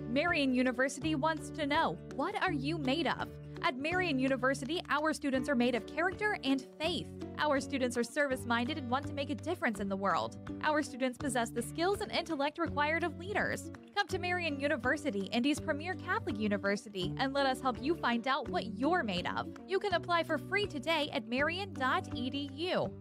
Marian University wants to know, what are you made of? At Marian University, our students are made of character and faith. Our students are service-minded and want to make a difference in the world. Our students possess the skills and intellect required of leaders. Come to Marian University, Indy's premier Catholic university, and let us help you find out what you're made of. You can apply for free today at marian.edu.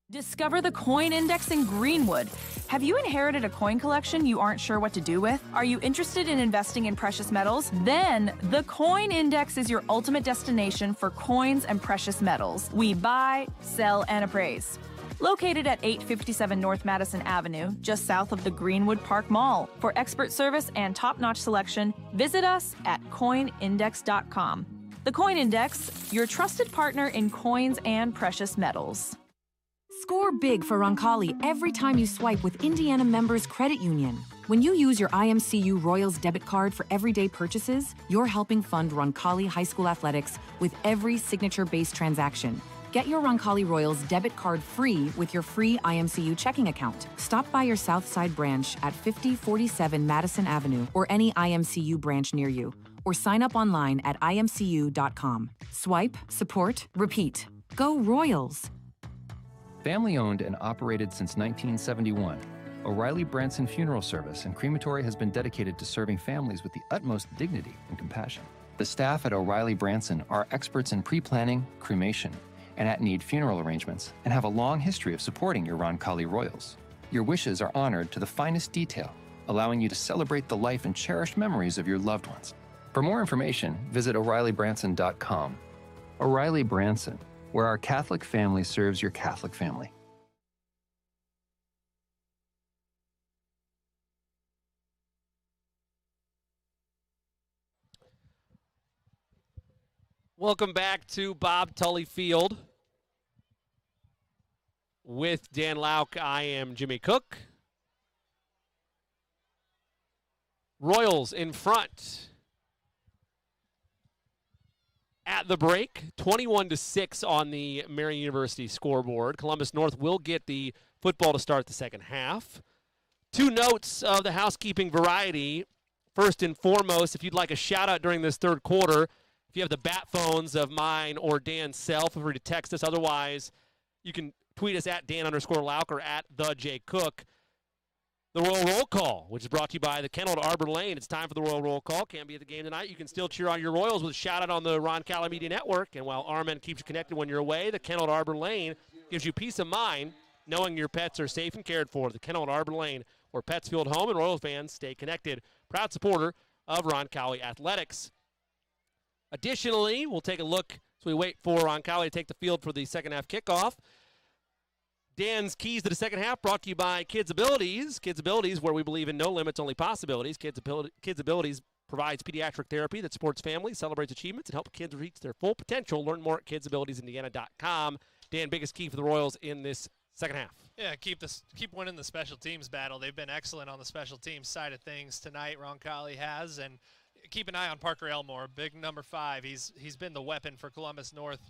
Discover the Coin Index in Greenwood. Have you inherited a coin collection you aren't sure what to do with? Are you interested in investing in precious metals? Then the Coin Index is your ultimate destination for coins and precious metals. We buy, sell, and appraise. Located at 857 North Madison Avenue, just south of the Greenwood Park Mall. For expert service and top-notch selection, visit us at coinindex.com. The Coin Index, your trusted partner in coins and precious metals. Score big for Roncalli every time you swipe with Indiana Members Credit Union. When you use your IMCU Royals debit card for everyday purchases, you're helping fund Roncalli High School athletics with every signature-based transaction. Get your Roncalli Royals debit card free with your free IMCU checking account. Stop by your Southside branch at 5047 Madison Avenue or any IMCU branch near you, or sign up online at imcu.com. Swipe, support, repeat. Go Royals! Family owned and operated since 1971, O'Reilly Branson Funeral Service and Crematory has been dedicated to serving families with the utmost dignity and compassion. The staff at O'Reilly Branson are experts in pre-planning, cremation, and at-need funeral arrangements, and have a long history of supporting your Roncalli Royals. Your wishes are honored to the finest detail, allowing you to celebrate the life and cherished memories of your loved ones. For more information, visit O'ReillyBranson.com. O'Reilly Branson, where our Catholic family serves your Catholic family. Welcome back to Bob Tully Field with Dan Lauk. I am Jimmy Cook. Royals in front at the break, 21-6 on the Marian University scoreboard. Columbus North will get the football to start the second half. 2 notes of the housekeeping variety. First and foremost, if you'd like a shout-out during this third quarter, if you have the bat phones of mine or Dan's cell, feel free to text us. Otherwise, you can tweet us at Dan_Lauk or at TheJCook. The Royal Roll Call, which is brought to you by the Kennel at Arbor Lane. It's time for the Royal Roll Call. Can't be at the game tonight. You can still cheer on your Royals with a shout-out on the Roncalli Media Network. And while Armen keeps you connected when you're away, the Kennel at Arbor Lane gives you peace of mind knowing your pets are safe and cared for. The Kennel at Arbor Lane, where pets feel at home and Royals fans stay connected. Proud supporter of Roncalli Athletics. Additionally, we'll take a look as we wait for Roncalli to take the field for the second half kickoff. Dan's keys to the second half brought to you by Kids Abilities. Kids Abilities, where we believe in no limits, only possibilities. Kids Abilities provides pediatric therapy that supports families, celebrates achievements, and helps kids reach their full potential. Learn more at kidsabilitiesindiana.com. Dan, biggest key for the Royals in this second half. Yeah, keep winning the special teams battle. They've been excellent on the special teams side of things tonight. Roncalli has, and keep an eye on Parker Elmore, big number 5. He's been the weapon for Columbus North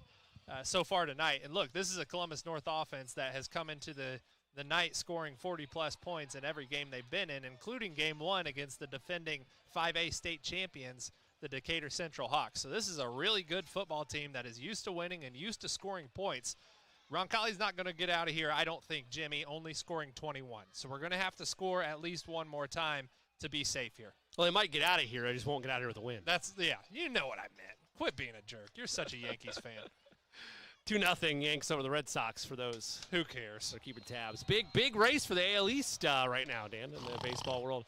so far tonight. And look, this is a Columbus North offense that has come into the night scoring 40-plus points in every game they've been in, including Game 1 against the defending 5A state champions, the Decatur Central Hawks. So this is a really good football team that is used to winning and used to scoring points. Roncalli's not going to get out of here, I don't think, Jimmy, only scoring 21. So we're going to have to score at least one more time to be safe here. Well, they might get out of here. I just won't get out of here with a win. Yeah, you know what I meant. Quit being a jerk. You're such a Yankees fan. 2-0 Yanks over the Red Sox for those. Who cares? They're keeping tabs. Big race for the AL East right now, Dan, in the baseball world.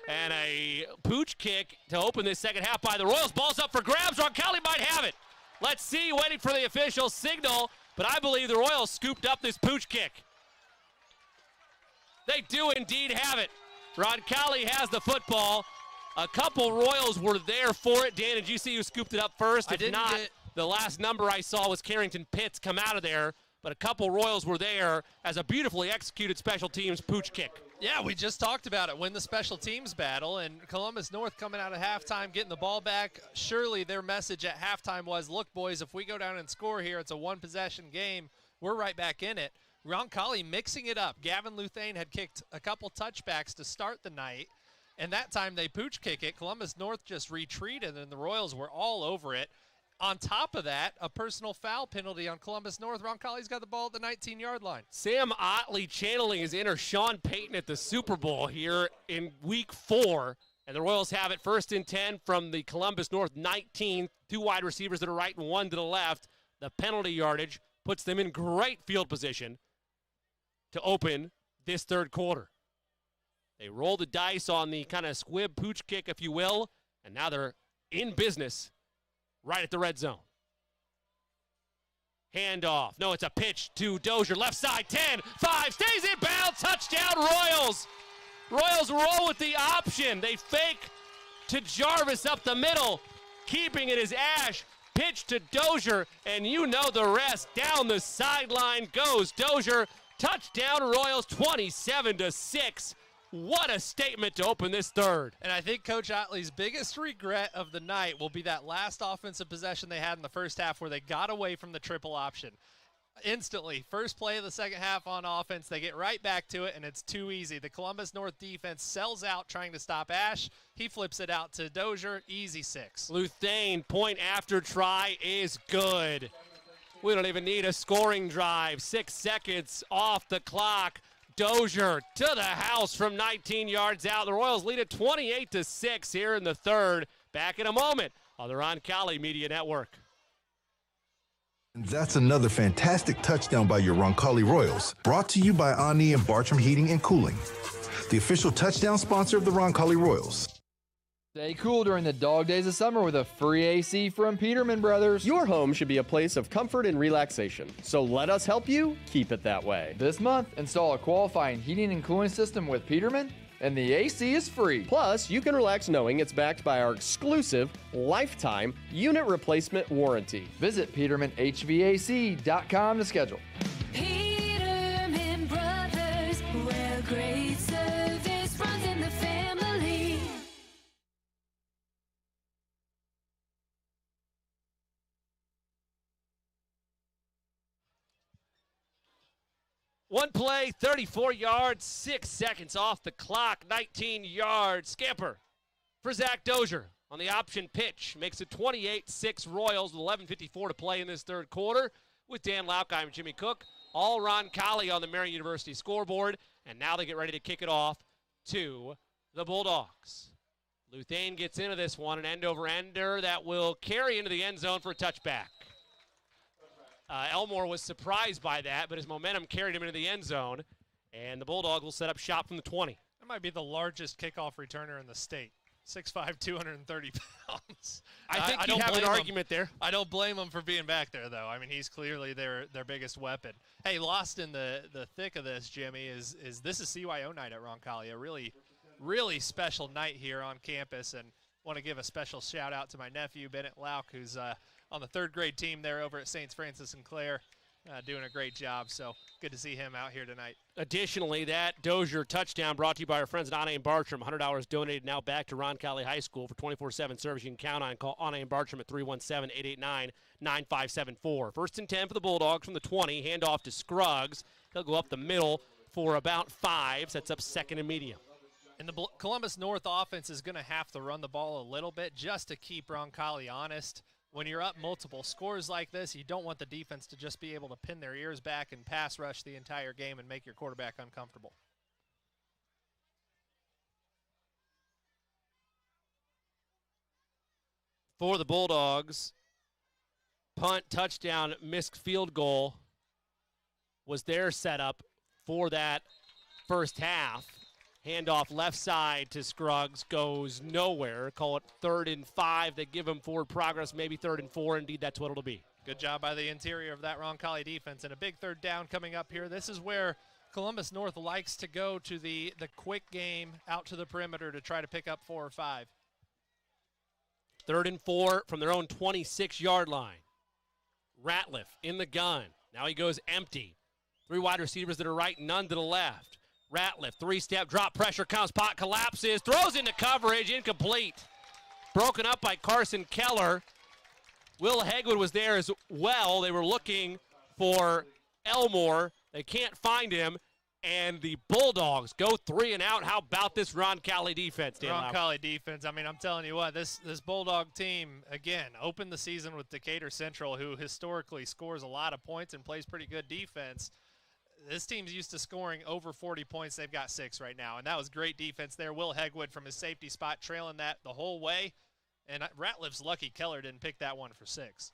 And a pooch kick to open this second half by the Royals. Ball's up for grabs. Roncalli might have it. Let's see, waiting for the official signal. But I believe the Royals scooped up this pooch kick. They do indeed have it. Roncalli has the football. A couple Royals were there for it. Dan, did you see who scooped it up first? If not, the last number I saw was Carrington Pitts come out of there. But a couple Royals were there as a beautifully executed special teams pooch kick. Yeah, we just talked about it. Win the special teams battle, and Columbus North coming out of halftime, getting the ball back. Surely their message at halftime was, look, boys, if we go down and score here, it's a one-possession game. We're right back in it. Roncalli mixing it up. Gavin Luthane had kicked a couple touchbacks to start the night, and that time they pooch kick it. Columbus North just retreated, and the Royals were all over it. On top of that, a personal foul penalty on Columbus North. Roncalli's got the ball at the 19-yard line. Sam Otley channeling his inner Sean Payton at the Super Bowl here in Week 4. And the Royals have it 1st and 10 from the Columbus North 19. 2 wide receivers to the right and 1 to the left. The penalty yardage puts them in great field position to open this third quarter. They roll the dice on the kind of squib pooch kick, if you will, and now they're in business right at the red zone. Handoff. No, it's a pitch to Dozier. Left side, 10, 5, stays in bounds. Touchdown, Royals. Royals roll with the option. They fake to Jarvis up the middle. Keeping it is Ash. Pitch to Dozier, and you know the rest. Down the sideline goes Dozier. Touchdown, Royals, 27-6. What a statement to open this third. And I think Coach Otley's biggest regret of the night will be that last offensive possession they had in the first half where they got away from the triple option. Instantly, first play of the second half on offense, they get right back to it, and it's too easy. The Columbus North defense sells out trying to stop Ash. He flips it out to Dozier, easy 6. Luthane, point after try is good. We don't even need a scoring drive. 6 seconds off the clock. Dozier to the house from 19 yards out. The Royals lead it 28-6 here in the third. Back in a moment on the Roncalli Media Network. And that's another fantastic touchdown by your Roncalli Royals. Brought to you by Ani and Bartram Heating and Cooling, the official touchdown sponsor of the Roncalli Royals. Stay cool during the dog days of summer with a free AC from Peterman Brothers. Your home should be a place of comfort and relaxation, so let us help you keep it that way. This month, install a qualifying heating and cooling system with Peterman, and the AC is free. Plus, you can relax knowing it's backed by our exclusive lifetime unit replacement warranty. Visit PetermanHVAC.com to schedule. Peterman Brothers, where great service runs in the family. One play, 34 yards, 6 seconds off the clock, 19 yards. Scamper for Zach Dozier on the option pitch. Makes it 28-6 Royals with 11:54 to play in this third quarter. With Dan Lauk, I'm Jimmy Cook. All Roncalli on the Marian University scoreboard. And now they get ready to kick it off to the Bulldogs. Luthane gets into this one, an end-over-ender that will carry into the end zone for a touchback. Elmore was surprised by that, but his momentum carried him into the end zone, and the Bulldogs will set up shop from the 20. That might be the largest kickoff returner in the state. 6'5", 230 pounds. I think you have an argument there. I don't blame him for being back there, though. I mean, he's clearly their biggest weapon. Hey, lost in the thick of this, Jimmy, is this is CYO night at Roncalli, a really special night here on campus, and want to give a special shout-out to my nephew, Bennett Lauk, who's on the third grade team there over at St. Francis and Clare, doing a great job. So good to see him out here tonight. Additionally, that Dozier touchdown brought to you by our friends at Anna and Bartram. $100 donated now back to Roncalli High School for 24/7 service you can count on. Call Anna and Bartram at 317-889-9574. First and 10 for the Bulldogs from the 20. Handoff to Scruggs. He'll go up the middle for about 5. Sets up second and medium. And the Columbus North offense is going to have to run the ball a little bit just to keep Roncalli honest. When you're up multiple scores like this, you don't want the defense to just be able to pin their ears back and pass rush the entire game and make your quarterback uncomfortable. For the Bulldogs, punt, touchdown, missed field goal was their setup for that first half. Handoff left side to Scruggs, goes nowhere. Call it 3rd and 5. They give him forward progress, maybe 3rd and 4. Indeed, that's what it'll be. Good job by the interior of that Roncalli defense. And a big third down coming up here. This is where Columbus North likes to go to the quick game out to the perimeter to try to pick up 4 or 5. 3rd and 4 from their own 26-yard line. Ratliff in the gun. Now he goes empty. 3 wide receivers to the right, none to the left. Ratliff, 3-step drop, pressure comes, pot collapses, throws into coverage, incomplete. Broken up by Carson Keller. Will Hegwood was there as well. They were looking for Elmore. They can't find him, and the Bulldogs go 3 and out. How about this Roncalli defense, Dan Lau? Roncalli defense, I mean, I'm telling you what, this Bulldog team, again, opened the season with Decatur Central, who historically scores a lot of points and plays pretty good defense. This team's used to scoring over 40 points. They've got 6 right now, and that was great defense there. Will Hegwood from his safety spot trailing that the whole way, and Ratliff's lucky Keller didn't pick that one for 6.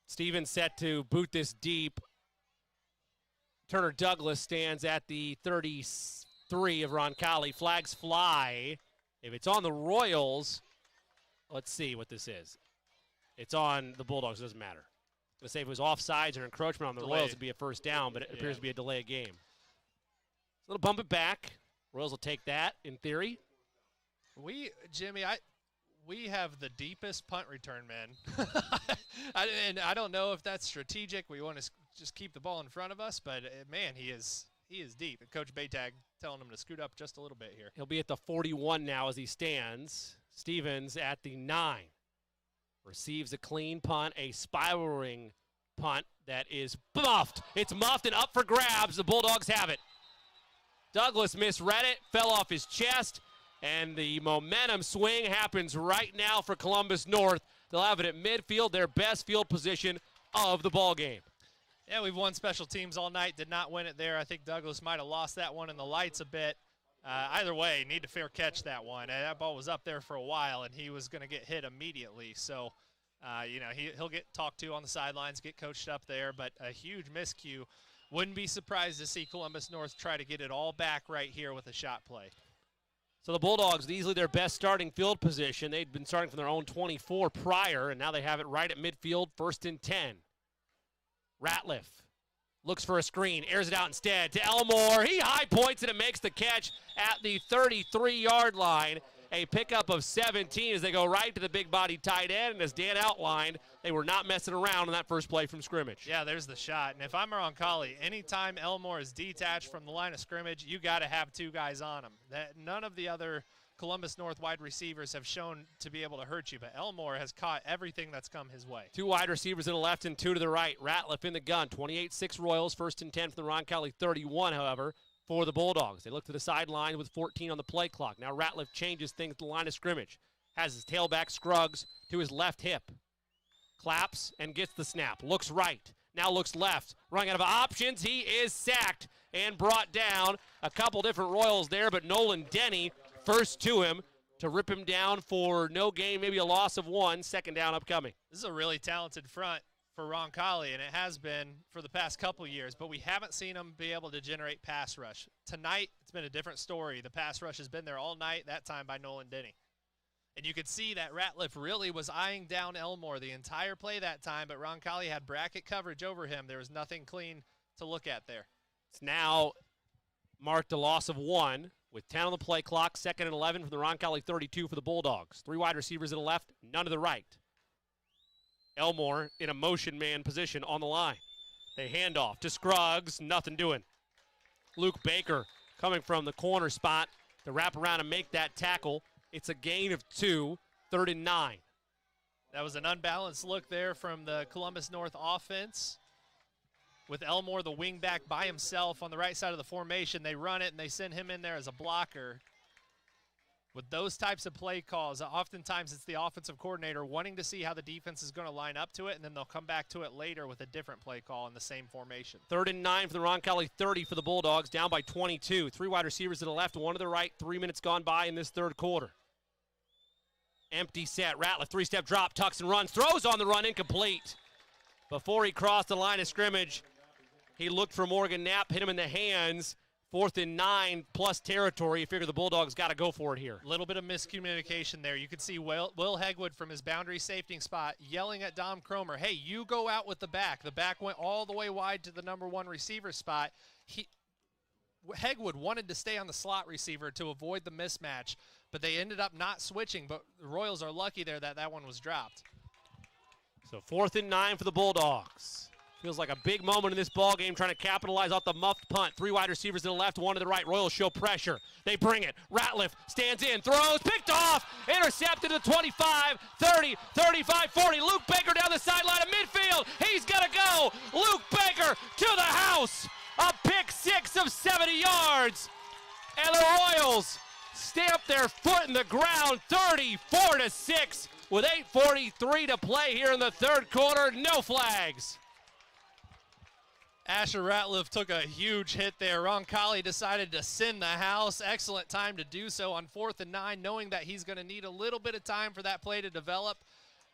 Stevens set to boot this deep. Turner Douglas stands at the 33 of Roncalli. Flags fly. If it's on the Royals, let's see what this is. It's on the Bulldogs. It doesn't matter. I'm going to say if it was offsides or encroachment on the Royals, it'd be a first down, but it appears to be a delay of game. So they'll bump it back. Royals will take that, in theory. Jimmy, we have the deepest punt return men. And I don't know if that's strategic. We want to just keep the ball in front of us, but, man, he is deep. And Coach Baytag telling him to scoot up just a little bit here. He'll be at the 41 now as he stands. Stevens at the 9. Receives a clean punt, a spiraling punt that is muffed. It's muffed and up for grabs. The Bulldogs have it. Douglas misread it, fell off his chest, and the momentum swing happens right now for Columbus North. They'll have it at midfield, their best field position of the ball game. Yeah, we've won special teams all night, did not win it there. I think Douglas might have lost that one in the lights a bit. Either way, need to fair catch that one. That ball was up there for a while, and he was going to get hit immediately. So, he'll get talked to on the sidelines, get coached up there, but a huge miscue. Wouldn't be surprised to see Columbus North try to get it all back right here with a shot play. So the Bulldogs, easily their best starting field position. They'd been starting from their own 24 prior, and now they have it right at midfield, 1st and 10. Ratliff looks for a screen, airs it out instead to Elmore. He high points it and makes the catch at the 33-yard line. A pickup of 17 as they go right to the big body tight end. And as Dan outlined, they were not messing around on that first play from scrimmage. Yeah, there's the shot. And if I'm Roncalli, anytime Elmore is detached from the line of scrimmage, you got to have 2 guys on him. None of the other Columbus North wide receivers have shown to be able to hurt you, but Elmore has caught everything that's come his way. 2 wide receivers to the left and 2 to the right. Ratliff in the gun. 28-6 Royals. 1st and 10 from the Roncalli 31, however, for the Bulldogs. They look to the sideline with 14 on the play clock. Now Ratliff changes things at the line of scrimmage. Has his tailback Scruggs to his left hip. Claps and gets the snap. Looks right. Now looks left. Running out of options. He is sacked and brought down. A couple different Royals there, but Nolan Denny first to him to rip him down for no gain, maybe a loss of 1. 2nd down upcoming. This is a really talented front for Roncalli, and it has been for the past couple years, but we haven't seen him be able to generate pass rush. Tonight, it's been a different story. The pass rush has been there all night, that time by Nolan Denny. And you could see that Ratliff really was eyeing down Elmore the entire play that time, but Roncalli had bracket coverage over him. There was nothing clean to look at there. It's now marked a loss of 1 with 10 on the play clock. 2nd and 11 from the Roncalli 32 for the Bulldogs. 3 wide receivers to the left, none to the right. Elmore in a motion man position on the line. They hand off to Scruggs, nothing doing. Luke Baker coming from the corner spot to wrap around and make that tackle. It's a gain of 2, 3rd and 9. That was an unbalanced look there from the Columbus North offense. With Elmore, the wingback, by himself on the right side of the formation, they run it and they send him in there as a blocker. With those types of play calls, oftentimes it's the offensive coordinator wanting to see how the defense is going to line up to it, and then they'll come back to it later with a different play call in the same formation. 3rd and 9 for the Roncalli 30 for the Bulldogs, down by 22. 3 wide receivers to the left, 1 to the right. 3 minutes gone by in this 3rd quarter. Empty set. Ratliff, 3-step drop, tucks and runs, throws on the run, incomplete. Before he crossed the line of scrimmage, he looked for Morgan Knapp, hit him in the hands. 4th and 9 plus territory. You figure the Bulldogs got to go for it here. A little bit of miscommunication there. You could see Will Hegwood from his boundary safety spot yelling at Dom Cromer, hey, you go out with the back. The back went all the way wide to the number 1 receiver spot. Hegwood wanted to stay on the slot receiver to avoid the mismatch, but they ended up not switching, but the Royals are lucky there that that one was dropped. So 4th and 9 for the Bulldogs. Feels like a big moment in this ball game, trying to capitalize off the muffed punt. 3 wide receivers to the left, 1 to the right. Royals show pressure. They bring it. Ratliff stands in, throws, picked off, intercepted to 25, 30, 35, 40. Luke Baker down the sideline of midfield. He's going to go. Luke Baker to the house. A pick 6 of 70 yards. And the Royals stamp their foot in the ground, 34-6 with 8:43 to play here in the 3rd quarter. No flags. Asher Ratliff took a huge hit there. Roncalli decided to send the house. Excellent time to do so on 4th and 9, knowing that he's going to need a little bit of time for that play to develop.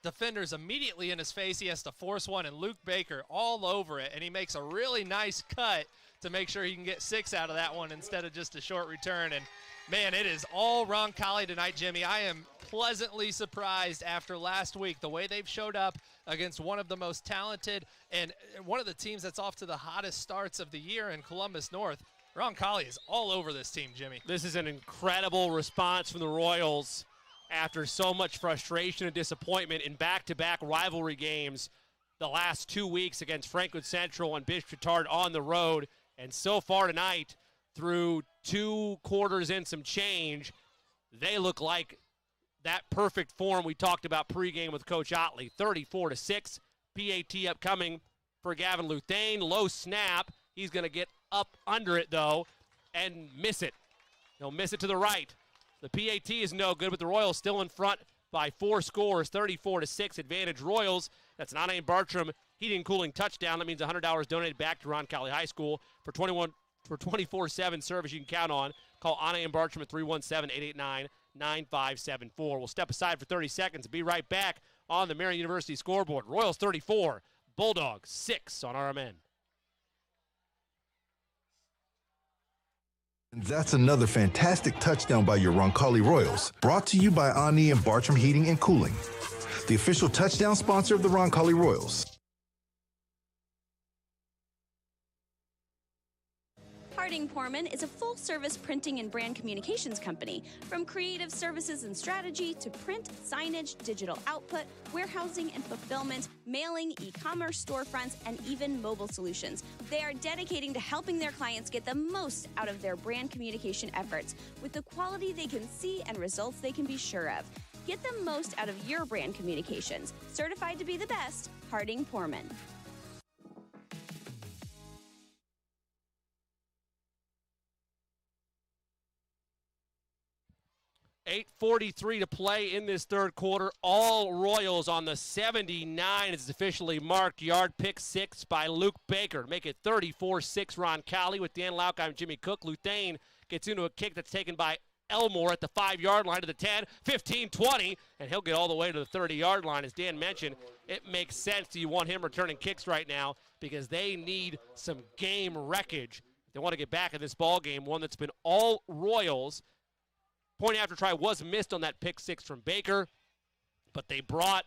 Defenders immediately in his face. He has to force one, and Luke Baker all over it, and he makes a really nice cut to make sure he can get 6 out of that one instead of just a short return. And, man, it is all Roncalli tonight, Jimmy. I am pleasantly surprised after last week, the way they've showed up against one of the most talented and one of the teams that's off to the hottest starts of the year in Columbus North. Roncalli is all over this team, Jimmy. This is an incredible response from the Royals after so much frustration and disappointment in back-to-back rivalry games the last 2 weeks against Franklin Central and Bishop Chatard on the road. And so far tonight, through 2 quarters and some change, they look like that perfect form we talked about pregame with Coach Otley. 34-6, PAT upcoming for Gavin Luthane. Low snap. He's going to get up under it, though, and miss it. He'll miss it to the right. The PAT is no good, but the Royals still in front by 4 scores, 34-6, advantage Royals. That's an Anna Bartram heating and cooling touchdown. That means $100 donated back to Roncalli High School. For 24/7 service you can count on, call Anna and Bartram at 317-889-9574. We'll step aside for 30 seconds and be right back on the Marian University scoreboard. Royals 34, Bulldogs 6 on RMN. That's another fantastic touchdown by your Roncalli Royals, brought to you by Ani and Bartram Heating and Cooling, the official touchdown sponsor of the Roncalli Royals. Harding Porman is a full-service printing and brand communications company. From creative services and strategy to print, signage, digital output, warehousing and fulfillment, mailing, e-commerce storefronts, and even mobile solutions. They are dedicating to helping their clients get the most out of their brand communication efforts with the quality they can see and results they can be sure of. Get the most out of your brand communications. Certified to be the best, Harding Porman. .8:43 to play in this third quarter. All Royals on the 79. It's officially marked. Yard pick 6 by Luke Baker. Make it 34-6 Roncalli with Dan Lauk. I'm Jimmy Cook. Luthane gets into a kick that's taken by Elmore at the 5-yard line to the 10, 15, 20, and he'll get all the way to the 30-yard line. As Dan mentioned, it makes sense. You want him returning kicks right now because they need some game wreckage. They want to get back in this ball game, one that's been all Royals. Point after try was missed on that pick 6 from Baker, but they brought,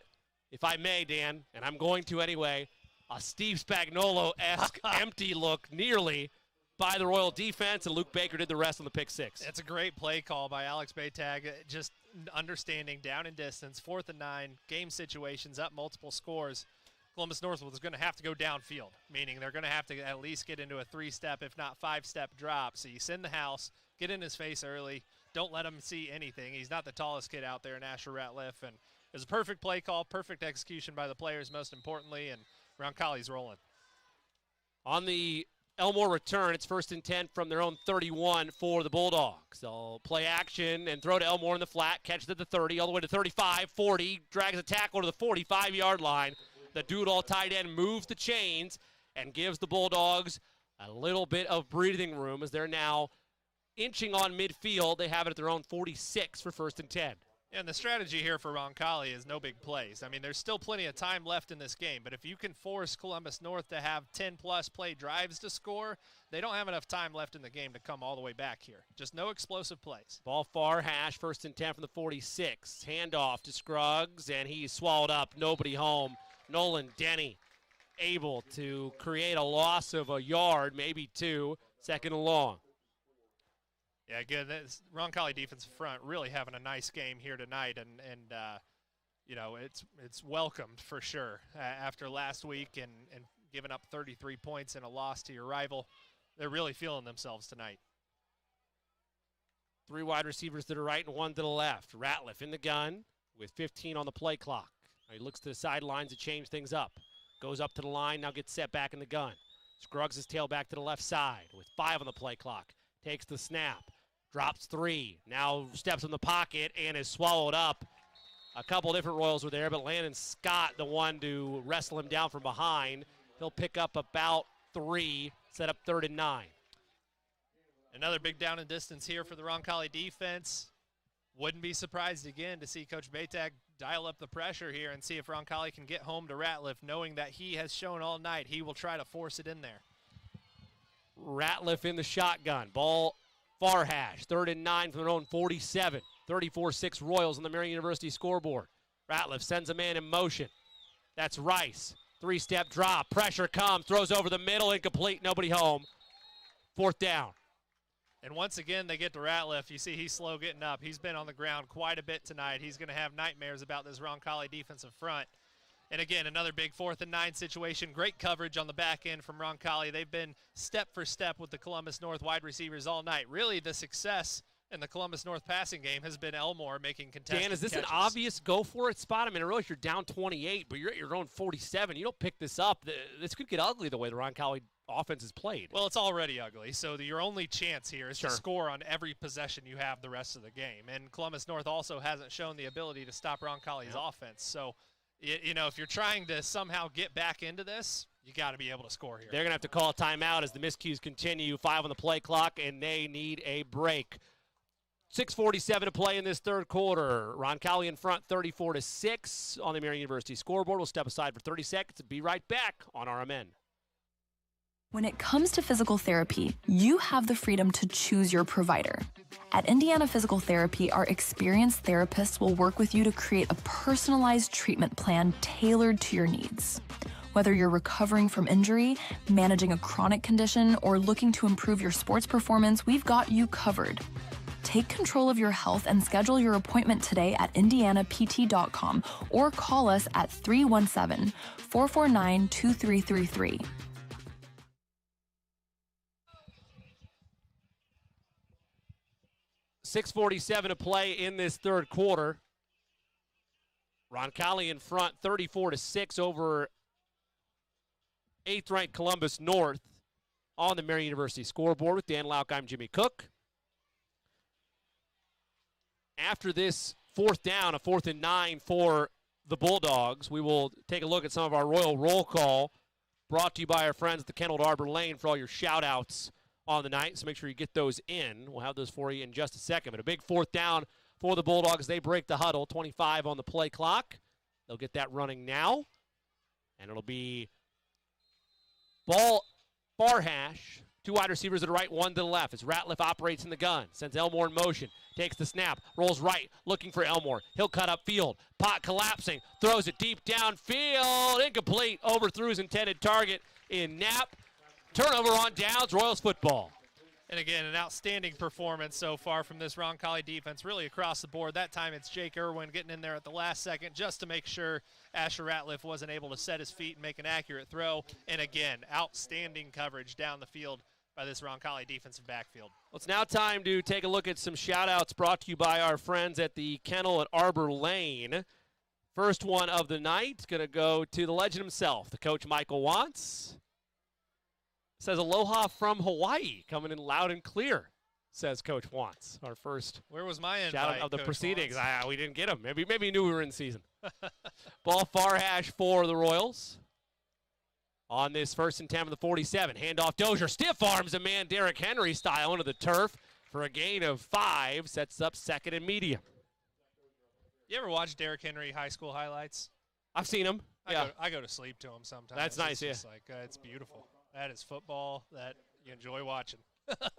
if I may, Dan, and I'm going to anyway, a Steve Spagnuolo-esque empty look nearly by the Royal defense, and Luke Baker did the rest on the pick 6. It's a great play call by Alex Baytag, just understanding down and distance, 4th and 9, game situations, up multiple scores. Columbus Northwood is going to have to go downfield, meaning they're going to have to at least get into a 3-step, if not 5-step drop. So you send the house, get in his face early, don't let him see anything. He's not the tallest kid out there in Asher Ratliff, and it was a perfect play call, perfect execution by the players, most importantly, and Roncalli's rolling. On the Elmore return, it's 1st and 10 from their own 31 for the Bulldogs. They'll play action and throw to Elmore in the flat, catch it at the 30, all the way to 35, 40, drags a tackle to the 45-yard line. The Doodle tight end moves the chains and gives the Bulldogs a little bit of breathing room as they're now inching on midfield. They have it at their own 46 for 1st and 10. And the strategy here for Roncalli is no big plays. I mean, there's still plenty of time left in this game, but if you can force Columbus North to have 10-plus play drives to score, they don't have enough time left in the game to come all the way back here. Just no explosive plays. Ball far hash, 1st and 10 from the 46. Handoff to Scruggs, and he's swallowed up. Nobody home. Nolan Denny able to create a loss of a yard, maybe 2, 2nd and long. Yeah, good. Roncalli defensive front really having a nice game here tonight, and you know, it's welcomed for sure after last week and giving up 33 points in a loss to your rival. They're really feeling themselves tonight. 3 wide receivers to the right and 1 to the left. Ratliff in the gun with 15 on the play clock. Now he looks to the sidelines to change things up. Goes up to the line, now gets set back in the gun. Scruggs his tail back to the left side with 5 on the play clock. Takes the snap. Drops 3, now steps in the pocket and is swallowed up. A couple different Royals were there, but Landon Scott, the one to wrestle him down from behind. He'll pick up about 3, set up 3rd and 9. Another big down and distance here for the Roncalli defense. Wouldn't be surprised again to see Coach Baytag dial up the pressure here and see if Roncalli can get home to Ratliff, knowing that he has shown all night he will try to force it in there. Ratliff in the shotgun. Ball far hash, 3rd and 9 from their own 47. 34-6 Royals on the Marian University scoreboard. Ratliff sends a man in motion. That's Rice. 3-step drop. Pressure comes. Throws over the middle. Incomplete. Nobody home. 4th down. And once again, they get to Ratliff. You see he's slow getting up. He's been on the ground quite a bit tonight. He's going to have nightmares about this Roncalli defensive front. And again, another big 4th and 9 situation. Great coverage on the back end from Roncalli. They've been step for step with the Columbus North wide receivers all night. Really, the success in the Columbus North passing game has been Elmore making contested Dan, is this catches. an obvious go-for-it spot? I mean, I realize you're down 28, but you're at your own 47. You don't pick this up. This could get ugly the way the Roncalli offense is played. Well, it's already ugly, so your only chance here is to score on every possession you have the rest of the game. And Columbus North also hasn't shown the ability to stop Roncalli's offense. So, you know, if you're trying to somehow get back into this, you got to be able to score here. They're going to have to call a timeout as the miscues continue. 5 on the play clock, and they need a break. 6:47 to play in this third quarter. Roncalli in front, 34-6 on the Marian University scoreboard. We'll step aside for 30 seconds and be right back on RMN. When it comes to physical therapy, you have the freedom to choose your provider. At Indiana Physical Therapy, our experienced therapists will work with you to create a personalized treatment plan tailored to your needs. Whether you're recovering from injury, managing a chronic condition, or looking to improve your sports performance, we've got you covered. Take control of your health and schedule your appointment today at indianapt.com or call us at 317-449-2333. .647 to play in this third quarter. Roncalli in front, 34-6 over 8th-ranked Columbus North on the Marian University scoreboard. With Dan Lauk, I'm Jimmy Cook. After this fourth down, a 4th and 9 for the Bulldogs, we will take a look at some of our Royal roll call, brought to you by our friends at the Kennel at Arbor Lane for all your shout-outs on the night, so make sure you get those in. We'll have those for you in just a second. But a big fourth down for the Bulldogs. They break the huddle, 25 on the play clock. They'll get that running now, and it'll be ball far hash. 2 wide receivers to the right, 1 to the left as Ratliff operates in the gun, sends Elmore in motion, takes the snap, rolls right, looking for Elmore. He'll cut up field, pot collapsing, throws it deep downfield, incomplete, overthrew his intended target in Knapp. Turnover on downs, Royals football. And again, an outstanding performance so far from this Roncalli defense, really across the board. That time it's Jake Irwin getting in there at the last second just to make sure Asher Ratliff wasn't able to set his feet and make an accurate throw. And again, outstanding coverage down the field by this Roncalli defensive backfield. Well, it's now time to take a look at some shout-outs brought to you by our friends at the Kennel at Arbor Lane. First one of the night going to go to the legend himself, the coach Michael Wantz. Says aloha from Hawaii, coming in loud and clear, says Coach Wantz. Our first Where was my invite, shout out of the Coach proceedings. Wantz? We didn't get him. Maybe he knew we were in season. Ball far hash for the Royals. On this 1st and 10 of the 47, handoff Dozier, stiff arms a man Derrick Henry style into the turf for a gain of 5, sets up 2nd and medium. You ever watch Derrick Henry high school highlights? I've seen him. Yeah. I go to sleep to him sometimes. That's nice, It's like, it's beautiful. That is football that you enjoy watching.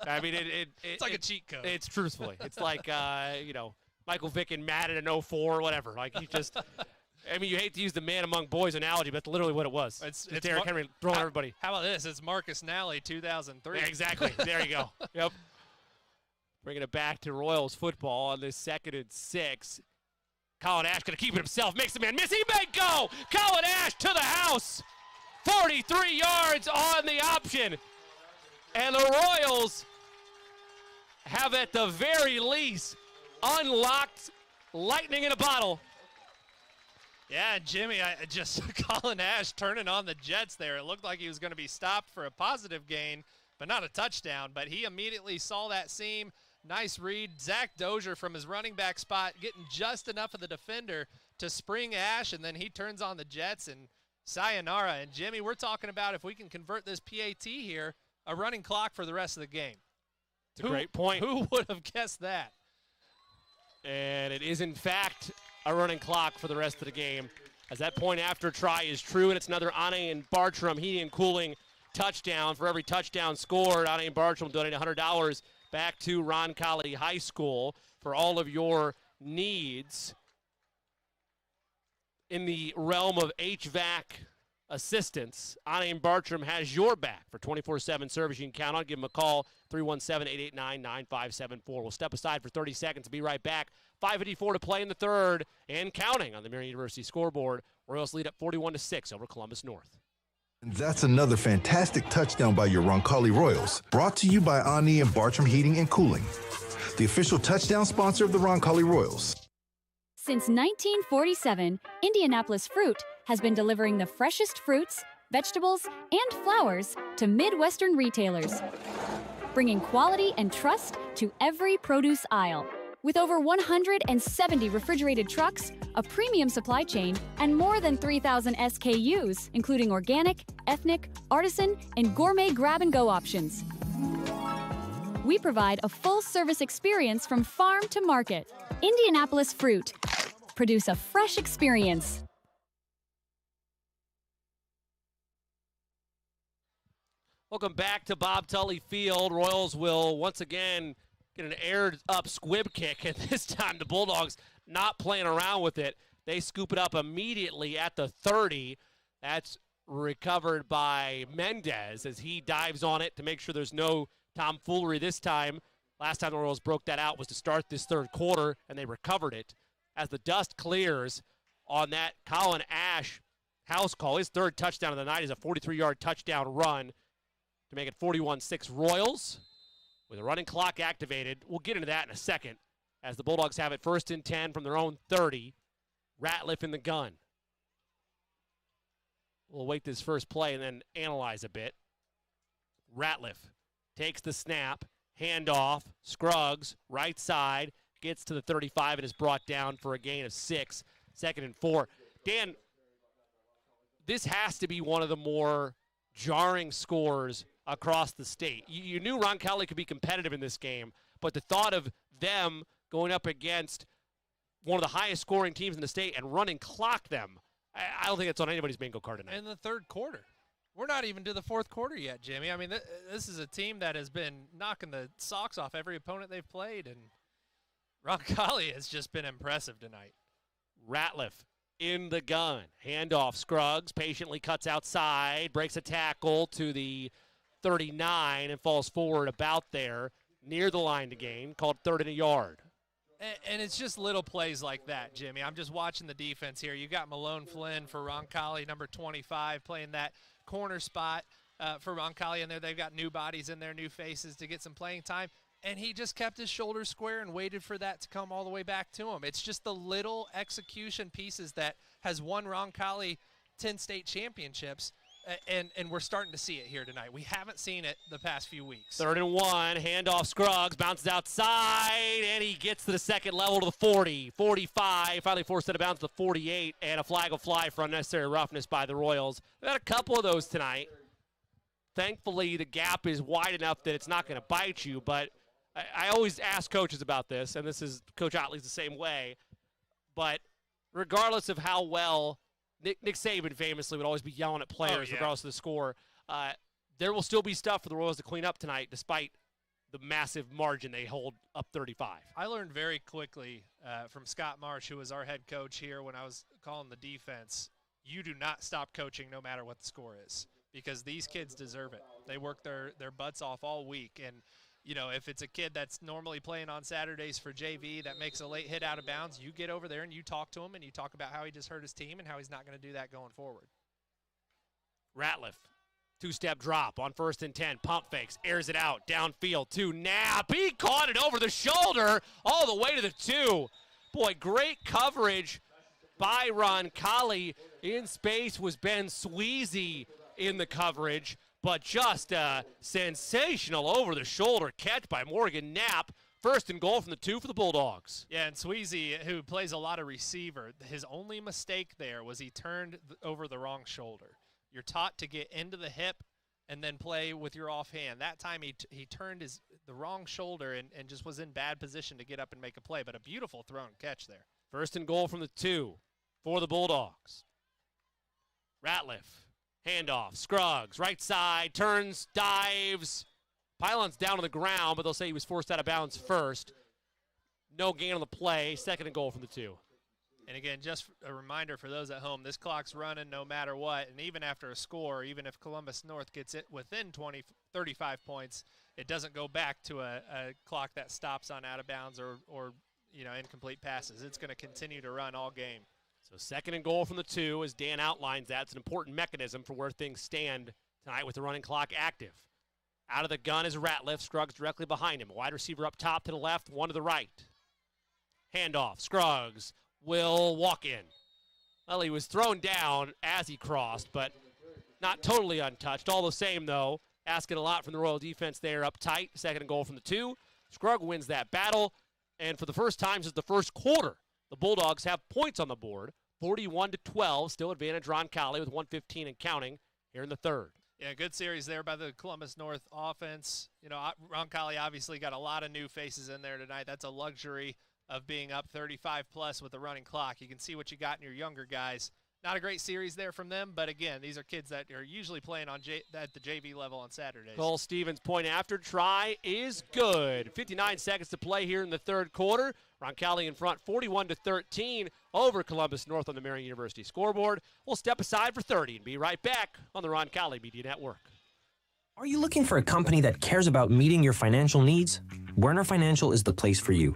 I mean, it's like a cheat code. It's truthfully. It's like, Michael Vick and Madden in 04 or whatever. Like, he just, I mean, you hate to use the man among boys analogy, but that's literally what it was. It's Derrick Henry throwing everybody. How about this? It's Marcus Nally, 2003. Yeah, exactly. There you go. Yep. Bringing it back to Royals football on this 2nd and 6. Colin Ash going to keep it himself. Makes the man miss. He may go. Colin Ash to the house. 43 yards on the option. And the Royals have at the very least unlocked lightning in a bottle. Yeah, Jimmy, Colin Ash turning on the Jets there. It looked like he was going to be stopped for a positive gain, but not a touchdown. But he immediately saw that seam. Nice read. Zach Dozier from his running back spot getting just enough of the defender to spring Ash, and then he turns on the Jets and sayonara. And Jimmy, we're talking about if we can convert this PAT here, a running clock for the rest of the game. It's a great point. Who would have guessed that? And it is, in fact, a running clock for the rest of the game, as that point after try is true, and it's another Ane and Bartram heating and cooling touchdown. For every touchdown scored, Ane and Bartram donate $100 back to Roncalli High School for all of your needs in the realm of HVAC assistance. Ane and Bartram has your back for 24/7 service you can count on. Give them a call, 317-889-9574. We'll step aside for 30 seconds and be right back. 5:54 to play in the third and counting on the Marian University scoreboard. Royals lead up 41-6 over Columbus North. And that's another fantastic touchdown by your Roncalli Royals. Brought to you by Ani and Bartram Heating and Cooling, the official touchdown sponsor of the Roncalli Royals. Since 1947, Indianapolis Fruit has been delivering the freshest fruits, vegetables, and flowers to Midwestern retailers, bringing quality and trust to every produce aisle. With over 170 refrigerated trucks, a premium supply chain, and more than 3,000 SKUs, including organic, ethnic, artisan, and gourmet grab-and-go options. We provide a full-service experience from farm to market. Indianapolis Fruit. Produce a fresh experience. Welcome back to Bob Tully Field. Royals will once again get an aired-up squib kick, and this time the Bulldogs not playing around with it. They scoop it up immediately at the 30. That's recovered by Mendez as he dives on it to make sure there's no tomfoolery this time. Last time the Royals broke that out was to start this third quarter, and they recovered it. As the dust clears on that Colin Ash house call, his third touchdown of the night is a 43-yard touchdown run to make it 41-6 Royals. With a running clock activated, we'll get into that in a second, as the Bulldogs have it 1st and 10 from their own 30. Ratliff in the gun. We'll wait this first play and then analyze a bit. Ratliff takes the snap, handoff, Scruggs, right side, gets to the 35 and is brought down for a gain of 6. 2nd and 4. Dan, this has to be one of the more jarring scores across the state. You knew Roncalli could be competitive in this game, but the thought of them going up against one of the highest scoring teams in the state and running clock them, I don't think it's on anybody's bingo card tonight. In the third quarter. We're not even to the fourth quarter yet, Jimmy. I mean, this is a team that has been knocking the socks off every opponent they've played, and Roncalli has just been impressive tonight. Ratliff in the gun. Handoff, Scruggs patiently cuts outside, breaks a tackle to the 39 and falls forward about there near the line to gain, called 3rd and a yard. And it's just little plays like that, Jimmy. I'm just watching the defense here. You got Malone Flynn for Roncalli, number 25, playing that corner spot for Roncalli in there. They've got new bodies in there, new faces to get some playing time. And he just kept his shoulders square and waited for that to come all the way back to him. It's just the little execution pieces that has won Roncalli 10 state championships. And we're starting to see it here tonight. We haven't seen it the past few weeks. 3rd and 1, handoff Scruggs, bounces outside, and he gets to the second level to the 40, 45, finally forced out of bounds to the 48, and a flag will fly for unnecessary roughness by the Royals. We've had a couple of those tonight. Thankfully, the gap is wide enough that it's not going to bite you, but I always ask coaches about this, and this is Coach Otley's the same way, but regardless of how well Nick Saban famously would always be yelling at players regardless of the score. There will still be stuff for the Royals to clean up tonight despite the massive margin they hold up 35. I learned very quickly from Scott Marsh, who was our head coach here when I was calling the defense, you do not stop coaching no matter what the score is, because these kids deserve it. They work their butts off all week, and you know, if it's a kid that's normally playing on Saturdays for JV that makes a late hit out of bounds, you get over there and you talk to him and you talk about how he just hurt his team and how he's not going to do that going forward. Ratliff, 2-step drop on 1st and 10, pump fakes, airs it out, downfield to Knapp. He caught it over the shoulder all the way to the 2. Boy, great coverage by Roncalli. In space was Ben Sweezy in the coverage. But just a sensational over-the-shoulder catch by Morgan Knapp. 1st and goal from the 2 for the Bulldogs. Yeah, and Sweezy, who plays a lot of receiver, his only mistake there was he turned over the wrong shoulder. You're taught to get into the hip and then play with your offhand. That time he turned the wrong shoulder and just was in bad position to get up and make a play. But a beautiful throw and catch there. 1st and goal from the 2 for the Bulldogs. Ratliff. Handoff, Scruggs, right side, turns, dives. Pylon's down on the ground, but they'll say he was forced out of bounds first. No gain on the play, 2nd and goal from the 2. And again, just a reminder for those at home, this clock's running no matter what, and even after a score, even if Columbus North gets it within 35 points, it doesn't go back to a clock that stops on out of bounds or you know, incomplete passes. It's going to continue to run all game. So 2nd and goal from the 2, as Dan outlines that. It's an important mechanism for where things stand tonight with the running clock active. Out of the gun is Ratliff. Scruggs directly behind him. A wide receiver up top to the left, one to the right. Handoff. Scruggs will walk in. Well, he was thrown down as he crossed, but not totally untouched. All the same, though, asking a lot from the Royal defense there up tight. 2nd and goal from the 2. Scruggs wins that battle, and for the first time since the first quarter, the Bulldogs have points on the board. 41-12, still advantage Roncalli with 1:15 and counting here in the 3rd. Yeah, good series there by the Columbus North offense. You know, Roncalli obviously got a lot of new faces in there tonight. That's a luxury of being up 35+ with the running clock. You can see what you got in your younger guys Not a great series there from them, but again, these are kids that are usually playing on at the JV level on Saturdays. Cole Stevens' point after try is good. 59 seconds to play here in the third quarter. Roncalli in front 41-13 over Columbus North on the Marian University scoreboard. We'll step aside for 30 and be right back on the Roncalli Media Network. Are you looking for a company that cares about meeting your financial needs? Werner Financial is the place for you.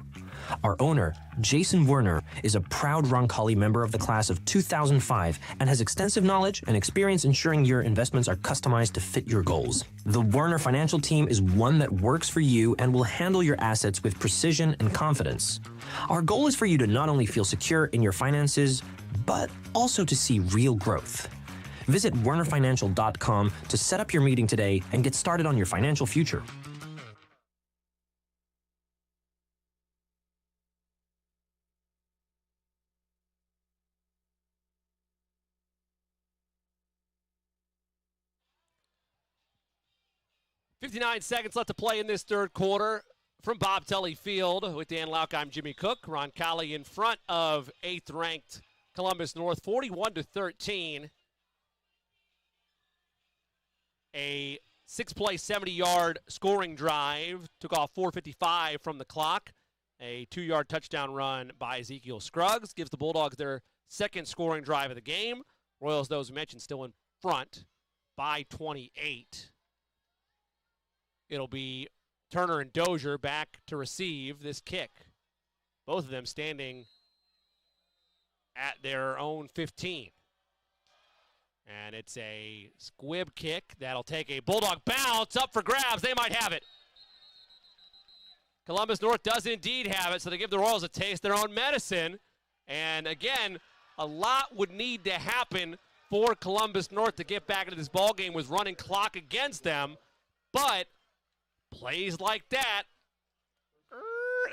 Our owner, Jason Werner, is a proud Roncalli member of the class of 2005 and has extensive knowledge and experience ensuring your investments are customized to fit your goals. The Werner Financial team is one that works for you and will handle your assets with precision and confidence. Our goal is for you to not only feel secure in your finances, but also to see real growth. Visit wernerfinancial.com to set up your meeting today and get started on your financial future. .59 seconds left to play in this third quarter from Bob Tully Field. With Dan Lauk, I'm Jimmy Cook. Roncalli in front of 8th-ranked Columbus North, 41-13. A 6-play, 70-yard scoring drive. Took off 4:55 from the clock. A 2-yard touchdown run by Ezekiel Scruggs gives the Bulldogs their second scoring drive of the game. Royals, those mentioned, still in front by 28. It'll be Turner and Dozier back to receive this kick. Both of them standing at their own 15. And it's a squib kick that'll take a Bulldog bounce up for grabs. They might have it. Columbus North does indeed have it, so they give the Royals a taste of their own medicine. And again, a lot would need to happen for Columbus North to get back into this ball game with running clock against them. But plays like that,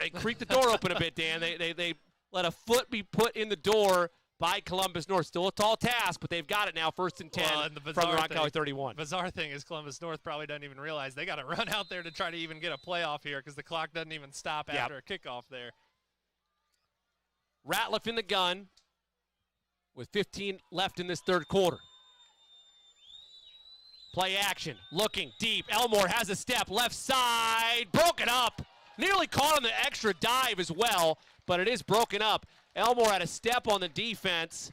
they creak the door open a bit, Dan. They let a foot be put in the door by Columbus North. Still a tall task, but they've got it now, 1st and 10 and from the Roncalli 31. Bizarre thing is Columbus North probably doesn't even realize they got to run out there to try to even get a playoff here because the clock doesn't even stop after a kickoff there. Ratliff in the gun with 15 left in this third quarter. Play action, looking deep. Elmore has a step, left side, broken up. Nearly caught on the extra dive as well, but it is broken up. Elmore had a step on the defense.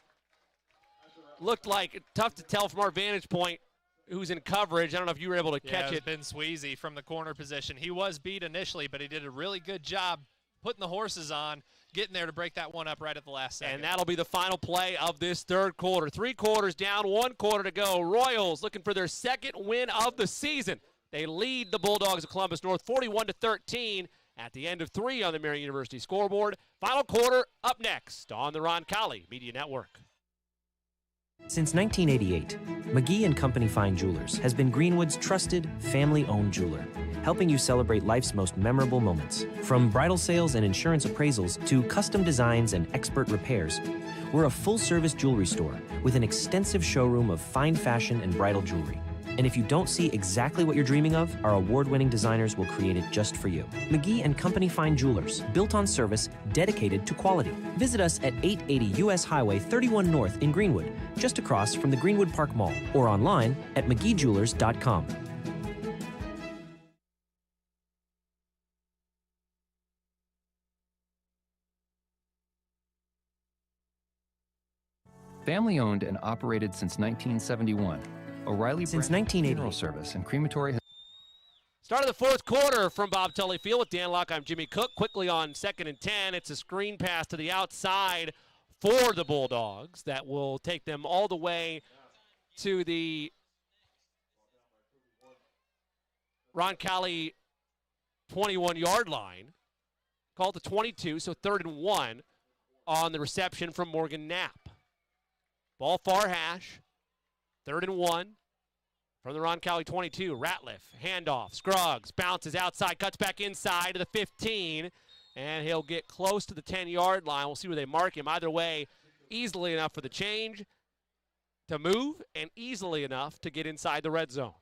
Looked like, tough to tell from our vantage point who's in coverage. I don't know if you were able to catch it. Ben Sweezy from the corner position. He was beat initially, but he did a really good job putting the horses on, getting there to break that one up right at the last second. And that'll be the final play of this third quarter. 3 quarters down, 1 quarter to go. Royals looking for their second win of the season. They lead the Bulldogs of Columbus North 41-13 at the end of 3 on the Marian University scoreboard. Final quarter up next on the Roncalli Media Network. Since 1988, McGee & Company Fine Jewelers has been Greenwood's trusted, family-owned jeweler, helping you celebrate life's most memorable moments. From bridal sales and insurance appraisals to custom designs and expert repairs, we're a full-service jewelry store with an extensive showroom of fine fashion and bridal jewelry. And if you don't see exactly what you're dreaming of, our award-winning designers will create it just for you. McGee & Company Fine Jewelers, built on service, dedicated to quality. Visit us at 880 U.S. Highway 31 North in Greenwood, just across from the Greenwood Park Mall, or online at mcgeejewelers.com. Family owned and operated since 1971. O'Reilly Since Brand 1980. Funeral Service and Crematory. Start of the fourth quarter from Bob Tully Field with Dan Locke. I'm Jimmy Cook. Quickly on 2nd and 10. It's a screen pass to the outside for the Bulldogs that will take them all the way to the Roncalli 21-yard line. Called the 22, so 3rd and 1 on the reception from Morgan Knapp. Ball far hash. 3rd and 1 from the Roncalli 22. Ratliff, handoff, Scruggs, bounces outside, cuts back inside to the 15, and he'll get close to the 10-yard line. We'll see where they mark him. Either way, easily enough for the change to move and easily enough to get inside the red zone.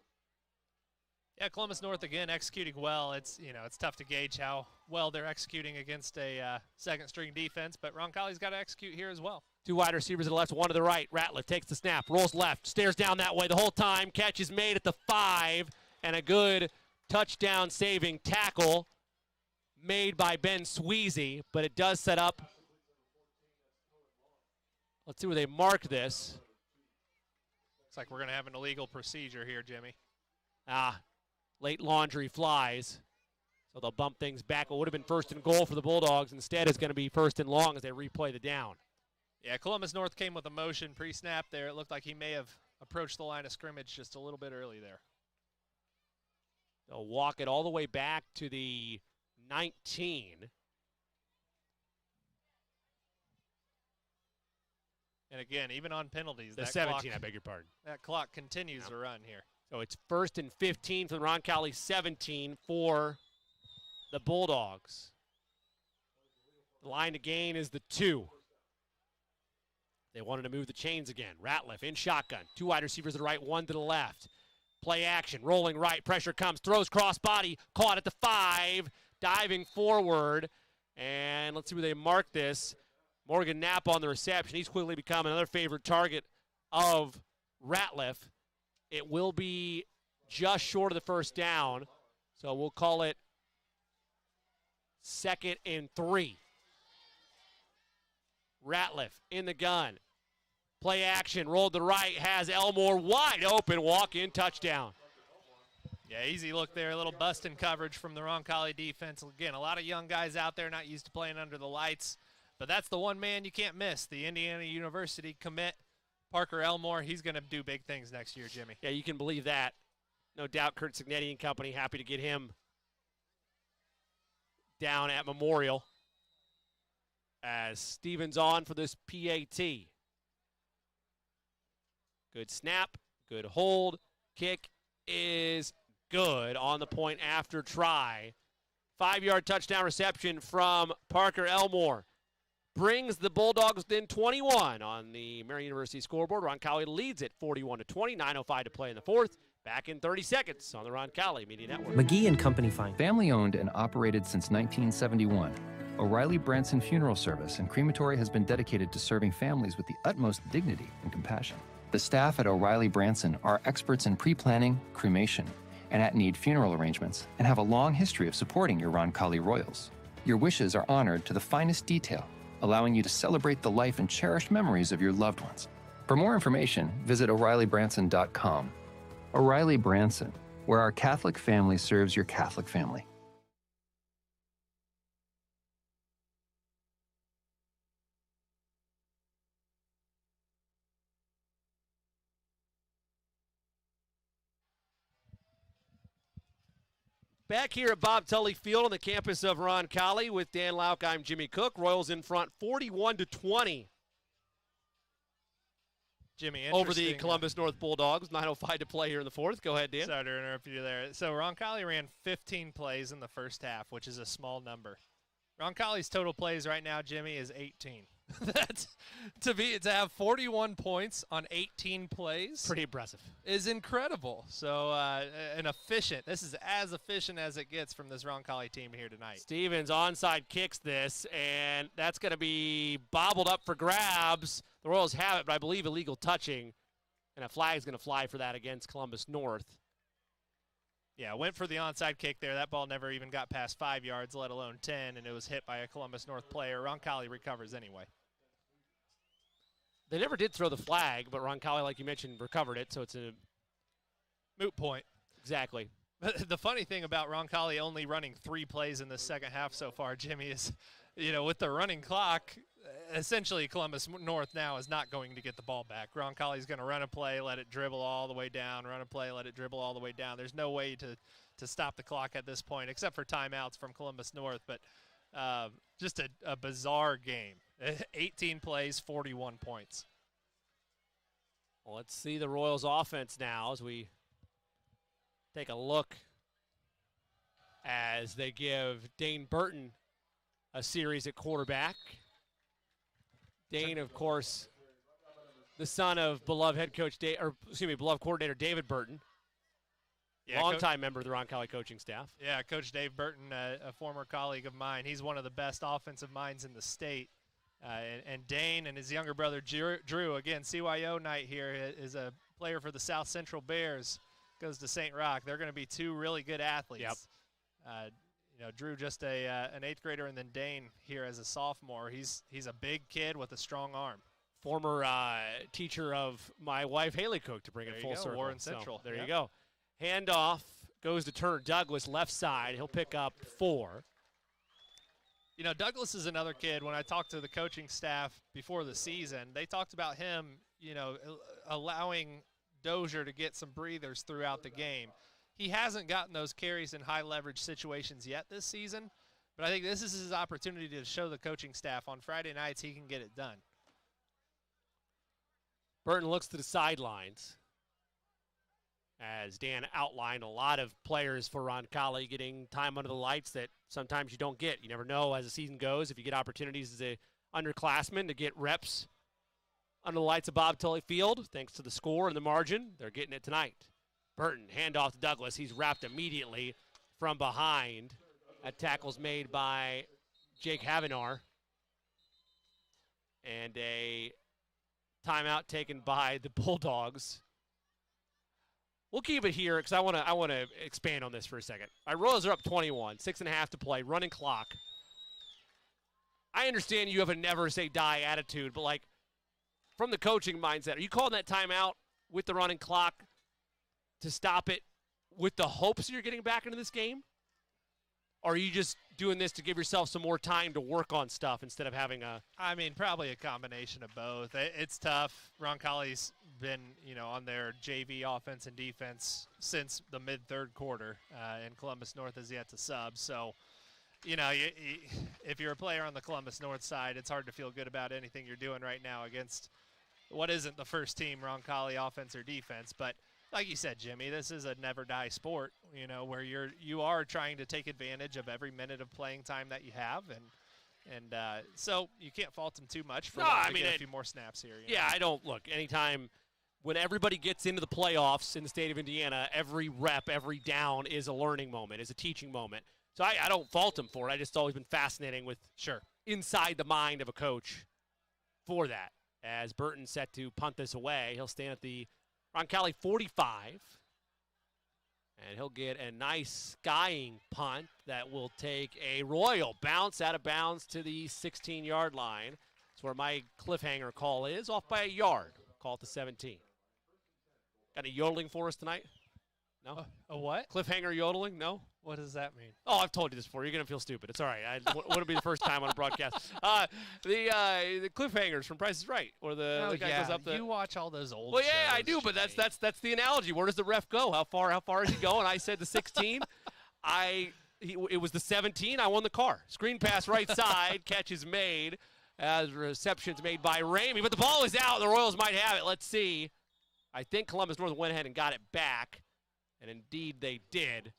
Yeah, Columbus North again executing well. It's tough to gauge how well they're executing against a second-string defense, but Roncalli's got to execute here as well. Two wide receivers to the left, one to the right. Ratliff takes the snap, rolls left, stares down that way the whole time. Catch is made at the 5, and a good touchdown-saving tackle made by Ben Sweezy, but it does set up. Let's see where they mark this. Looks like we're going to have an illegal procedure here, Jimmy. Late laundry flies. So they'll bump things back. It would have been first and goal for the Bulldogs. Instead, it's going to be first and long as they replay the down. Yeah, Columbus North came with a motion pre-snap there. It looked like he may have approached the line of scrimmage just a little bit early there. They'll walk it all the way back to the 19. And again, even on penalties, The that 17, clock, I beg your pardon. That clock continues to run here. So it's first and 15 from the Roncalli 17 for the Bulldogs. The line to gain is the 2. They wanted to move the chains again. Ratliff in shotgun. 2 wide receivers to the right, 1 to the left. Play action, rolling right, pressure comes, throws crossbody, caught at the 5, diving forward. And let's see where they mark this. Morgan Knapp on the reception. He's quickly become another favorite target of Ratliff. It will be just short of the first down, so we'll call it 2nd and 3. Ratliff in the gun. Play action, rolled to the right, has Elmore wide open, walk-in touchdown. Yeah, easy look there, a little bust in coverage from the Roncalli defense. Again, a lot of young guys out there not used to playing under the lights, but that's the one man you can't miss, the Indiana University commit, Parker Elmore. He's going to do big things next year, Jimmy. Yeah, you can believe that. No doubt Kurt Signetti and company happy to get him down at Memorial as Stevens on for this PAT. Good snap, good hold. Kick is good on the point after try. 5-yard touchdown reception from Parker Elmore. Brings the Bulldogs within 21 on the Marian University scoreboard. Roncalli leads it 41-20. 9:05 to play in the 4th. Back in 30 seconds on the Roncalli Media Network. McGee and Company Fine. Family owned and operated since 1971. O'Reilly Branson Funeral Service and Crematory has been dedicated to serving families with the utmost dignity and compassion. The staff at O'Reilly Branson are experts in pre-planning, cremation, and at-need funeral arrangements, and have a long history of supporting your Roncalli Royals. Your wishes are honored to the finest detail, allowing you to celebrate the life and cherished memories of your loved ones. For more information, visit O'ReillyBranson.com. O'Reilly Branson, where our Catholic family serves your Catholic family. Back here at Bob Tully Field on the campus of Roncalli with Dan Lauk, I'm Jimmy Cook. Royals in front 41-20. Jimmy, over the Columbus North Bulldogs. 9:05 to play here in the 4th. Go ahead, Dan. Sorry to interrupt you there. So Roncalli ran 15 plays in the first half, which is a small number. Roncalli's total plays right now, Jimmy, is 18. That's to have 41 points on 18 plays. Pretty impressive. Is incredible. So this is as efficient as it gets from this Roncalli team here tonight. Stevens onside kicks this, and that's going to be bobbled up for grabs. The Royals have it, but I believe illegal touching, and a flag is going to fly for that against Columbus North. Yeah, went for the onside kick there. That ball never even got past 5 yards, let alone 10, and it was hit by a Columbus North player. Roncalli recovers anyway. They never did throw the flag, but Roncalli, like you mentioned, recovered it, so it's a moot point. Exactly. But the funny thing about Roncalli only running 3 plays in the second half so far, Jimmy, is, with the running clock, essentially Columbus North now is not going to get the ball back. Roncalli's going to run a play, let it dribble all the way down, run a play, let it dribble all the way down. There's no way to stop the clock at this point, except for timeouts from Columbus North. But just a bizarre game. 18 plays, 41 points. Well, let's see the Royals offense now as we take a look as they give Dane Burton a series at quarterback. Dane, of course, the son of beloved beloved coordinator David Burton. Yeah, longtime member of the Roncalli coaching staff. Yeah, Coach Dave Burton, a former colleague of mine. He's one of the best offensive minds in the state. And Dane and his younger brother Drew, again, CYO night here, is a player for the South Central Bears, goes to St. Roch. They're going to be two really good athletes. Yep. Drew just an 8th grader, and then Dane here as a sophomore. He's a big kid with a strong arm. Former teacher of my wife, Haley Cook, to bring it full circle. Warren Central. So, there you go. Handoff goes to Turner Douglas, left side. He'll pick up 4. Douglas is another kid. When I talked to the coaching staff before the season, they talked about him, allowing Dozier to get some breathers throughout the game. He hasn't gotten those carries in high leverage situations yet this season, but I think this is his opportunity to show the coaching staff on Friday nights he can get it done. Burton looks to the sidelines. As Dan outlined, a lot of players for Roncalli getting time under the lights that sometimes you don't get. You never know as the season goes if you get opportunities as a underclassman to get reps under the lights of Bob Tully Field. Thanks to the score and the margin, they're getting it tonight. Burton, handoff to Douglas. He's wrapped immediately from behind. That tackle's made by Jake Havinar. And a timeout taken by the Bulldogs. We'll keep it here because I want to expand on this for a second. Royals are up 21, 6.5 to play, running clock. I understand you have a never say die attitude, but from the coaching mindset, are you calling that timeout with the running clock to stop it with the hopes you're getting back into this game? Or are you just doing this to give yourself some more time to work on stuff instead of having a... I mean, probably a combination of both. It's tough. Roncalli's been, on their JV offense and defense since the mid-third quarter, and Columbus North has yet to sub. So, if you're a player on the Columbus North side, it's hard to feel good about anything you're doing right now against what isn't the first team Roncalli offense or defense. But like you said, Jimmy, this is a never-die sport, where you are trying to take advantage of every minute of playing time that you have, and so you can't fault them too much for getting a few more snaps here. I don't look anytime when everybody gets into the playoffs in the state of Indiana. Every rep, every down is a learning moment, is a teaching moment. So I don't fault them for it. I just always been fascinating with inside the mind of a coach for that. As Burton set to punt this away, he'll stand at the Roncalli 45, and he'll get a nice skying punt that will take a royal bounce out of bounds to the 16-yard line. That's where my cliffhanger call is, off by a yard. Call it the 17. Got any yodeling for us tonight? No? A what? Cliffhanger yodeling? No? What does that mean? Oh, I've told you this before. You're going to feel stupid. It's all right. Wouldn't be the first time on a broadcast. The cliffhangers from Price is Right, or the guy goes up the. You watch all those old. Well, yeah, shows, I do, but Jimmy. that's the analogy. Where does the ref go? How far is he going? I said the 16. It was the 17. I won the car. Screen pass right side. Catch is made as reception's made by Ramey, but the ball is out. The Royals might have it. Let's see. I think Columbus North went ahead and got it back, and indeed they did.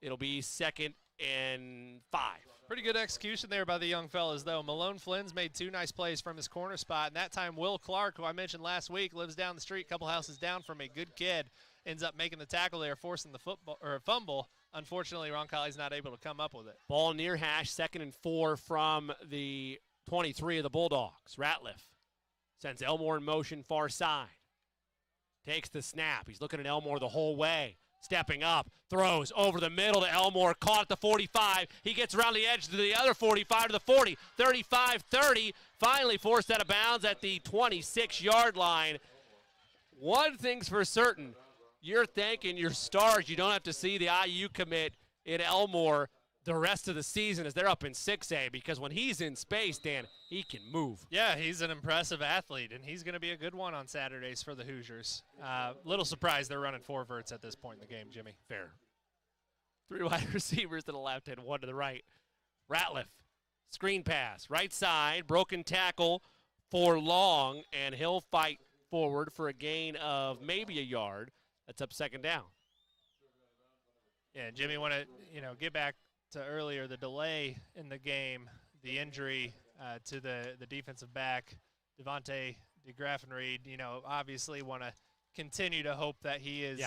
It'll be 2nd and 5. Pretty good execution there by the young fellas, though. Malone Flynn's made 2 nice plays from his corner spot, and that time Will Clark, who I mentioned last week, lives down the street, a couple houses down from a good kid, ends up making the tackle there, forcing the fumble. Unfortunately, Roncalli's not able to come up with it. Ball near hash, 2nd and 4 from the 23 of the Bulldogs. Ratliff sends Elmore in motion far side. Takes the snap. He's looking at Elmore the whole way. Stepping up, throws over the middle to Elmore, caught at the 45. He gets around the edge to the other 45 to the 40, 35-30. Finally forced out of bounds at the 26-yard line. One thing's for certain, you're thanking your stars you don't have to see the IU commit in Elmore the rest of the season as they're up in 6A, because when he's in space, Dan, he can move. Yeah, he's an impressive athlete, and he's going to be a good one on Saturdays for the Hoosiers. Little surprised they're running 4 verts at this point in the game, Jimmy. Fair. 3 wide receivers to the left and 1 to the right. Ratliff, screen pass, right side, broken tackle for Long, and he'll fight forward for a gain of maybe a yard. That's up 2nd down. Yeah, Jimmy, want to get back to earlier, the delay in the game, the injury to the defensive back, Devontae DeGraffenreid, obviously want to continue to hope that he is,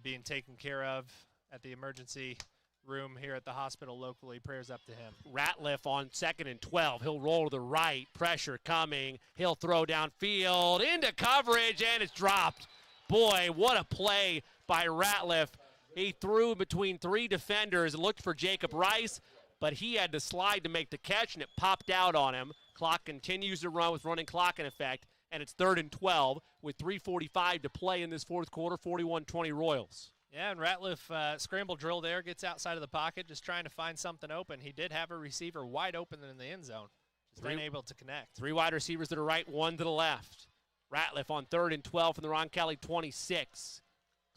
being taken care of at the emergency room here at the hospital locally. Prayers up to him. Ratliff on 2nd and 12. He'll roll to the right. Pressure coming. He'll throw downfield into coverage, and it's dropped. Boy, what a play by Ratliff. He threw between 3 defenders and looked for Jacob Rice, but he had to slide to make the catch, and it popped out on him. Clock continues to run with running clock in effect, and it's 3rd and 12 with 3:45 to play in this fourth quarter, 41-20 Royals. Yeah, and Ratliff scramble drill there, gets outside of the pocket, just trying to find something open. He did have a receiver wide open in the end zone, just unable to connect. 3 wide receivers to the right, 1 to the left. Ratliff on 3rd and 12 from the Roncalli 26.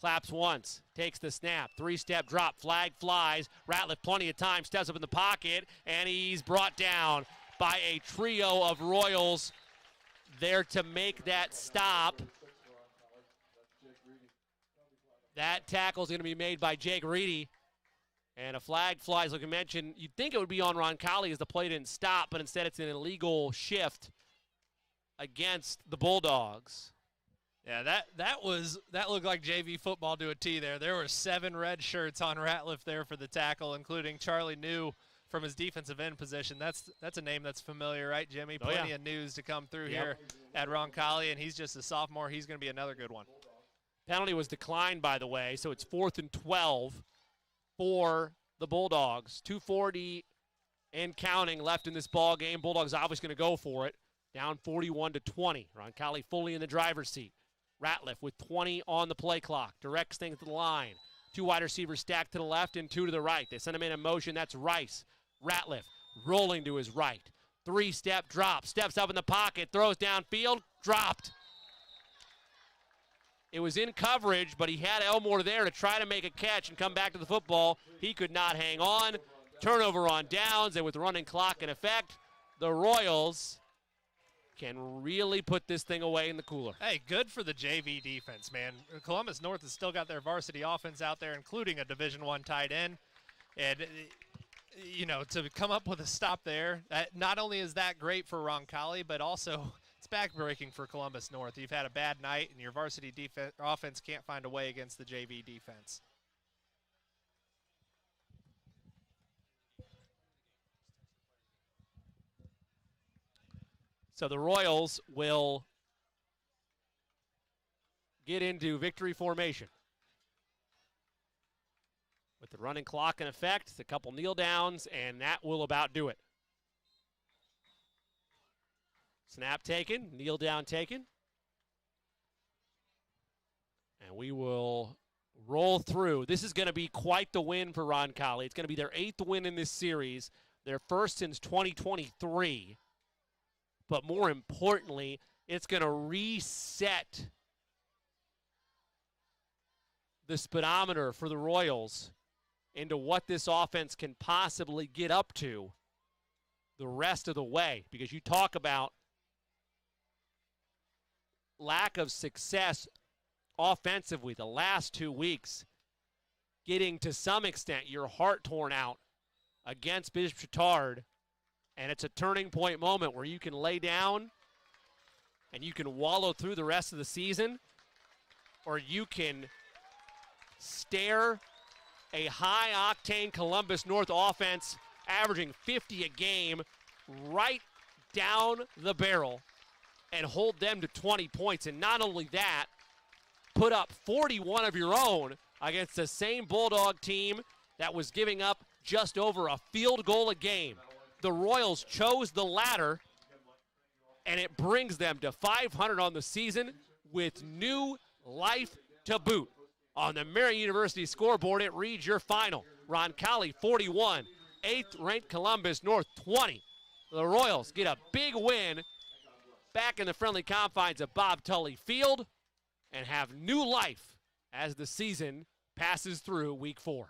Claps once, takes the snap, 3-step drop, flag flies. Ratliff plenty of time, steps up in the pocket, and he's brought down by a trio of Royals there to make that stop. That tackle is going to be made by Jake Reedy. And a flag flies, like I mentioned. You'd think it would be on Roncalli as the play didn't stop, but instead it's an illegal shift against the Bulldogs. Yeah, that looked like JV football to a T there. There were 7 red shirts on Ratliff there for the tackle, including Charlie New from his defensive end position. That's a name that's familiar, right, Jimmy? Plenty of news to come through here at Roncalli, and he's just a sophomore. He's going to be another good one. Penalty was declined, by the way, so it's 4th and 12 for the Bulldogs. 2:40 and counting left in this ball game. Bulldogs obviously going to go for it. Down 41-20. Roncalli fully in the driver's seat. Ratliff with 20 on the play clock. Directs things to the line. 2 wide receivers stacked to the left and 2 to the right. They send him in motion. That's Rice. Ratliff rolling to his right. 3-step drop. Steps up in the pocket. Throws downfield. Dropped. It was in coverage, but he had Elmore there to try to make a catch and come back to the football. He could not hang on. Turnover on downs, and with running clock in effect, the Royals can really put this thing away in the cooler. Hey, good for the JV defense, man. Columbus North has still got their varsity offense out there, including a Division I tight end. And, you know, to come up with a stop there, not only is that great for Roncalli, but also it's backbreaking for Columbus North. You've had a bad night, and your varsity offense can't find a way against the JV defense. So the Royals will get into victory formation. With the running clock in effect, a couple kneel downs, and that will about do it. Snap taken, kneel down taken. And we will roll through. This is going to be quite the win for Roncalli. It's going to be their 8th win in this series, their first since 2023. But more importantly, it's going to reset the speedometer for the Royals into what this offense can possibly get up to the rest of the way. Because you talk about lack of success offensively the last 2 weeks, getting to some extent your heart torn out against Bishop Chatard. And it's a turning point moment where you can lay down and you can wallow through the rest of the season, or you can stare a high-octane Columbus North offense averaging 50 a game right down the barrel and hold them to 20 points. And not only that, put up 41 of your own against the same Bulldog team that was giving up just over a field goal a game. The Royals chose the latter, and it brings them to 500 on the season with new life to boot. On the Marian University scoreboard, it reads your final. Roncalli 41, 8th-ranked Columbus North 20. The Royals get a big win back in the friendly confines of Bob Tully Field and have new life as the season passes through week 4.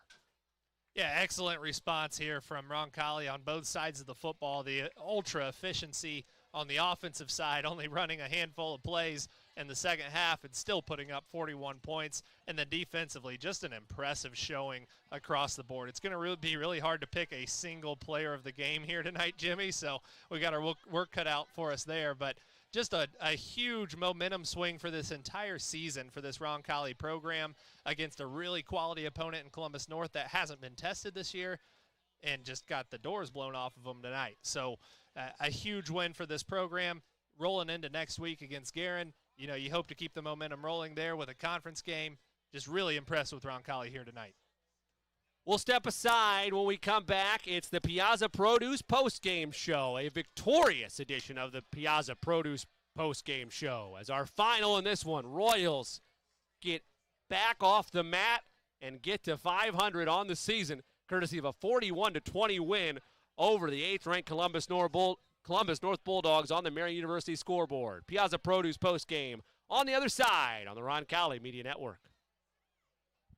Yeah, excellent response here from Roncalli on both sides of the football. The ultra efficiency on the offensive side, only running a handful of plays in the second half and still putting up 41 points. And then defensively, just an impressive showing across the board. It's going to be really hard to pick a single player of the game here tonight, Jimmy, so we got our work cut out for us there. But just a huge momentum swing for this entire season for this Roncalli program against a really quality opponent in Columbus North that hasn't been tested this year and just got the doors blown off of them tonight. So a huge win for this program. Rolling into next week against Guerin, you know, you hope to keep the momentum rolling there with a conference game. Just really impressed with Roncalli here tonight. We'll step aside when we come back. It's the Piazza Produce Postgame Show, a victorious edition of the Piazza Produce Postgame Show. As our final in this one, Royals get back off the mat and get to 500 on the season, courtesy of a 41-20 win over the 8th-ranked Columbus North Bulldogs on the Marian University scoreboard. Piazza Produce Postgame on the other side on the Roncalli Media Network.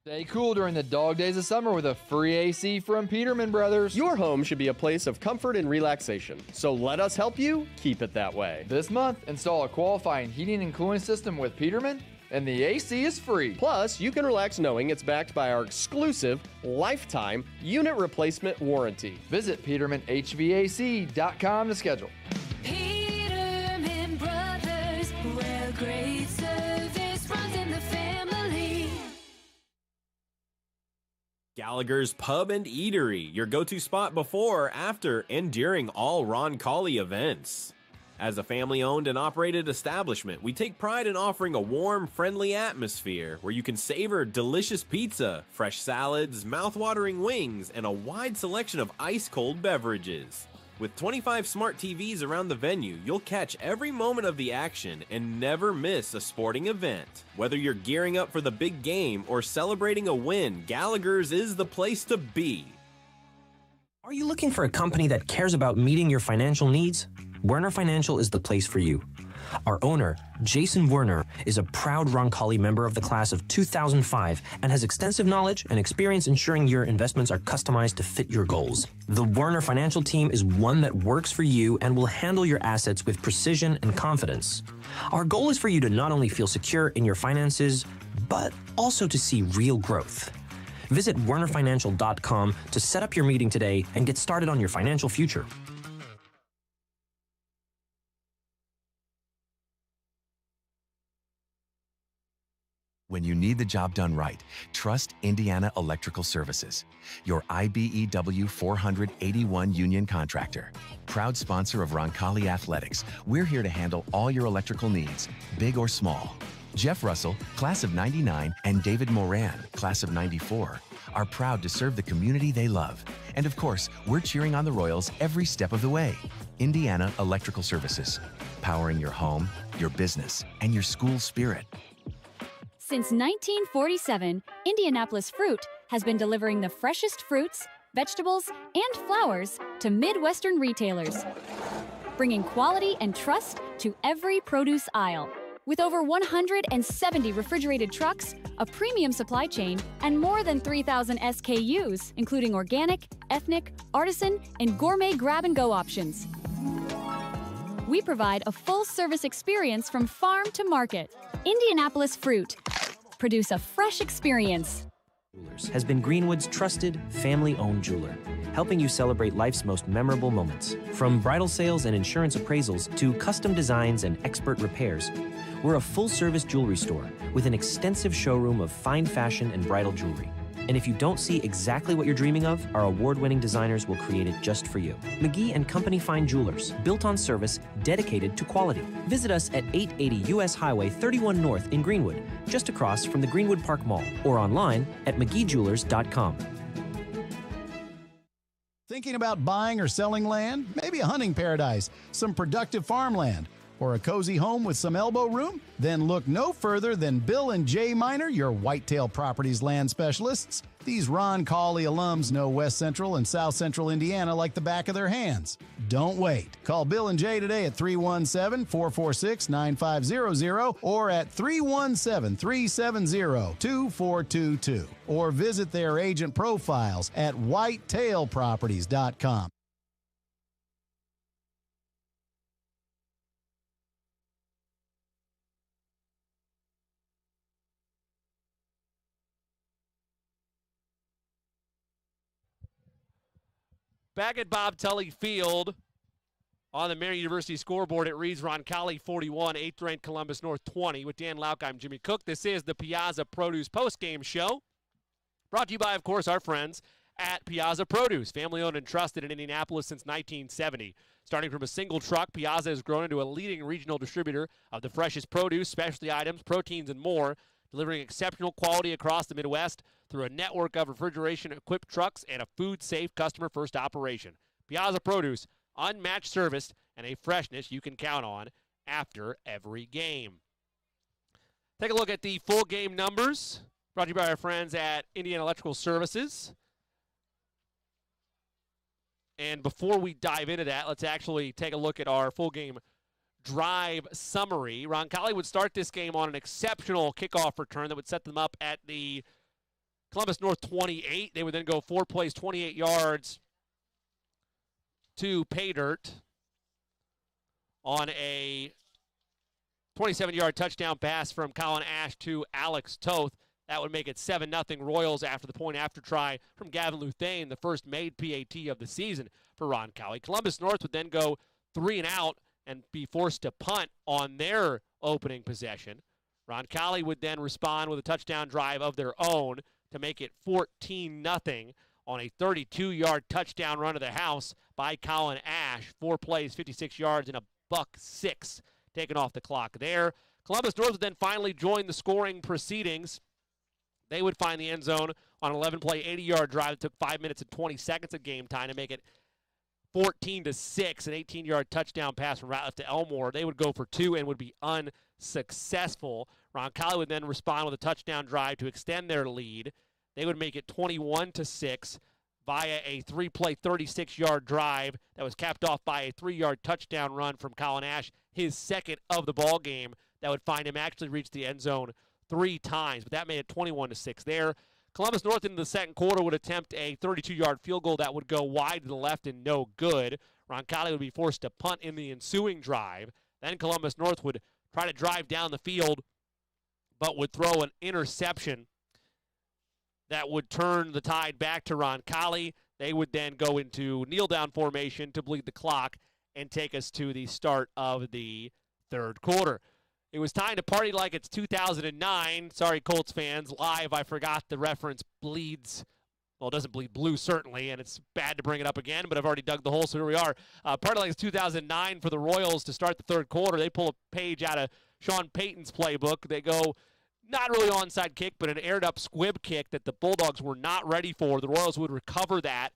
Stay cool during the dog days of summer with a free AC from Peterman Brothers. Your home should be a place of comfort and relaxation, so let us help you keep it that way. This month, install a qualifying heating and cooling system with Peterman, and the AC is free. Plus, you can relax knowing it's backed by our exclusive lifetime unit replacement warranty. Visit PetermanHVAC.com to schedule. Peterman Brothers, where great service runs in the family. Gallagher's Pub and Eatery, your go-to spot before, after, and during all Roncalli events. As a family-owned and operated establishment, we take pride in offering a warm, friendly atmosphere where you can savor delicious pizza, fresh salads, mouth-watering wings, and a wide selection of ice-cold beverages. With 25 smart TVs around the venue, you'll catch every moment of the action and never miss a sporting event. Whether you're gearing up for the big game or celebrating a win, Gallagher's is the place to be. Are you looking for a company that cares about meeting your financial needs? Werner Financial is the place for you. Our owner, Jason Werner, is a proud Roncalli member of the class of 2005 and has extensive knowledge and experience ensuring your investments are customized to fit your goals. The Werner Financial team is one that works for you and will handle your assets with precision and confidence. Our goal is for you to not only feel secure in your finances, but also to see real growth. Visit wernerfinancial.com to set up your meeting today and get started on your financial future. When you need the job done right, trust Indiana Electrical Services, your IBEW 481 union contractor. Proud sponsor of Roncalli Athletics, we're here to handle all your electrical needs, big or small. Jeff Russell, class of 99, and David Moran, class of 94, are proud to serve the community they love. And of course, we're cheering on the Royals every step of the way. Indiana Electrical Services, powering your home, your business, and your school spirit. Since 1947, Indianapolis Fruit has been delivering the freshest fruits, vegetables, and flowers to Midwestern retailers, bringing quality and trust to every produce aisle. With over 170 refrigerated trucks, a premium supply chain, and more than 3,000 SKUs, including organic, ethnic, artisan, and gourmet grab-and-go options. We provide a full-service experience from farm to market. Indianapolis Fruit. Produce a fresh experience. Has been Greenwood's trusted, family-owned jeweler, helping you celebrate life's most memorable moments. From bridal sales and insurance appraisals to custom designs and expert repairs, we're a full-service jewelry store with an extensive showroom of fine fashion and bridal jewelry. And if you don't see exactly what you're dreaming of, our award-winning designers will create it just for you. McGee & Company Fine Jewelers, built on service, dedicated to quality. Visit us at 880 U.S. Highway 31 North in Greenwood, just across from the Greenwood Park Mall, or online at McGeeJewelers.com. Thinking about buying or selling land? Maybe a hunting paradise, some productive farmland, or a cozy home with some elbow room? Then look no further than Bill and Jay Miner, your Whitetail Properties land specialists. These Roncalli alums know West Central and South Central Indiana like the back of their hands. Don't wait. Call Bill and Jay today at 317-446-9500 or at 317-370-2422 or visit their agent profiles at whitetailproperties.com. Back at Bob Tully Field On the Marian University scoreboard, it reads Roncalli 41, 8th-ranked Columbus North 20. With Dan Lauk, I'm Jimmy Cook. This is the Piazza Produce postgame show. Brought to you by, of course, our friends at Piazza Produce, family-owned and trusted in Indianapolis since 1970. Starting from a single truck, Piazza has grown into a leading regional distributor of the freshest produce, specialty items, proteins, and more, delivering exceptional quality across the Midwest through a network of refrigeration-equipped trucks and a food-safe, customer-first operation. Piazza Produce, unmatched service and a freshness you can count on after every game. Take a look at the full game numbers brought to you by our friends at Indiana Electrical Services. And before we dive into that, let's actually take a look at our full game drive summary. Roncalli would start this game on an exceptional kickoff return that would set them up at the Columbus North 28. They would then go 4 plays, 28 yards to pay dirt on a 27-yard touchdown pass from Colin Ash to Alex Toth. That would make it 7-0 Royals after the point after try from Gavin Luthane, the first made PAT of the season for Roncalli. Columbus North would then go 3 and out and be forced to punt on their opening possession. Roncalli would then respond with a touchdown drive of their own to make it 14-0 on a 32-yard touchdown run to the house by Colin Ash. 4 plays, 56 yards, and a $1.06 taken off the clock there. Columbus North would then finally join the scoring proceedings. They would find the end zone on an 11-play, 80-yard drive that took 5 minutes and 20 seconds of game time to make it 14-6, an 18-yard touchdown pass from Ratliff to Elmore. They would go for 2 and would be unsuccessful. Roncalli would then respond with a touchdown drive to extend their lead. They would make it 21-6 via a 3-play, 36-yard drive that was capped off by a 3-yard touchdown run from Colin Ash, his second of the ball game. That would find him actually reach the end zone 3 times, but that made it 21-6 there. Columbus North into the second quarter would attempt a 32-yard field goal that would go wide to the left and no good. Roncalli would be forced to punt in the ensuing drive. Then Columbus North would try to drive down the field, but would throw an interception that would turn the tide back to Roncalli. They would then go into kneel-down formation to bleed the clock and take us to the start of the third quarter. It was time to party like it's 2009. Sorry, Colts fans. Live, I forgot the reference bleeds. Well, it doesn't bleed blue, certainly, and it's bad to bring it up again, but I've already dug the hole, so here we are. Party like it's 2009 for the Royals to start the third quarter. They pull a page out of Sean Payton's playbook. They go not really onside kick, but an aired-up squib kick that the Bulldogs were not ready for. The Royals would recover that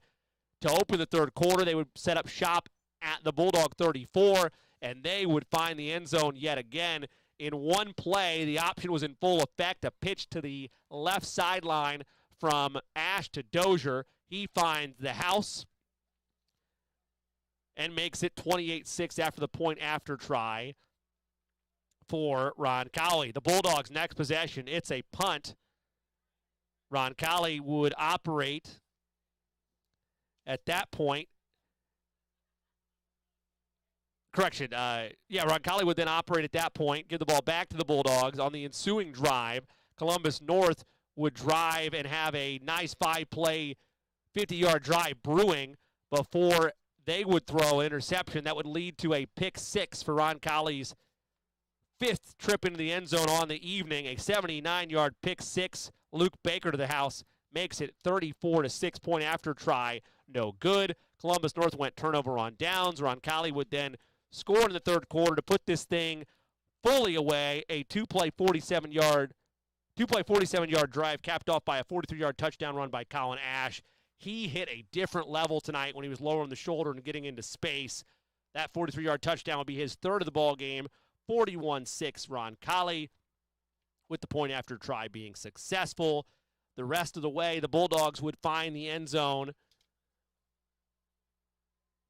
to open the third quarter. They would set up shop at the Bulldog 34, and they would find the end zone yet again. In one play, the option was in full effect, a pitch to the left sideline from Ash to Dozier. He finds the house and makes it 28-6 after the point after try for Roncalli. The Bulldogs' next possession, it's a punt. Roncalli would operate at that point. Correction. Roncalli would then operate at that point, give the ball back to the Bulldogs. On the ensuing drive, Columbus North would drive and have a nice 5-play, 50-yard drive brewing before they would throw an interception that would lead to a pick 6 for Roncalli's 5th trip into the end zone on the evening. A 79-yard pick 6. Luke Baker to the house makes it 34-6 point after try. No good. Columbus North went turnover on downs. Roncalli would then score in the third quarter to put this thing fully away. A 2-play 47-yard drive capped off by a 43-yard touchdown run by Colin Ash. He hit a different level tonight when he was lowering the shoulder and getting into space. That 43-yard touchdown would be his third of the ball game. 41-6 Roncalli, with the point after try being successful. The rest of the way, the Bulldogs would find the end zone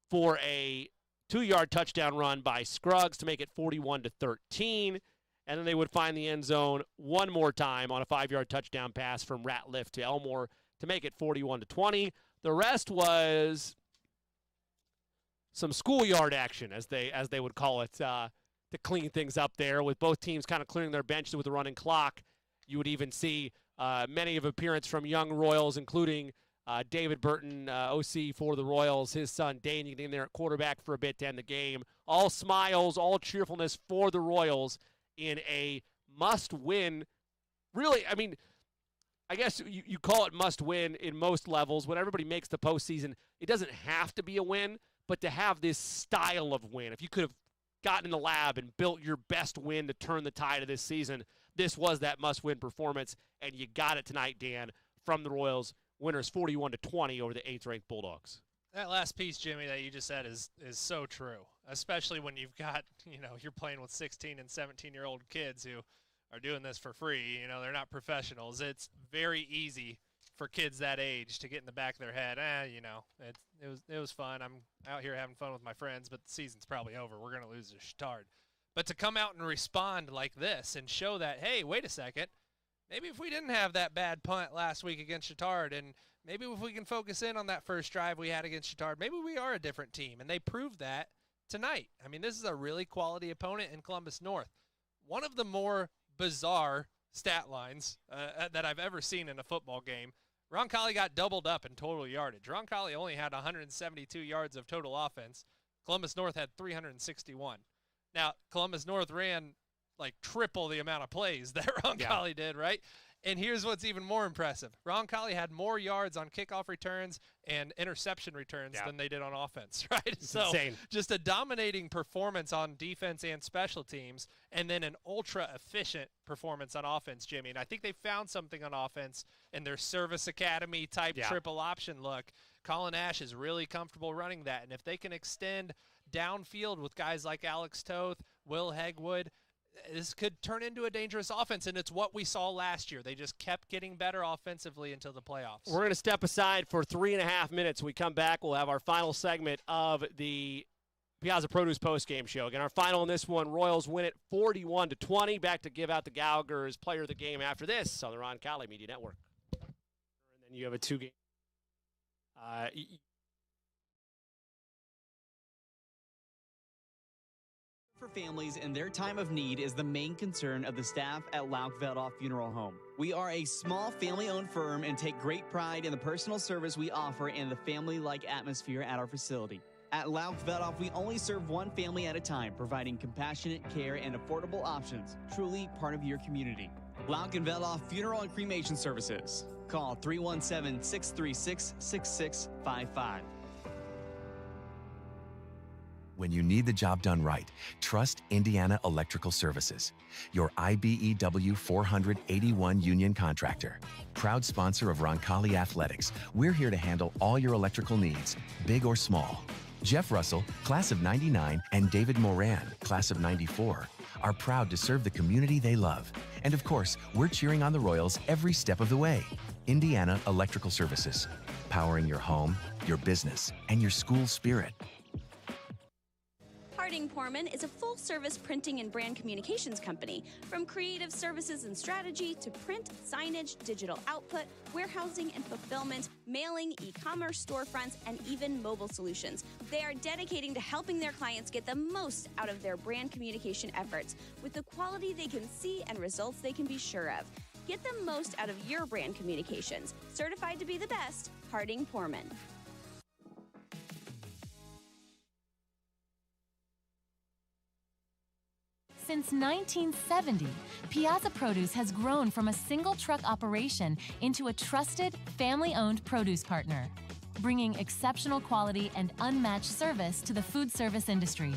for a 2-yard touchdown run by Scruggs to make it 41-13. And then they would find the end zone one more time on a 5-yard touchdown pass from Ratliff to Elmore to make it 41-20. The rest was some schoolyard action, as they would call it, to clean things up there, with both teams kind of clearing their benches with a running clock. You would even see many of appearance from young Royals, including David Burton, OC for the Royals, his son Dane, getting in there at quarterback for a bit to end the game. All smiles, all cheerfulness for the Royals in a must-win. Really, I mean, I guess you call it must-win in most levels. When everybody makes the postseason, it doesn't have to be a win, but to have this style of win, if you could have gotten in the lab and built your best win to turn the tide of this season, this was that must-win performance, and you got it tonight, Dan, from the Royals. Winners 41-20 over the 8th-ranked Bulldogs. That last piece, Jimmy, that you just said is so true, especially when you've got, you're playing with 16 and 17-year-old kids who are doing this for free. They're not professionals. It's very easy for kids that age to get in the back of their head, it was fun. I'm out here having fun with my friends, but the season's probably over. We're going to lose to Chittard. But to come out and respond like this and show that, hey, wait a second, maybe if we didn't have that bad punt last week against Chittard, and maybe if we can focus in on that first drive we had against Chittard, maybe we are a different team. And they proved that tonight. I mean, this is a really quality opponent in Columbus North. One of the more bizarre stat lines that I've ever seen in a football game. Roncalli got doubled up in total yardage. Roncalli only had 172 yards of total offense. Columbus North had 361. Now, Columbus North ran like triple the amount of plays that Roncalli did, right? And here's what's even more impressive. Roncalli had more yards on kickoff returns and interception returns than they did on offense, right? It's insane. Just a dominating performance on defense and special teams, and then an ultra-efficient performance on offense, Jimmy. And I think they found something on offense in their service academy type triple option look. Colin Ash is really comfortable running that. And if they can extend downfield with guys like Alex Toth, Will Hegwood, this could turn into a dangerous offense, and it's what we saw last year. They just kept getting better offensively until the playoffs. We're going to step aside for 3.5 minutes. When we come back, we'll have our final segment of the Piazza Produce postgame show. Again, our final in this one, Royals win it 41-20. Back to give out the Gallagher's player of the game after this on the Roncalli Media Network. And then you have a 2-game. For families in their time of need is the main concern of the staff at Lauk Veldoff Funeral Home. We are a small family-owned firm and take great pride in the personal service we offer and the family-like atmosphere at our facility. At Lauk Veldoff, we only serve one family at a time, providing compassionate care and affordable options, truly part of your community. Lauk and Veldoff Funeral and Cremation Services. Call 317-636-6655. When you need the job done right, trust Indiana Electrical Services, your IBEW 481 union contractor. Proud sponsor of Roncalli Athletics, we're here to handle all your electrical needs, big or small. Jeff Russell, class of 99, and David Moran, class of 94, are proud to serve the community they love. And of course, we're cheering on the Royals every step of the way. Indiana Electrical Services, powering your home, your business, and your school spirit. Harding Porman is a full-service printing and brand communications company. From creative services and strategy to print, signage, digital output, warehousing and fulfillment, mailing, e-commerce storefronts, and even mobile solutions. They are dedicating to helping their clients get the most out of their brand communication efforts with the quality they can see and results they can be sure of. Get the most out of your brand communications. Certified to be the best, Harding Porman. Since 1970, Piazza Produce has grown from a single truck operation into a trusted, family-owned produce partner, bringing exceptional quality and unmatched service to the food service industry.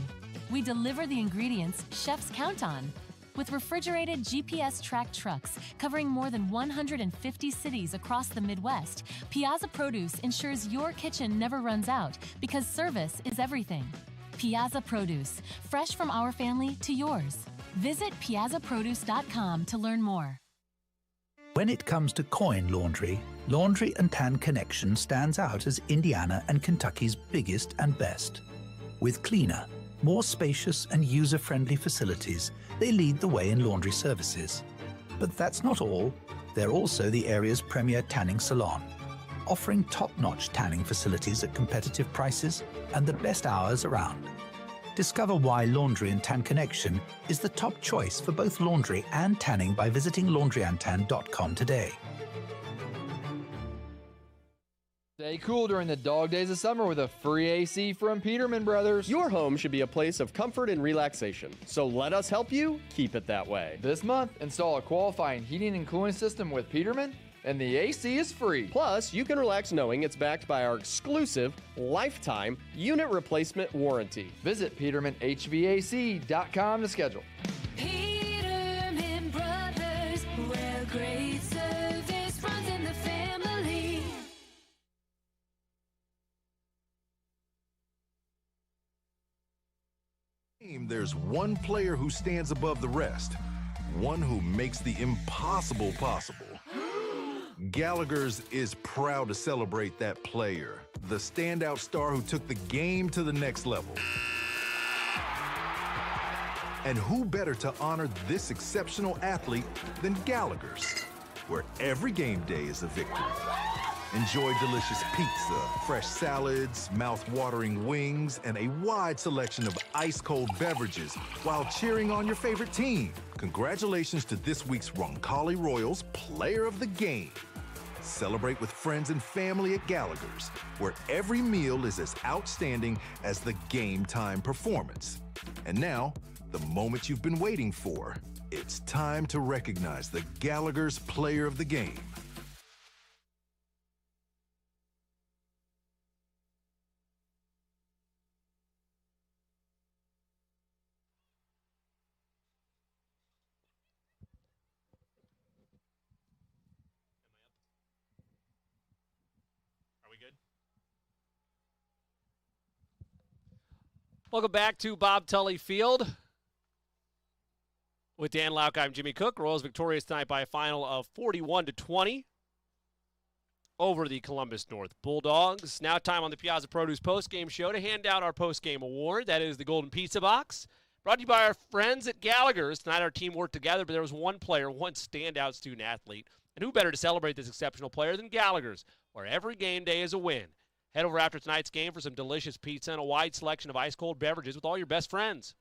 We deliver the ingredients chefs count on. With refrigerated GPS-tracked trucks covering more than 150 cities across the Midwest, Piazza Produce ensures your kitchen never runs out because service is everything. Piazza Produce, fresh from our family to yours. Visit piazzaproduce.com to learn more. When it comes to coin laundry, Laundry and Tan Connection stands out as Indiana and Kentucky's biggest and best. With cleaner, more spacious and user-friendly facilities, they lead the way in laundry services. But that's not all. They're also the area's premier tanning salon, offering top-notch tanning facilities at competitive prices and the best hours around. Discover why Laundry and Tan Connection is the top choice for both laundry and tanning by visiting laundryandtan.com today. Stay cool during the dog days of summer with a free AC from Peterman Brothers. Your home should be a place of comfort and relaxation, so let us help you keep it that way. This month, install a qualifying heating and cooling system with Peterman, and the AC is free. Plus, you can relax knowing it's backed by our exclusive lifetime unit replacement warranty. Visit PetermanHVAC.com to schedule. Peterman Brothers, where great service runs in the family. There's one player who stands above the rest, one who makes the impossible possible. Gallagher's is proud to celebrate that player, the standout star who took the game to the next level. And who better to honor this exceptional athlete than Gallagher's, where every game day is a victory. Enjoy delicious pizza, fresh salads, mouth-watering wings, and a wide selection of ice-cold beverages while cheering on your favorite team. Congratulations to this week's Roncalli Royals Player of the Game. Celebrate with friends and family at Gallagher's, where every meal is as outstanding as the game-time performance. And now, the moment you've been waiting for. It's time to recognize the Gallagher's Player of the Game. Welcome back to Bob Tully Field. With Dan Lauk, I'm Jimmy Cook. Royals victorious tonight by a final of 41-20 over the Columbus North Bulldogs. Now time on the Piazza Produce postgame show to hand out our postgame award. That is the Golden Pizza Box. Brought to you by our friends at Gallagher's. Tonight our team worked together, but there was one player, one standout student athlete. And who better to celebrate this exceptional player than Gallagher's, where every game day is a win. Head over after tonight's game for some delicious pizza and a wide selection of ice-cold beverages with all your best friends.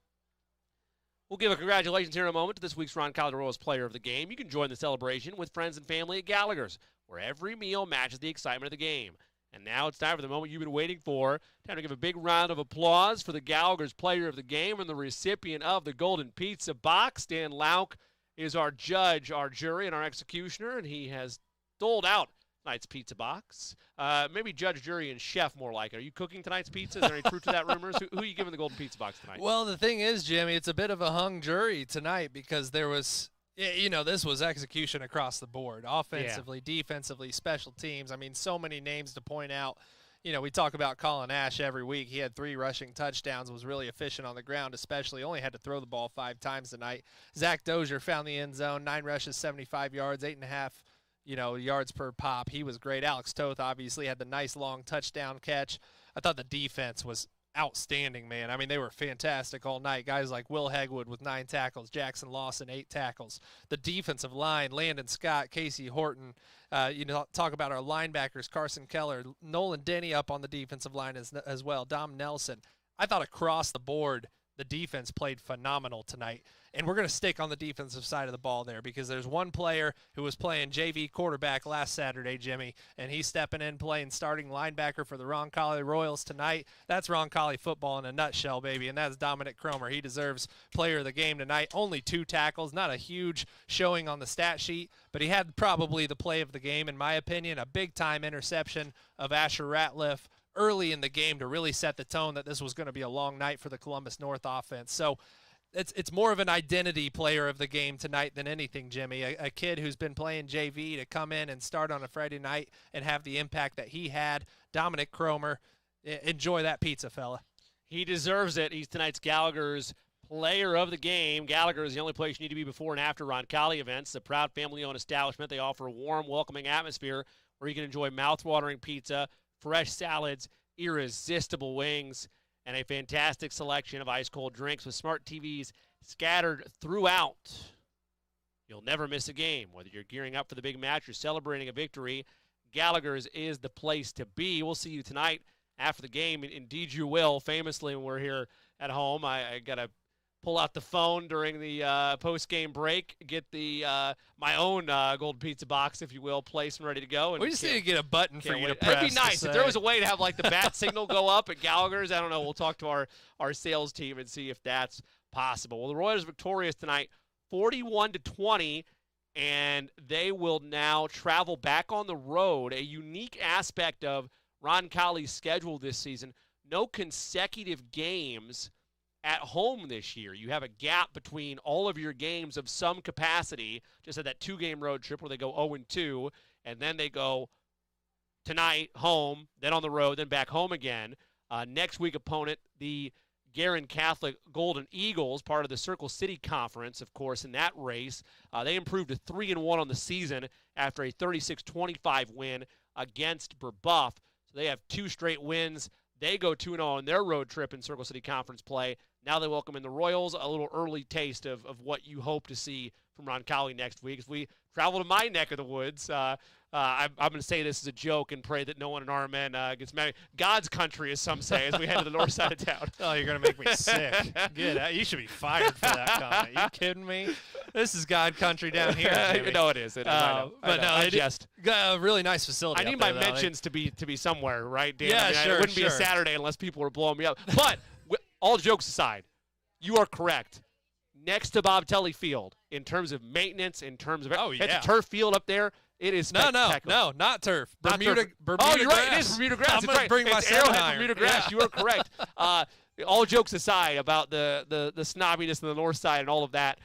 We'll give a congratulations here in a moment to this week's Roncalli Royals Player of the Game. You can join the celebration with friends and family at Gallagher's, where every meal matches the excitement of the game. And now it's time for the moment you've been waiting for. Time to give a big round of applause for the Gallagher's Player of the Game and the recipient of the Golden Pizza Box. Dan Lauk is our judge, our jury, and our executioner, and he has doled out tonight's pizza box. Maybe judge, jury, and chef more like it. Are you cooking tonight's pizza? Is there any truth to that rumors? Who are you giving the Golden Pizza Box tonight? Well, the thing is, Jimmy, it's a bit of a hung jury tonight because there was, this was execution across the board. Offensively, defensively, special teams. I mean, so many names to point out. We talk about Colin Ash every week. He had 3 rushing touchdowns, was really efficient on the ground, especially. Only had to throw the ball 5 times tonight. Zach Dozier found the end zone, 9 rushes, 75 yards, 8.5 yards per pop. He was great. Alex Toth obviously had the nice long touchdown catch. I thought the defense was outstanding, man. I mean, they were fantastic all night. Guys like Will Hegwood with 9 tackles, Jackson Lawson 8 tackles. The defensive line, Landon Scott, Casey Horton. Talk about our linebackers, Carson Keller, Nolan Denny up on the defensive line as well, Dom Nelson. I thought across the board, the defense played phenomenal tonight. And we're going to stick on the defensive side of the ball there because there's one player who was playing JV quarterback last Saturday, Jimmy, and he's stepping in playing starting linebacker for the Roncalli Royals tonight. That's Roncalli football in a nutshell, baby, and that's Dominic Cromer. He deserves player of the game tonight. Only 2 tackles, not a huge showing on the stat sheet, but he had probably the play of the game, in my opinion, a big-time interception of Asher Ratliff early in the game to really set the tone that this was going to be a long night for the Columbus North offense. So it's more of an identity player of the game tonight than anything, Jimmy. A kid who's been playing JV to come in and start on a Friday night and have the impact that he had. Dominic Cromer, enjoy that pizza, fella. He deserves it. He's tonight's Gallagher's Player of the Game. Gallagher is the only place you need to be before and after Roncalli events. The proud family-owned establishment. They offer a warm, welcoming atmosphere where you can enjoy mouth-watering pizza, fresh salads, irresistible wings, and a fantastic selection of ice-cold drinks with smart TVs scattered throughout. You'll never miss a game. Whether you're gearing up for the big match or celebrating a victory, Gallagher's is the place to be. We'll see you tonight after the game. Indeed you will. Famously, when we're here at home, I got a pull out the phone during the post-game break, get the my own Golden Pizza box, if you will, placed and ready to go. And we just need to get a button for you to press. It'd be nice if there was a way to have like the bat signal go up at Gallagher's. I don't know. We'll talk to our sales team and see if that's possible. Well, the Royals victorious tonight, 41-20. And they will now travel back on the road. A unique aspect of Roncalli's schedule this season, no consecutive games at home this year. You have a gap between all of your games of some capacity. Just had that 2-game road trip where they go 0-2, and then they go tonight home, then on the road, then back home again. Next week opponent, the Guerin Catholic Golden Eagles, part of the Circle City Conference, of course, in that race. They improved to 3-1 on the season after a 36-25 win against Brebeuf. So they have 2 straight wins. They go 2-0 on their road trip in Circle City Conference play. Now they welcome in the Royals, a little early taste of what you hope to see from Roncalli next week. As we travel to my neck of the woods, I'm going to say this as a joke and pray that no one in RMN gets mad. God's country, as some say, as we head to the north side of town. Oh, you're going to make me sick. Good. You should be fired for that comment. You kidding me? This is God country down here. No, it is. It is. I know. Just a really nice facility. I need my mentions to be somewhere, right, Dan? Yeah, sure. It wouldn't be a Saturday unless people were blowing me up. But all jokes aside, you are correct. Next to Bob Tully Field, in terms of maintenance, in terms of it's a turf field up there. It is spectacular. No, not turf. Bermuda you're grass. right. It is Bermuda grass. I'm going to bring my Arrowhead iron. Bermuda grass. You are correct. All jokes aside about the snobbiness on the north side and all of that,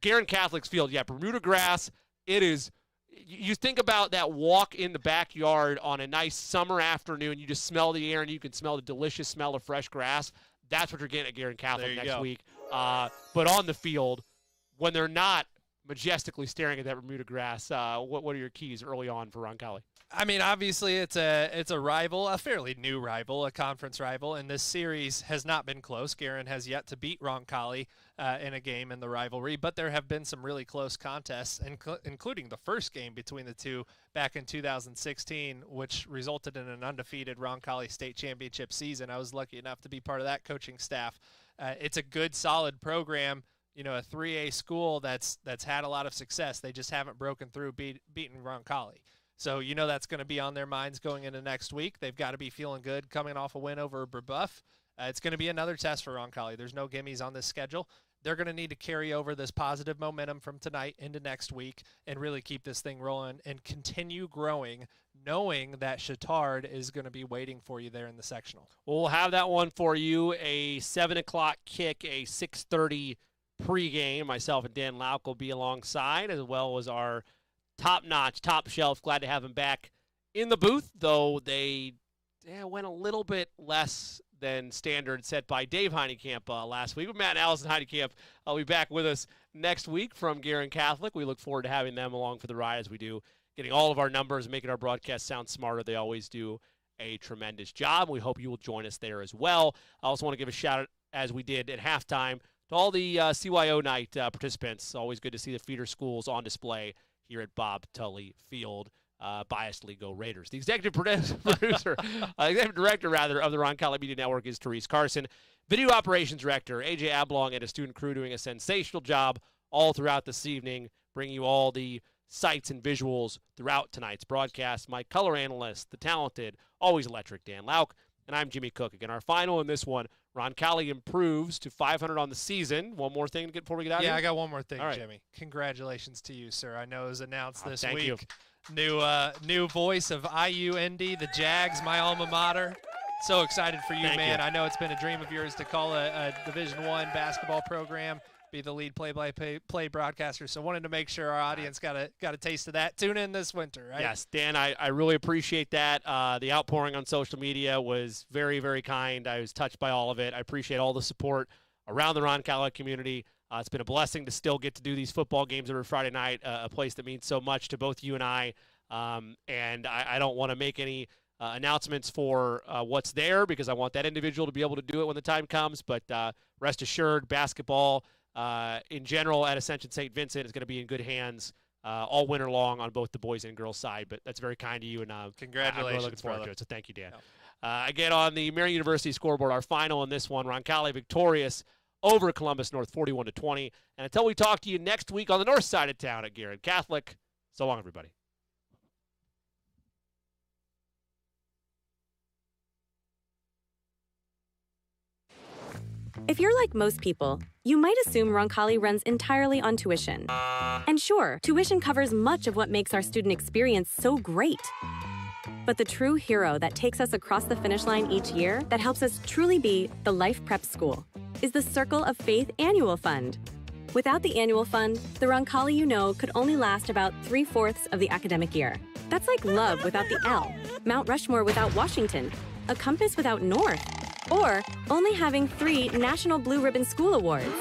Guerin Catholic's field, Bermuda grass. It is. You think about that walk in the backyard on a nice summer afternoon. You just smell the air, and you can smell the delicious smell of fresh grass. That's what you're getting at Guerin Catholic next week. But on the field, when they're not majestically staring at that Bermuda grass, what are your keys early on for Roncalli? I mean, obviously it's a rival, a fairly new rival, a conference rival, and this series has not been close. Guerin has yet to beat Roncalli in a game in the rivalry, but there have been some really close contests, including the first game between the two back in 2016, which resulted in an undefeated Roncalli state championship season. I was lucky enough to be part of that coaching staff. It's a good, solid program. You know, a 3A school that's had a lot of success. They just haven't broken through beating Roncalli. So you know that's going to be on their minds going into next week. They've got to be feeling good coming off a win over Brebeuf. It's going to be another test for Roncalli. There's no gimmies on this schedule. They're going to need to carry over this positive momentum from tonight into next week and really keep this thing rolling and continue growing, knowing that Chittard is going to be waiting for you there in the sectional. We'll have that one for you, a 7 o'clock kick, a 6:30 pregame. Myself and Dan Lauk will be alongside, as well as our top-notch, top shelf. Glad to have him back in the booth, though they went a little bit less than standard set by Dave Heinekamp last week. But Matt and Allison Heinekamp will be back with us next week from Guerin Catholic. We look forward to having them along for the ride as we do, getting all of our numbers and making our broadcast sound smarter. They always do a tremendous job. We hope you will join us there as well. I also want to give a shout-out, as we did at halftime, to all the CYO night participants. Always good to see the feeder schools on display here at Bob Tully Field. Biasedly go Raiders. The executive producer, executive director, rather, of the Roncalli Media Network is Therese Carson. Video operations director, AJ Ablong, and a student crew doing a sensational job all throughout this evening, bringing you all the sights and visuals throughout tonight's broadcast. My color analyst, the talented, always electric Dan Lauk, and I'm Jimmy Cook. Again, our final in this one, Roncalli improves to 500 on the season. One more thing to get before we get out of here? Yeah, I got one more thing, all right. Jimmy. Congratulations to you, sir. I know it was announced this thank week. you. New voice of IUND, the Jags, my alma mater. So excited for you, man. I know it's been a dream of yours to call a Division I basketball program, be the lead play broadcaster. So wanted to make sure our audience got a taste of that. Tune in this winter, right? Yes, Dan, I really appreciate that. The outpouring on social media was very, very kind. I was touched by all of it. I appreciate all the support around the Roncalli community. It's been a blessing to still get to do these football games every Friday night, a place that means so much to both you and I. And I don't want to make any announcements for what's there because I want that individual to be able to do it when the time comes. But rest assured, basketball in general at Ascension St. Vincent is going to be in good hands all winter long on both the boys and girls side. But that's very kind to you, and congratulations, I'm really looking forward brother. to it. So thank you, Dan. Again, on the Marion University scoreboard, our final in this one, Roncalli victorious over Columbus North 41-20. And until we talk to you next week on the north side of town at Garrett Catholic, so long, everybody. If you're like most people, you might assume Roncalli runs entirely on tuition. And sure, tuition covers much of what makes our student experience so great. But the true hero that takes us across the finish line each year, that helps us truly be the Life Prep School, is the Circle of Faith Annual Fund. Without the annual fund, the Roncalli you know could only last about 3/4 of the academic year. That's like love without the L, Mount Rushmore without Washington, a compass without North, or only having 3 National Blue Ribbon School Awards.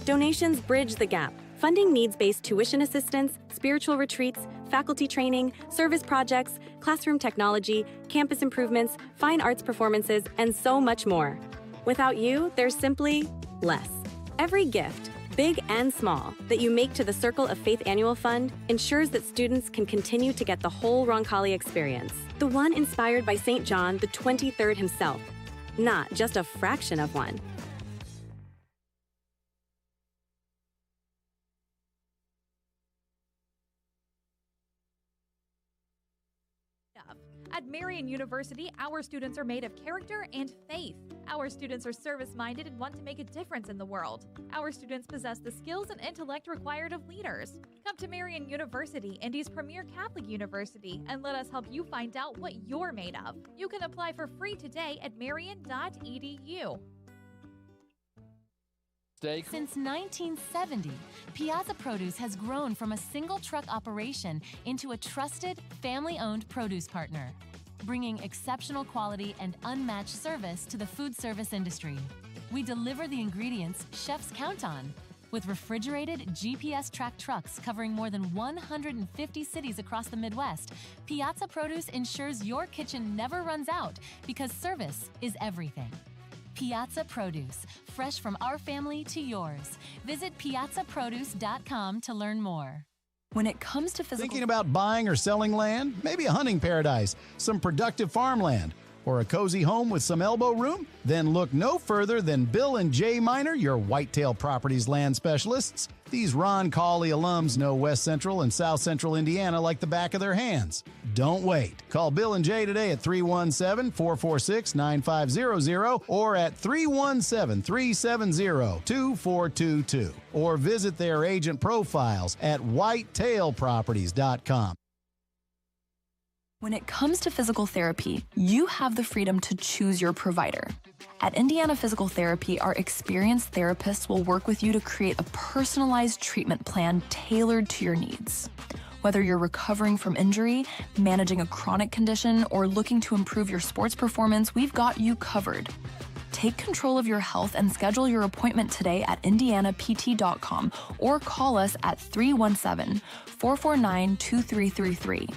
Donations bridge the gap, funding needs-based tuition assistance, spiritual retreats, faculty training, service projects, classroom technology, campus improvements, fine arts performances, and so much more. Without you, there's simply less. Every gift, big and small, that you make to the Circle of Faith Annual Fund ensures that students can continue to get the whole Roncalli experience, the one inspired by St. John the 23rd himself, not just a fraction of one. At Marian University, our students are made of character and faith. Our students are service-minded and want to make a difference in the world. Our students possess the skills and intellect required of leaders. Come to Marian University, Indy's premier Catholic university, and let us help you find out what you're made of. You can apply for free today at marian.edu. Since 1970, Piazza Produce has grown from a single truck operation into a trusted, family-owned produce partner, bringing exceptional quality and unmatched service to the food service industry. We deliver the ingredients chefs count on. With refrigerated, GPS-tracked trucks covering more than 150 cities across the Midwest, Piazza Produce ensures your kitchen never runs out because service is everything. Piazza Produce, fresh from our family to yours. Visit piazzaproduce.com to learn more. When it comes to Thinking about buying or selling land? Maybe a hunting paradise, some productive farmland, or a cozy home with some elbow room? Then look no further than Bill and Jay Miner, your Whitetail Properties land specialists. These Roncalli alums know West Central and South Central Indiana like the back of their hands. Don't wait. Call Bill and Jay today at 317-446-9500 or at 317-370-2422 or visit their agent profiles at whitetailproperties.com. When it comes to physical therapy, you have the freedom to choose your provider. At Indiana Physical Therapy, our experienced therapists will work with you to create a personalized treatment plan tailored to your needs. Whether you're recovering from injury, managing a chronic condition, or looking to improve your sports performance, we've got you covered. Take control of your health and schedule your appointment today at indianapt.com or call us at 317-449-2333.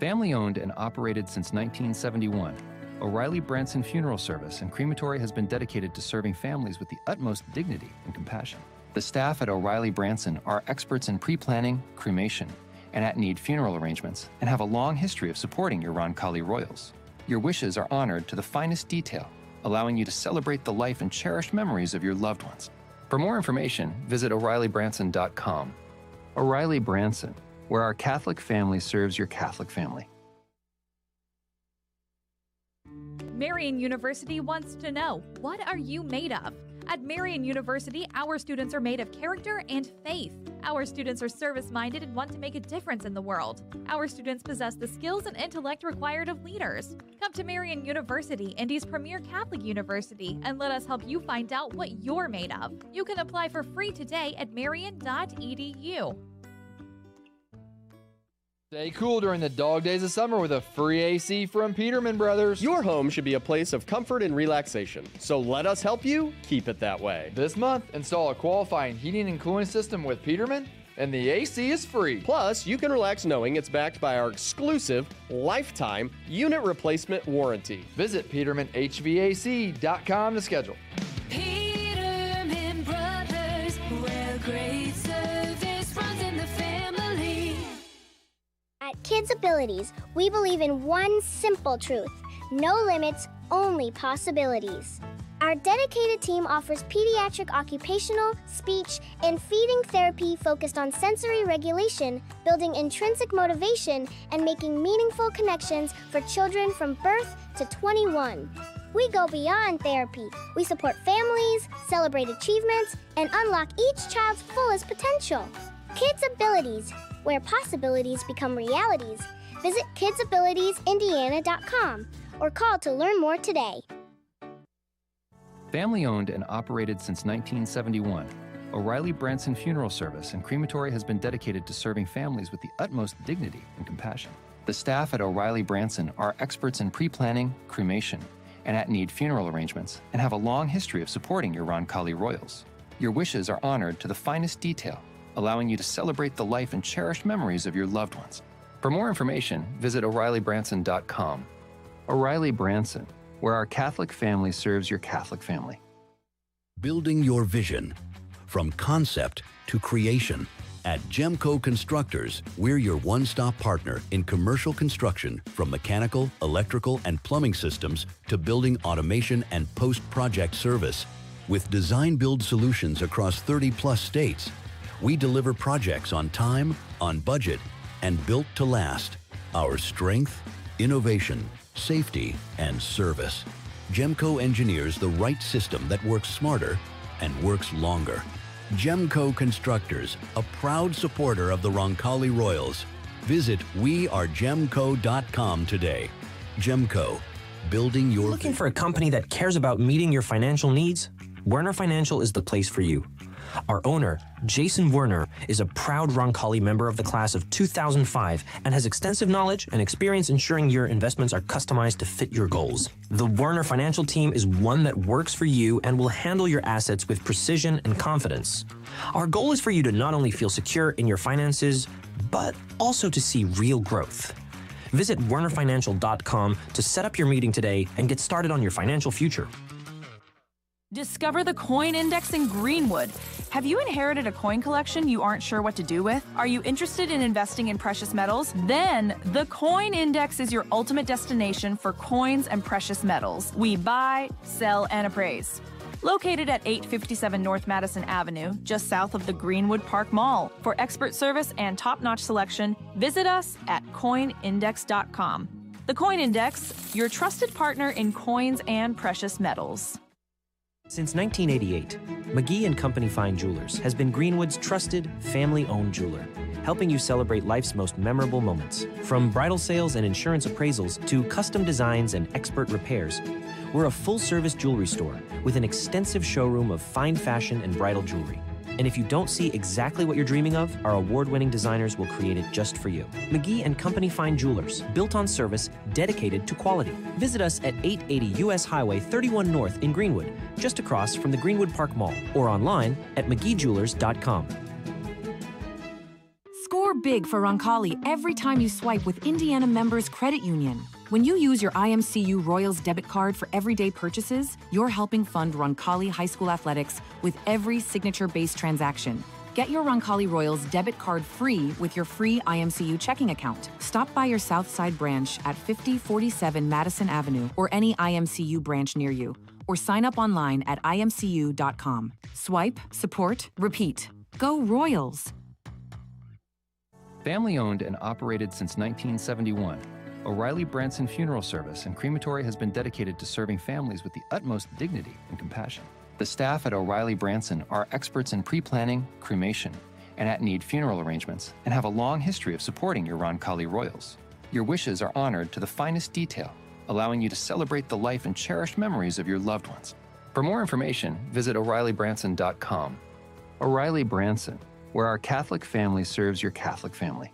Family owned and operated since 1971, O'Reilly Branson Funeral Service and Crematory has been dedicated to serving families with the utmost dignity and compassion. The staff at O'Reilly Branson are experts in pre-planning, cremation, and at-need funeral arrangements and have a long history of supporting your Roncalli Royals. Your wishes are honored to the finest detail, allowing you to celebrate the life and cherished memories of your loved ones. For more information, visit O'ReillyBranson.com. O'Reilly Branson, where our Catholic family serves your Catholic family. Marian University wants to know, what are you made of? At Marian University, our students are made of character and faith. Our students are service-minded and want to make a difference in the world. Our students possess the skills and intellect required of leaders. Come to Marian University, Indy's premier Catholic university, and let us help you find out what you're made of. You can apply for free today at marian.edu. Stay cool during the dog days of summer with a free AC from Peterman Brothers. Your home should be a place of comfort and relaxation, so let us help you keep it that way. This month, install a qualifying heating and cooling system with Peterman, and the AC is free. Plus, you can relax knowing it's backed by our exclusive lifetime unit replacement warranty. Visit PetermanHVAC.com to schedule. Peterman Brothers, where great service runs in the family. At Kids Abilities, we believe in one simple truth: no limits, only possibilities. Our dedicated team offers pediatric occupational, speech, and feeding therapy focused on sensory regulation, building intrinsic motivation, and making meaningful connections for children from birth to 21. We go beyond therapy. We support families, celebrate achievements, and unlock each child's fullest potential. Kids Abilities, where possibilities become realities. Visit kidsabilitiesindiana.com or call to learn more today. Family owned and operated since 1971, O'Reilly Branson Funeral Service and Crematory has been dedicated to serving families with the utmost dignity and compassion. The staff at O'Reilly Branson are experts in pre-planning, cremation, and at-need funeral arrangements, and have a long history of supporting your Roncalli Royals. Your wishes are honored to the finest detail, allowing you to celebrate the life and cherished memories of your loved ones. For more information, visit O'ReillyBranson.com. O'Reilly Branson, where our Catholic family serves your Catholic family. Building your vision. From concept to creation. At Gemco Constructors, we're your one-stop partner in commercial construction, from mechanical, electrical, and plumbing systems to building automation and post-project service. With design-build solutions across 30-plus states, we deliver projects on time, on budget, and built to last. Our strength, innovation, safety, and service. Gemco engineers the right system that works smarter and works longer. Gemco Constructors, a proud supporter of the Roncalli Royals. Visit wearegemco.com today. Gemco, building your Looking for a company that cares about meeting your financial needs? Werner Financial is the place for you. Our owner, Jason Werner, is a proud Roncalli member of the class of 2005 and has extensive knowledge and experience ensuring your investments are customized to fit your goals. The Werner Financial team is one that works for you and will handle your assets with precision and confidence. Our goal is for you to not only feel secure in your finances, but also to see real growth. Visit wernerfinancial.com to set up your meeting today and get started on your financial future. Discover the Coin Index in Greenwood. Have you inherited a coin collection you aren't sure what to do with? Are you interested in investing in precious metals? Then the Coin Index is your ultimate destination for coins and precious metals. We buy, sell, and appraise. Located at 857 North Madison Avenue, just south of the Greenwood Park Mall. For expert service and top-notch selection, visit us at coinindex.com. The Coin Index, your trusted partner in coins and precious metals. Since 1988, McGee & Company Fine Jewelers has been Greenwood's trusted, family-owned jeweler, helping you celebrate life's most memorable moments. From bridal sales and insurance appraisals to custom designs and expert repairs, we're a full-service jewelry store with an extensive showroom of fine fashion and bridal jewelry. And if you don't see exactly what you're dreaming of, our award-winning designers will create it just for you. McGee & Company Fine Jewelers, built on service, dedicated to quality. Visit us at 880 U.S. Highway 31 North in Greenwood, just across from the Greenwood Park Mall, or online at mcgeejewelers.com. Score big for Roncalli every time you swipe with Indiana Members Credit Union. When you use your IMCU Royals debit card for everyday purchases, you're helping fund Roncalli High School athletics with every signature-based transaction. Get your Roncalli Royals debit card free with your free IMCU checking account. Stop by your Southside branch at 5047 Madison Avenue or any IMCU branch near you, or sign up online at imcu.com. Swipe, support, repeat. Go Royals! Family owned and operated since 1971, O'Reilly Branson Funeral Service and Crematory has been dedicated to serving families with the utmost dignity and compassion. The staff at O'Reilly Branson are experts in pre-planning, cremation, and at-need funeral arrangements, and have a long history of supporting your Roncalli Royals. Your wishes are honored to the finest detail, allowing you to celebrate the life and cherished memories of your loved ones. For more information, visit O'ReillyBranson.com. O'Reilly Branson, where our Catholic family serves your Catholic family.